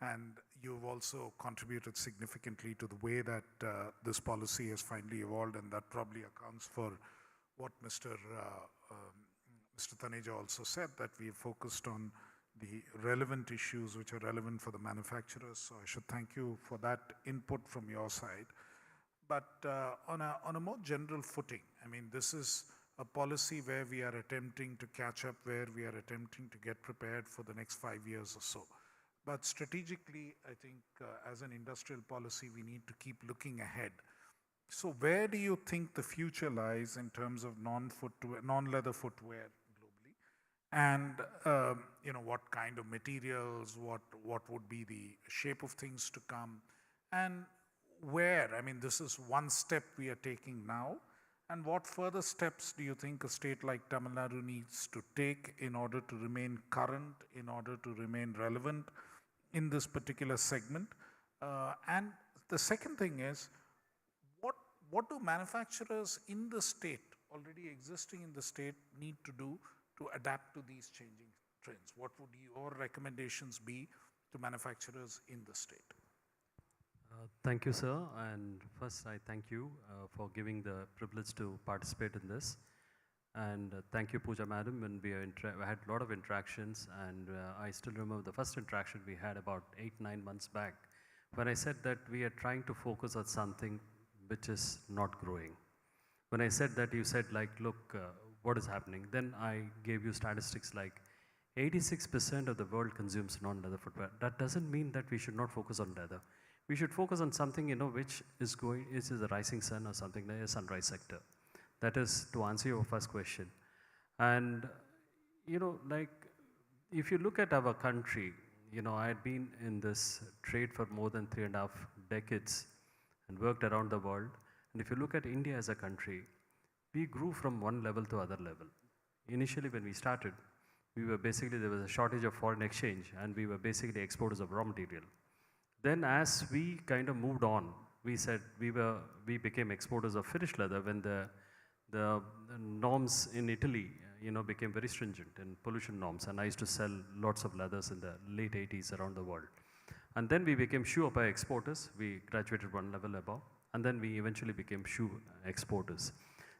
And you've also contributed significantly to the way that this policy has finally evolved, and that probably accounts for what Mr. Taneja also said, that we focused on the relevant issues which are relevant for the manufacturers. So I should thank you for that input from your side. But on a more general footing, I mean, this is a policy where we are attempting to catch up, where we are attempting to get prepared for the next 5 years or so. But strategically, I think as an industrial policy, we need to keep looking ahead. So where do you think the future lies in terms of non-leather footwear globally? And what kind of materials, what would be the shape of things to come? And where, I mean, this is one step we are taking now. And what further steps do you think a state like Tamil Nadu needs to take in order to remain current, in order to remain relevant in this particular segment? And the second thing is, what do manufacturers in the state, already existing in the state, need to do to adapt to these changing trends? What would your recommendations be to manufacturers in the state? Thank you, sir. And first, I thank you for giving the privilege to participate in this. And thank you, Pooja Madam, when we had a lot of interactions. And I still remember the first interaction we had about 8-9 months back, when I said that we are trying to focus on something which is not growing. When I said that, you said, like, look, what is happening? Then I gave you statistics like 86% of the world consumes non-leather footwear. That doesn't mean that we should not focus on leather. We should focus on something, which is a rising sun or something like a sunrise sector. That is to answer your first question. And, like, if you look at our country, I had been in this trade for more than 3.5 decades and worked around the world. And if you look at India as a country, we grew from one level to other level. Initially, when we started, there was a shortage of foreign exchange, and we were basically exporters of raw material. Then as we kind of moved on, we said we became exporters of finished leather when the norms in Italy, became very stringent in pollution norms, and I used to sell lots of leathers in the late 80s around the world. And then we became shoe apparel exporters. We graduated one level above, and then we eventually became shoe exporters.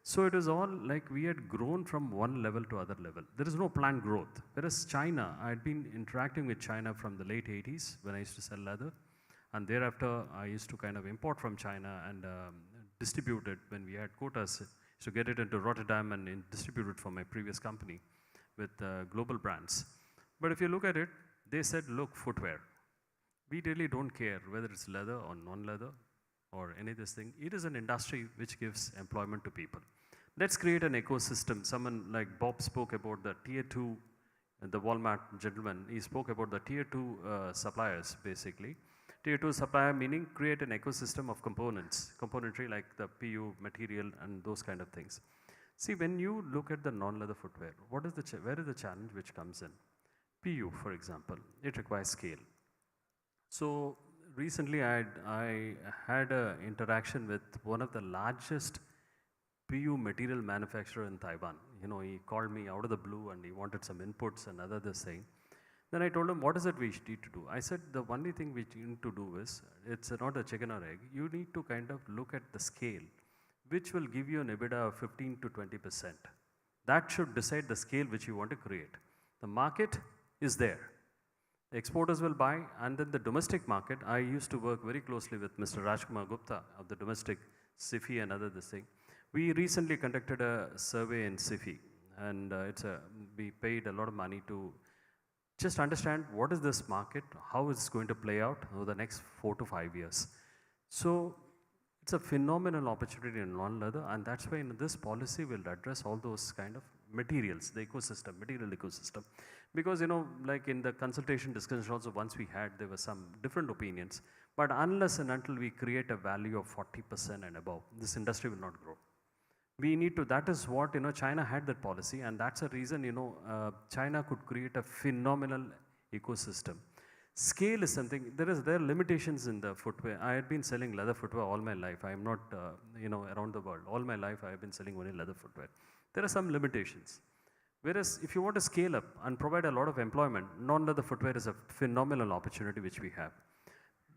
So it was all like we had grown from one level to other level. There is no planned growth. Whereas China, I had been interacting with China from the late 80s when I used to sell leather. And thereafter, I used to kind of import from China and distribute it when we had quotas. To get it into Rotterdam and distribute it for my previous company with global brands. But if you look at it, they said, look, footwear. We really don't care whether it's leather or non-leather or any of this thing. It is an industry which gives employment to people. Let's create an ecosystem. Someone like Bob spoke about the tier 2, the Walmart gentleman, he spoke about the tier 2 suppliers basically. Tier 2 supplier meaning create an ecosystem of components, componentry like the PU material and those kind of things. See, when you look at the non-leather footwear, where is the challenge which comes in? PU, for example, it requires scale. So recently I had an interaction with one of the largest PU material manufacturer in Taiwan. You know, he called me out of the blue and he wanted some inputs and other this thing. Then I told him, what is it we need to do? I said, the only thing we need to do is, it's not a chicken or egg. You need to kind of look at the scale, which will give you an EBITDA of 15 to 20%. That should decide the scale which you want to create. The market is there. The exporters will buy, and then the domestic market, I used to work very closely with Mr. Rajkumar Gupta of the domestic SIFI and other this thing. We recently conducted a survey in SIFI, and we paid a lot of money to just understand what is this market, how it's going to play out over the next 4 to 5 years. So it's a phenomenal opportunity in non-leather, and that's why in this policy will address all those kind of materials, the ecosystem, material ecosystem. Because, you know, like in the consultation discussion also once we had, there were some different opinions. But unless and until we create a value of 40% and above, this industry will not grow. We need to, that is what, you know, China had that policy, and that's a reason, you know, China could create a phenomenal ecosystem. Scale is something, there are limitations in the footwear. I had been selling leather footwear all my life. I am not, you know, around the world. All my life I have been selling only leather footwear. There are some limitations. Whereas if you want to scale up and provide a lot of employment, non-leather footwear is a phenomenal opportunity which we have.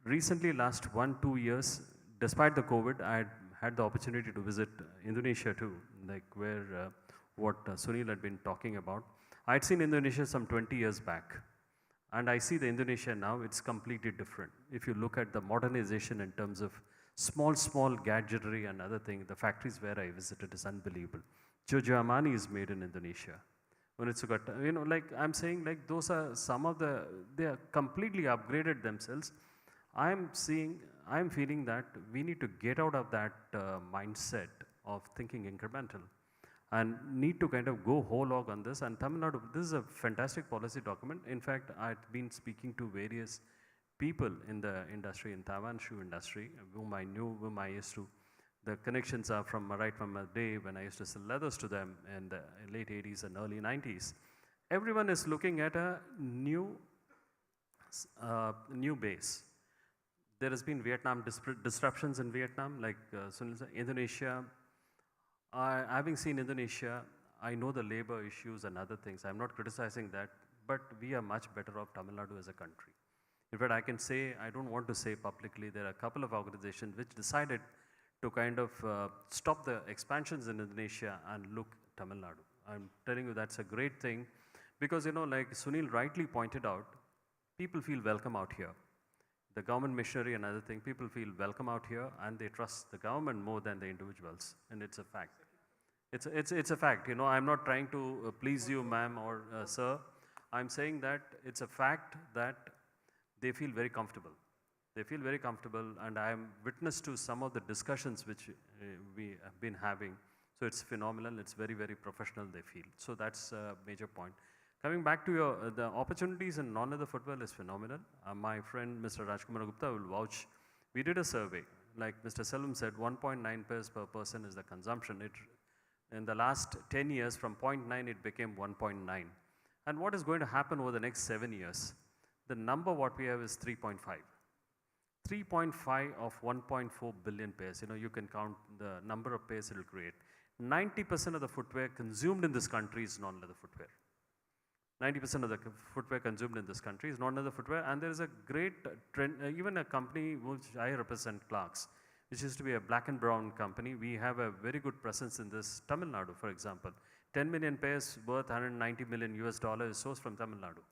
Recently, last 1-2 years, despite the COVID, I had the opportunity to visit Indonesia too, like where what Sunil had been talking about. I had seen Indonesia some 20 years back. And I see the Indonesia now, it's completely different. If you look at the modernization in terms of small gadgetry and other things, the factories where I visited is unbelievable. Jojo Armani is made in Indonesia. When it's got, you know, like I'm saying, like those are some of the, they are completely upgraded themselves. I'm feeling that we need to get out of that mindset of thinking incremental and need to kind of go whole hog on this. And Tamil Nadu, this is a fantastic policy document. In fact, I've been speaking to various people in the industry, in Taiwan shoe industry, whom I knew, whom I used to, the connections are from right from a day when I used to sell leathers to them in the late 80s and early 90s. Everyone is looking at a new base. There has been Vietnam disruptions in Vietnam, like Sunil said, Indonesia. Having seen Indonesia, I know the labor issues and other things. I'm not criticizing that, but we are much better off Tamil Nadu as a country. In fact, I can say, I don't want to say publicly, there are a couple of organizations which decided to kind of stop the expansions in Indonesia and look Tamil Nadu. I'm telling you that's a great thing because, you know, like Sunil rightly pointed out, people feel welcome out here. The government machinery and other thing, people feel welcome out here and they trust the government more than the individuals, and it's a fact. It's a fact, you know, I'm not trying to please you, ma'am or sir. I'm saying that it's a fact that they feel very comfortable. They feel very comfortable, and I am witness to some of the discussions which we have been having. So it's phenomenal, it's very, very professional, they feel. So that's a major point. Coming back to the opportunities in non-leather footwear is phenomenal. My friend, Mr. Rajkumar Gupta will vouch. We did a survey. Like Mr. Selvam said, 1.9 pairs per person is the consumption. In the last 10 years, from 0.9, it became 1.9. And what is going to happen over the next 7 years? The number what we have is 3.5. 3.5 of 1.4 billion pairs. You know, you can count the number of pairs it will create. 90% of the footwear consumed in this country is non-leather footwear. 90% of the footwear consumed in this country is non-leather footwear, and there is a great trend, even a company which I represent, Clarks. which used to be a black and brown company. We have a very good presence in this Tamil Nadu, for example. 10 million pairs worth $190 million is sourced from Tamil Nadu.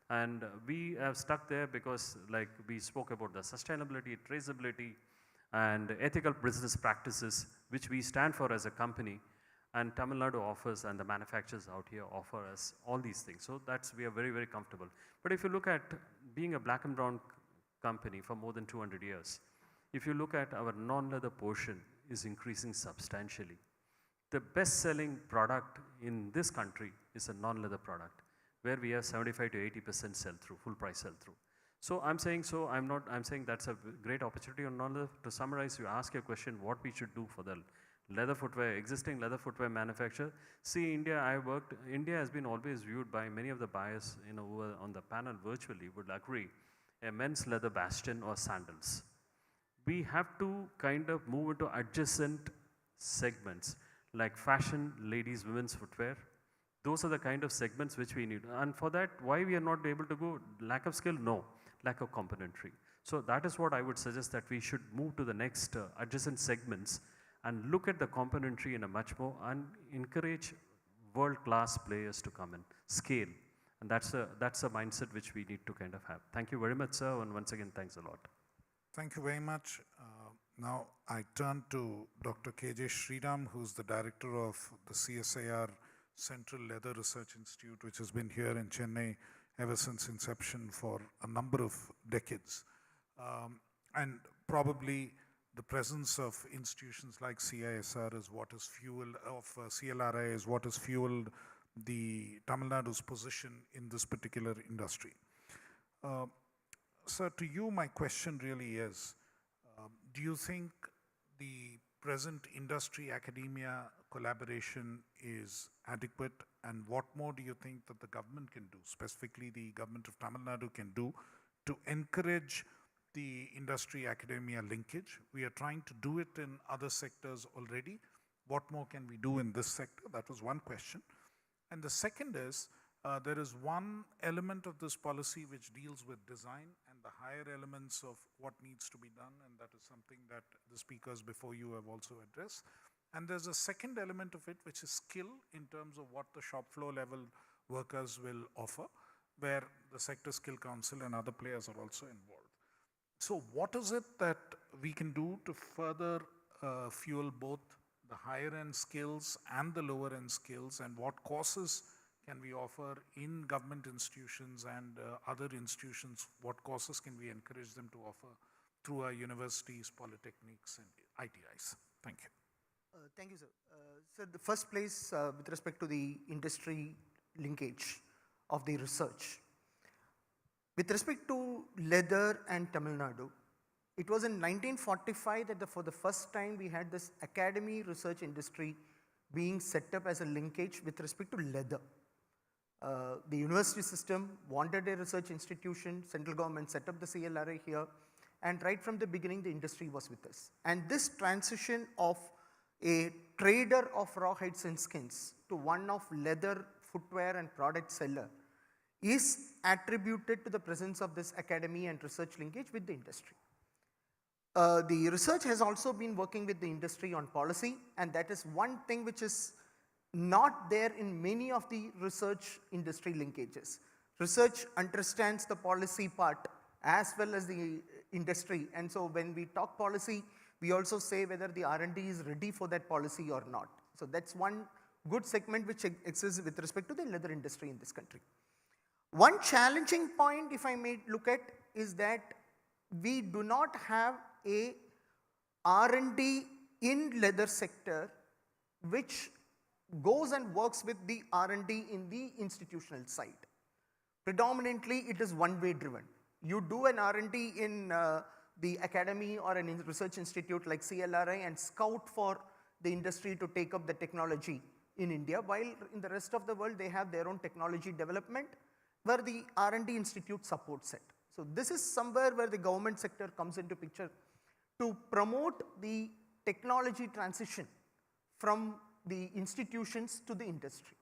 And we have stuck there because like we spoke about the sustainability, traceability, and ethical business practices, which we stand for as a company. And Tamil Nadu offers, and the manufacturers out here offer us all these things. So we are very, very comfortable. But if you look at being a black and brown company for more than 200 years, if you look at our non-leather portion is increasing substantially. The best-selling product in this country is a non-leather product, where we have 75 to 80% sell-through, full price sell-through. So I'm saying that's a great opportunity on non-leather. To summarize, you ask your question, what we should do for the leather footwear, existing leather footwear manufacturer. See, India has been always viewed by many of the buyers, who are on the panel virtually would agree, a men's leather bastion or sandals. We have to kind of move into adjacent segments like fashion, ladies, women's footwear. Those are the kind of segments which we need. And for that, why we are not able to go? Lack of skill? No. Lack of componentry. So that is what I would suggest, that we should move to the next adjacent segments and look at the componentry in a much more, and encourage world-class players to come in, scale. And that's a mindset which we need to kind of have. Thank you very much, sir, and once again, thanks a lot. Thank you very much. Now I turn to Dr. KJ Sriram, who's the director of the CSIR Central Leather Research Institute, which has been here in Chennai ever since inception for a number of decades. And probably the presence of institutions like CISR is what has fueled, CLRI is what has fueled the Tamil Nadu's position in this particular industry. Sir, to you, my question really is, do you think the present industry-academia collaboration is adequate, and what more do you think that the government can do, specifically the government of Tamil Nadu can do, to encourage the industry-academia linkage? We are trying to do it in other sectors already. What more can we do in this sector? That was one question. And the second is, there is one element of this policy which deals with design and the higher elements of what needs to be done, and that is something that the speakers before you have also addressed. And there's a second element of it, which is skill in terms of what the shop floor level workers will offer, where the Sector Skill Council and other players are also involved. So what is it that we can do to further fuel both the higher end skills and the lower end skills, and what courses can we offer in government institutions and other institutions? What courses can we encourage them to offer through our universities, polytechnics, and ITIs? Thank you. Thank you, sir. So the first place with respect to the industry linkage of the research. With respect to leather and Tamil Nadu, it was in 1945 that for the first time we had this academy research industry being set up as a linkage with respect to leather. The university system wanted a research institution, central government set up the CLRI here, and right from the beginning the industry was with us. And this transition of a trader of raw hides and skins to one of leather, footwear and product seller is attributed to the presence of this academy and research linkage with the industry. The research has also been working with the industry on policy, and that is one thing which is not there in many of the research industry linkages. Research understands the policy part as well as the industry, and so when we talk policy, we also say whether the R&D is ready for that policy or not. So that's one good segment which exists with respect to the leather industry in this country. One challenging point, if I may look at, is that we do not have a R&D in leather sector which goes and works with the R&D in the institutional side. Predominantly it is one-way driven. You do an R&D in the academy or an research institute like CLRI and scout for the industry to take up the technology in India, while in the rest of the world they have their own technology development where the R&D institute supports it. So this is somewhere where the government sector comes into picture to promote the technology transition from the institutions to the industry.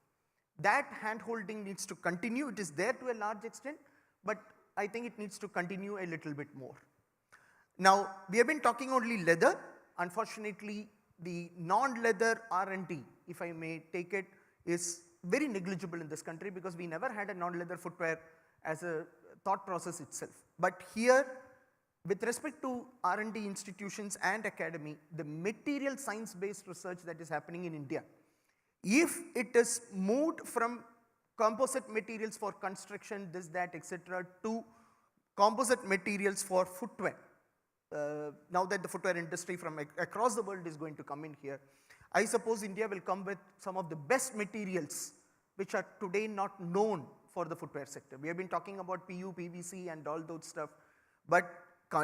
That hand-holding needs to continue. It is there to a large extent, but I think it needs to continue a little bit more. Now, we have been talking only leather. unfortunately, the non-leather R&D, if I may take it, is very negligible in this country because we never had a non-leather footwear as a thought process itself. But here, with respect to R&D institutions and academy, the material science-based research that is happening in India, if it is moved from composite materials for construction, this, that, etc., to composite materials for footwear, now that the footwear industry from across the world is going to come in here, I suppose India will come with some of the best materials which are today not known for the footwear sector. We have been talking about PU, PVC and all those stuff, but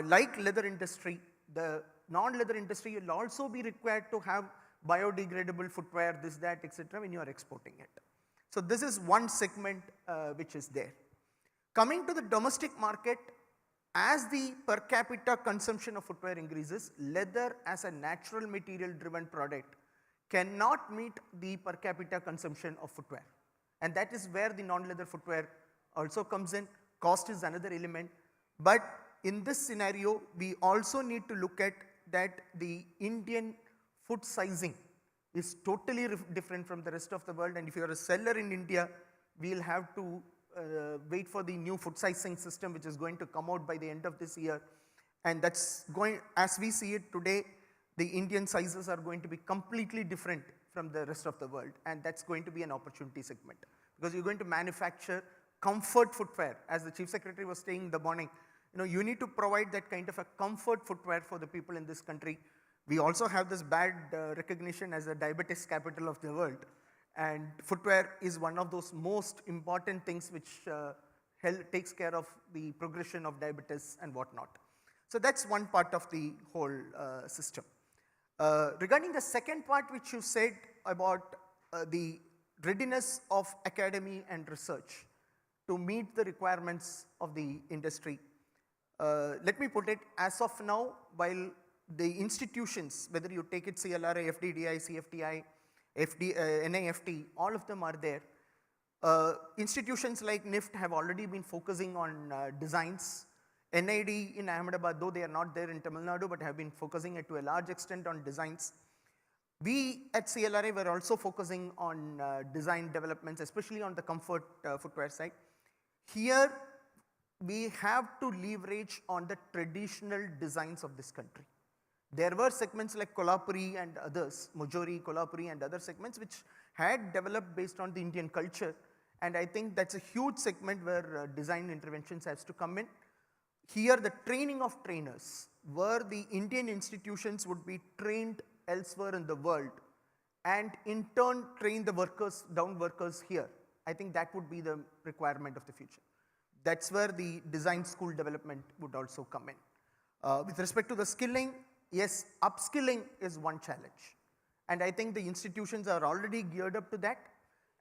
like leather industry, the non-leather industry will also be required to have biodegradable footwear, this, that, etc., when you are exporting it. So this is one segment which is there. Coming to the domestic market, as the per capita consumption of footwear increases, leather as a natural material driven product cannot meet the per capita consumption of footwear. And that is where the non-leather footwear also comes in. Cost is another element. But in this scenario, we also need to look at that the Indian foot sizing is totally different from the rest of the world. And if you are a seller in India, we will have to wait for the new foot sizing system which is going to come out by the end of this year. And that's going, as we see it today, the Indian sizes are going to be completely different from the rest of the world. And that's going to be an opportunity segment because you're going to manufacture comfort footwear. As the Chief Secretary was saying in the morning, you need to provide that kind of a comfort footwear for the people in this country. We also have this bad recognition as the diabetes capital of the world. And footwear is one of those most important things which takes care of the progression of diabetes and whatnot. So that's one part of the whole system. Regarding the second part which you said about the readiness of academy and research to meet the requirements of the industry, let me put it, as of now, while the institutions, whether you take it CLRA, FDDI, CFTI, NIFT, all of them are there. Institutions like NIFT have already been focusing on designs. NID in Ahmedabad, though they are not there in Tamil Nadu, but have been focusing to a large extent on designs. We at CLRA were also focusing on design developments, especially on the comfort footwear side. Here, we have to leverage on the traditional designs of this country. There were segments like Kolhapuri and others, Mojori, Kolhapuri and other segments which had developed based on the Indian culture. And I think that's a huge segment where design interventions has to come in. Here the training of trainers, where the Indian institutions would be trained elsewhere in the world and in turn train the workers, down workers here. I think that would be the requirement of the future. That's where the design school development would also come in. With respect to the skilling, yes, upskilling is one challenge. And I think the institutions are already geared up to that.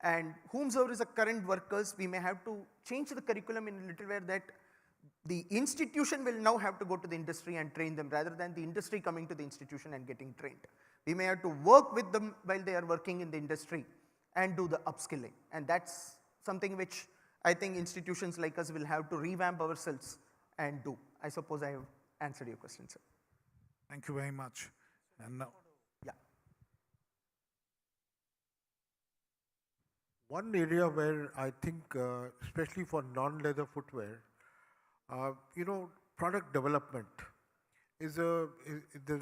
And whomsoever is a current workers, we may have to change the curriculum in a little way that the institution will now have to go to the industry and train them rather than the industry coming to the institution and getting trained. We may have to work with them while they are working in the industry and do the upskilling. And that's something which I think institutions like us will have to revamp ourselves and do. I suppose I have answered your question, sir. Thank you very much. And now, yeah. One area where I think, especially for non-leather footwear, product development there's a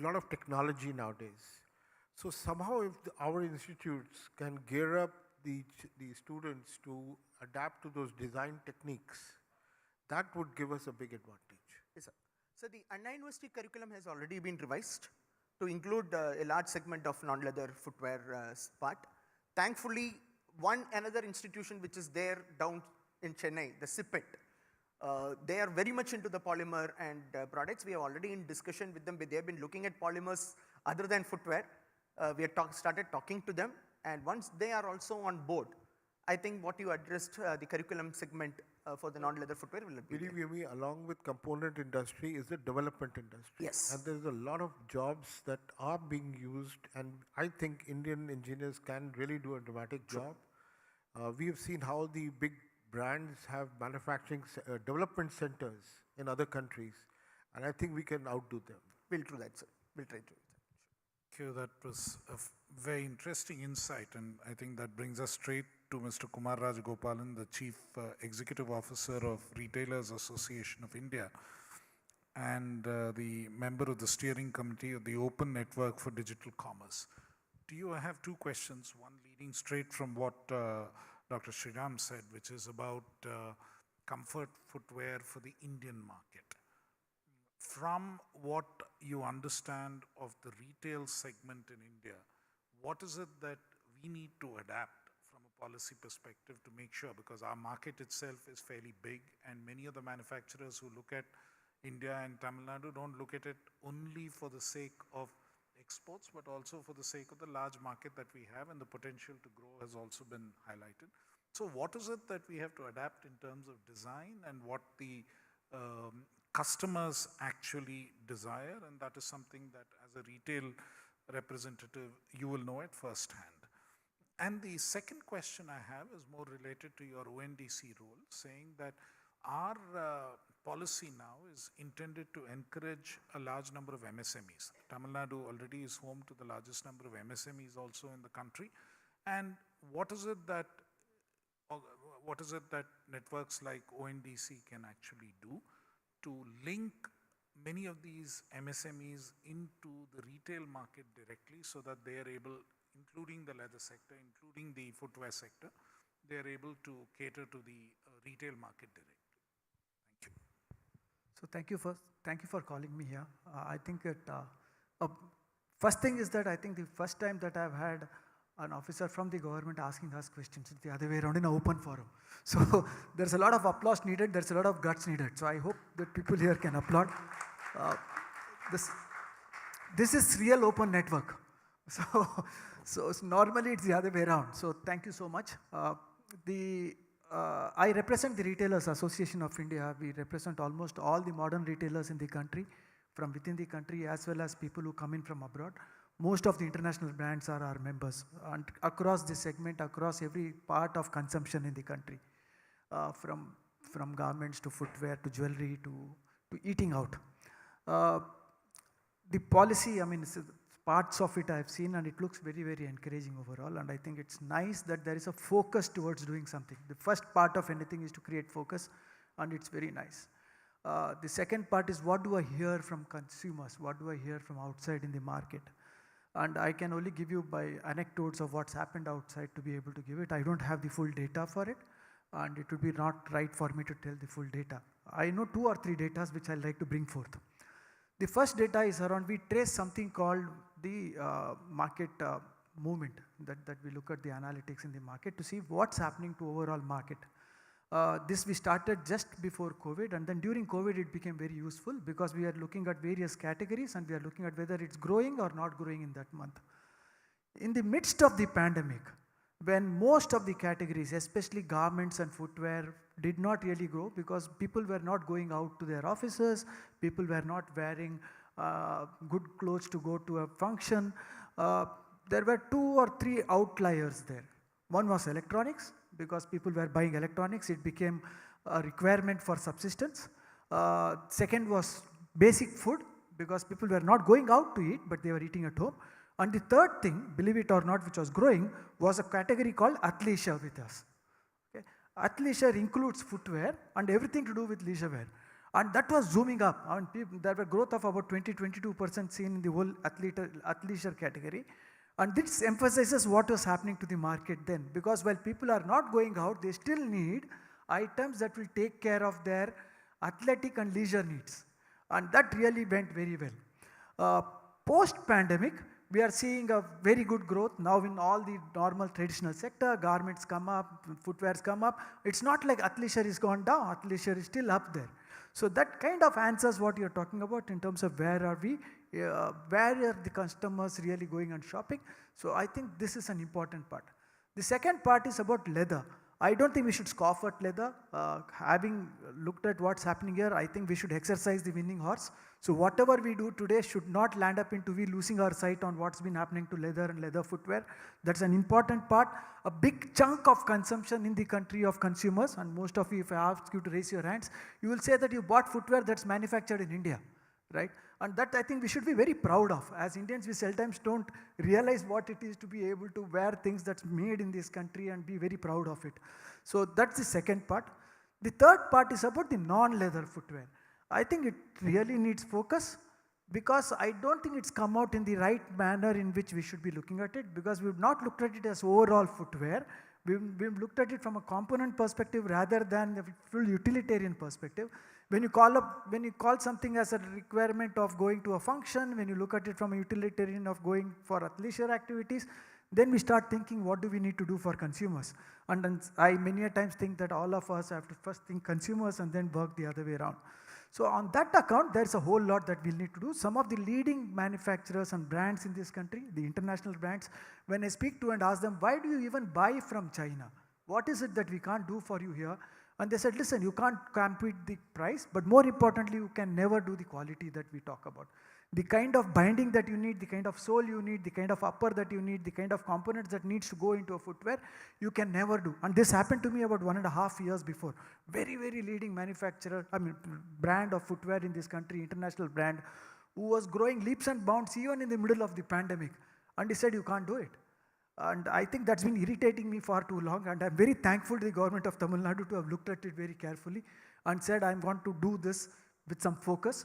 lot of technology nowadays. So somehow if our institutes can gear up the students to adapt to those design techniques, that would give us a big advantage. Yes, sir. So the Anna University curriculum has already been revised to include a large segment of non-leather footwear part. Thankfully, another institution which is there down in Chennai, the SIPET, they are very much into the polymer and products. We are already in discussion with them. They have been looking at polymers other than footwear. We have started talking to them, and once they are also on board, I think what you addressed, the curriculum segment for the non-leather footwear will be there. Believe me, along with component industry is the development industry. Yes. And there's a lot of jobs that are being used, and I think Indian engineers can really do a dramatic job. We have seen how the big brands have manufacturing development centers in other countries, and I think we can outdo them. We'll do that, sir. We'll try to do that. Thank you. That was a very interesting insight, and I think that brings us straight to Mr. Kumar Rajagopalan, the Chief Executive Officer of Retailers Association of India, and the member of the steering committee of the Open Network for Digital Commerce. Do you have two questions, one leading straight from what Dr. Sriram said, which is about comfort footwear for the Indian market. From what you understand of the retail segment in India, what is it that we need to adapt from a policy perspective to make sure, because our market itself is fairly big and many of the manufacturers who look at India and Tamil Nadu don't look at it only for the sake of exports, but also for the sake of the large market that we have, and the potential to grow has also been highlighted. So what is it that we have to adapt in terms of design and what the customers actually desire? And that is something that as a retail representative, you will know it firsthand. And the second question I have is more related to your ONDC role, saying that our policy now is intended to encourage a large number of MSMEs. Tamil Nadu already is home to the largest number of MSMEs also in the country. And what is it that networks like ONDC can actually do to link many of these MSMEs into the retail market directly, so that they are able, including the leather sector, including the footwear sector, they are able to cater to the retail market directly? Thank you. So thank you for calling me here. I think first thing is that I think the first time that I've had an officer from the government asking us questions, it's the other way around in an open forum. So there's a lot of applause needed, there's a lot of guts needed. So I hope that people here can applaud. This is real open network. So normally it's the other way around. So thank you so much. I represent the Retailers Association of India. We represent almost all the modern retailers in the country, from within the country as well as people who come in from abroad. Most of the international brands are our members, and across this segment, across every part of consumption in the country, from garments to footwear to jewelry to eating out. The policy, I mean, parts of it I've seen, and it looks very, very encouraging overall, and I think it's nice that there is a focus towards doing something. The first part of anything is to create focus, and it's very nice. The second part is, what do I hear from consumers? What do I hear from outside in the market? And I can only give you by anecdotes of what's happened outside to be able to give it. I don't have the full data for it, and it would be not right for me to tell the full data. I know 2 or 3 data which I'd like to bring forth. The first data is around, we trace something called the market movement, that we look at the analytics in the market to see what's happening to overall market. This we started just before COVID, and then during COVID it became very useful because we are looking at various categories and we are looking at whether it's growing or not growing in that month. In the midst of the pandemic, when most of the categories, especially garments and footwear, did not really grow because people were not going out to their offices, people were not wearing good clothes to go to a function, there were 2 or 3 outliers there. One was electronics, because people were buying electronics, it became a requirement for subsistence. Second was basic food, because people were not going out to eat, but they were eating at home. And the third thing, believe it or not, which was growing, was a category called athleisure with us. Okay? Athleisure includes footwear and everything to do with leisure wear. And that was zooming up. I mean, there were growth of about 20-22% seen in the whole athleisure category. And this emphasizes what was happening to the market then, because while people are not going out, they still need items that will take care of their athletic and leisure needs. And that really went very well. Post-pandemic, we are seeing a very good growth now in all the normal traditional sector. Garments come up, footwears come up. It's not like athleisure is gone down, athleisure is still up there. So that kind of answers what you're talking about in terms of where are we, where are the customers really going and shopping. So I think this is an important part. The second part is about leather. I don't think we should scoff at leather. Having looked at what's happening here, I think we should exercise the winning horse. So whatever we do today should not land up into we losing our sight on what's been happening to leather and leather footwear. That's an important part. A big chunk of consumption in the country of consumers, and most of you, if I ask you to raise your hands, you will say that you bought footwear that's manufactured in India. right? And that I think we should be very proud of. As Indians, we sometimes don't realize what it is to be able to wear things that's made in this country and be very proud of it. So that's the second part. The third part is about the non-leather footwear. I think it really needs focus, because I don't think it's come out in the right manner in which we should be looking at it, because we've not looked at it as overall footwear. We've looked at it from a component perspective rather than a full utilitarian perspective. When you call something as a requirement of going to a function, when you look at it from a utilitarian of going for leisure activities, then we start thinking, what do we need to do for consumers? And then I many a times think that all of us have to first think consumers and then work the other way around. So on that account, there's a whole lot that we'll need to do. Some of the leading manufacturers and brands in this country, the international brands, when I speak to and ask them, why do you even buy from China? What is it that we can't do for you here? And they said, listen, you can't compete the price, but more importantly, you can never do the quality that we talk about. The kind of binding that you need, the kind of sole you need, the kind of upper that you need, the kind of components that needs to go into a footwear, you can never do. And this happened to me about 1.5 years before. Very, very leading manufacturer, brand of footwear in this country, international brand, who was growing leaps and bounds even in the middle of the pandemic. And he said, you can't do it. And I think that's been irritating me for too long. And I'm very thankful to the government of Tamil Nadu to have looked at it very carefully and said, I'm going to do this with some focus.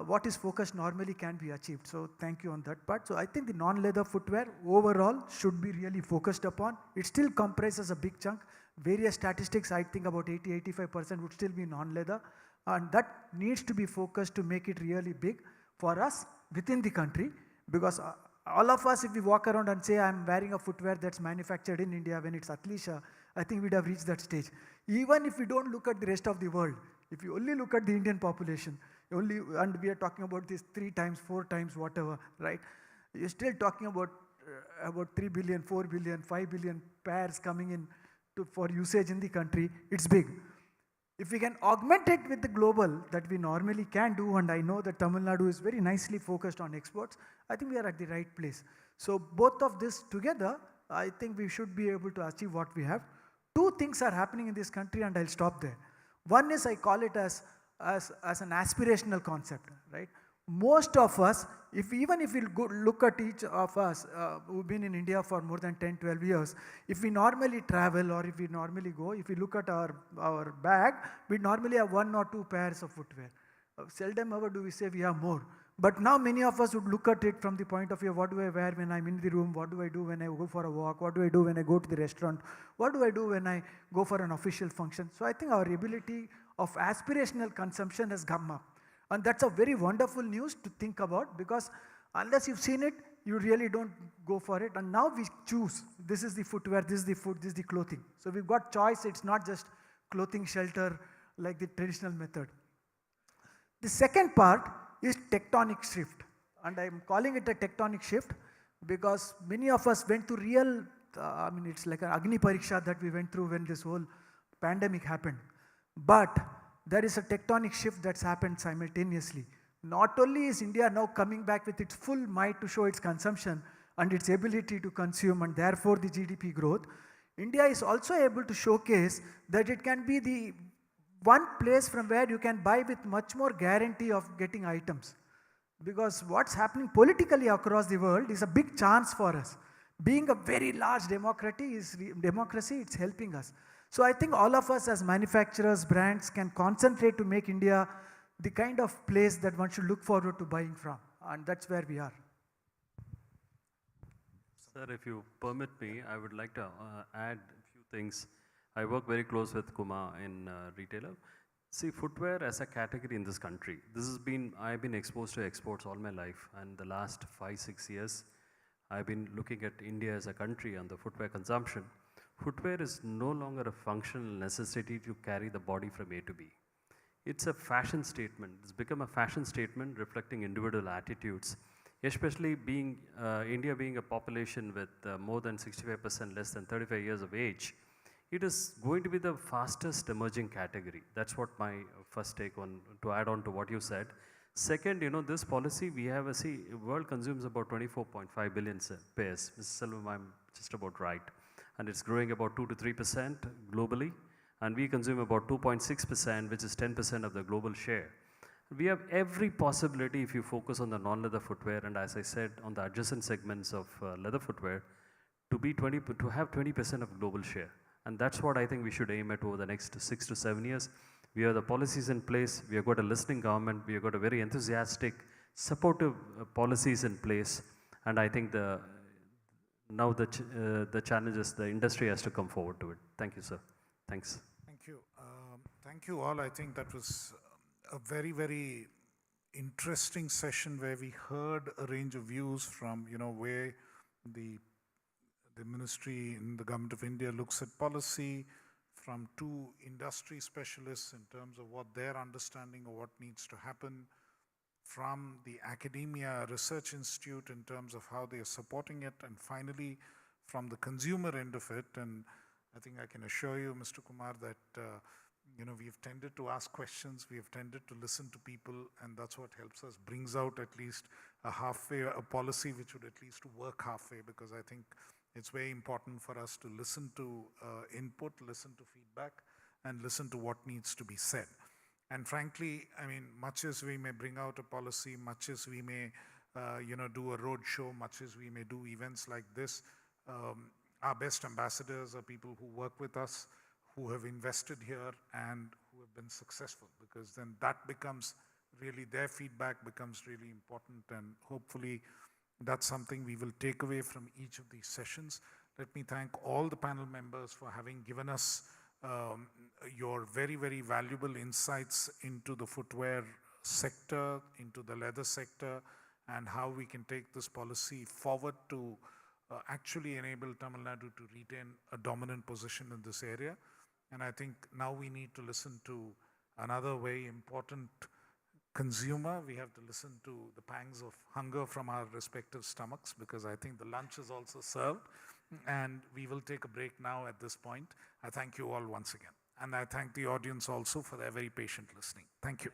What is focused normally can be achieved. So thank you on that part. So I think the non-leather footwear overall should be really focused upon. It still comprises a big chunk. Various statistics, I think about 80-85% would still be non-leather. And that needs to be focused to make it really big for us within the country. Because all of us, if we walk around and say, I'm wearing a footwear that's manufactured in India when it's athleisure, I think we'd have reached that stage. Even if we don't look at the rest of the world, if you only look at the Indian population, and we are talking about this 3 times, 4 times, whatever, right? You're still talking about 3 billion, 4 billion, 5 billion pairs coming in for usage in the country. It's big. If we can augment it with the global that we normally can do, and I know that Tamil Nadu is very nicely focused on exports, I think we are at the right place. So both of this together, I think we should be able to achieve what we have. 2 things are happening in this country, and I'll stop there. One is, I call it as an aspirational concept, right? Most of us, even if we look at each of us who've been in India for more than 10, 12 years, if we normally travel or if we normally go, if we look at our bag, we normally have 1 or 2 pairs of footwear. Seldom ever do we say we have more. But now many of us would look at it from the point of view, what do I wear when I'm in the room? What do I do when I go for a walk? What do I do when I go to the restaurant? What do I do when I go for an official function? So I think our ability of aspirational consumption has come up. And that's a very wonderful news to think about, because unless you've seen it, you really don't go for it. And now we choose, this is the footwear, this is the food, this is the clothing. So we've got choice, it's not just clothing shelter like the traditional method. The second part is tectonic shift. And I'm calling it a tectonic shift because many of us went through real, it's like an Agni Pariksha that we went through when this whole pandemic happened. But there is a tectonic shift that's happened simultaneously. Not only is India now coming back with its full might to show its consumption and its ability to consume and therefore the GDP growth, India is also able to showcase that it can be the one place from where you can buy with much more guarantee of getting items. Because what's happening politically across the world is a big chance for us. Being a very large democracy, it's helping us. So I think all of us as manufacturers, brands can concentrate to make India the kind of place that one should look forward to buying from. And that's where we are. Sir, if you permit me, I would like to add a few things. I work very close with Kumar in retailer. See, footwear as a category in this country, I've been exposed to exports all my life, and the last 5-6 years, I've been looking at India as a country and the footwear consumption. Footwear is no longer a functional necessity to carry the body from A to B. It's a fashion statement. It's become a fashion statement reflecting individual attitudes, especially India being a population with more than 65% less than 35 years of age. It is going to be the fastest emerging category. That's what my first take on, to add on to what you said. Second, this policy, world consumes about 24.5 billion pairs. Mr. Selvam, I'm just about right. And it's growing about 2 to 3% globally. And we consume about 2.6%, which is 10% of the global share. We have every possibility if you focus on the non-leather footwear and, as I said, on the adjacent segments of leather footwear to have 20% of global share. And that's what I think we should aim at over the next 6 to 7 years. We have the policies in place. We have got a listening government. We have got a very enthusiastic, supportive policies in place. And I think now the challenge is the industry has to come forward to it. Thank you, sir. Thanks. Thank you. Thank you all. I think that was a very, very interesting session where we heard a range of views from, where the ministry in the government of India looks at policy, from two industry specialists in terms of what their understanding of what needs to happen, from the academia research institute in terms of how they are supporting it, and finally from the consumer end of it. And I think I can assure you, Mr. Kumar, that we've tended to ask questions, we have tended to listen to people, and that's what helps us, brings out at least a policy which would at least work halfway, because I think it's very important for us to listen to input, listen to feedback, and listen to what needs to be said. And frankly, I mean, much as we may bring out a policy, much as we may do a road show, much as we may do events like this, our best ambassadors are people who work with us, who have invested here and who have been successful, because then that becomes really, their feedback becomes really important, and hopefully that's something we will take away from each of these sessions. Let me thank all the panel members for having given us your very, very valuable insights into the footwear sector, into the leather sector, and how we can take this policy forward to actually enable Tamil Nadu to retain a dominant position in this area. And I think now we need to listen to another very important consumer. We have to listen to the pangs of hunger from our respective stomachs, because I think the lunch is also served. And we will take a break now at this point. I thank you all once again. And I thank the audience also for their very patient listening. Thank you.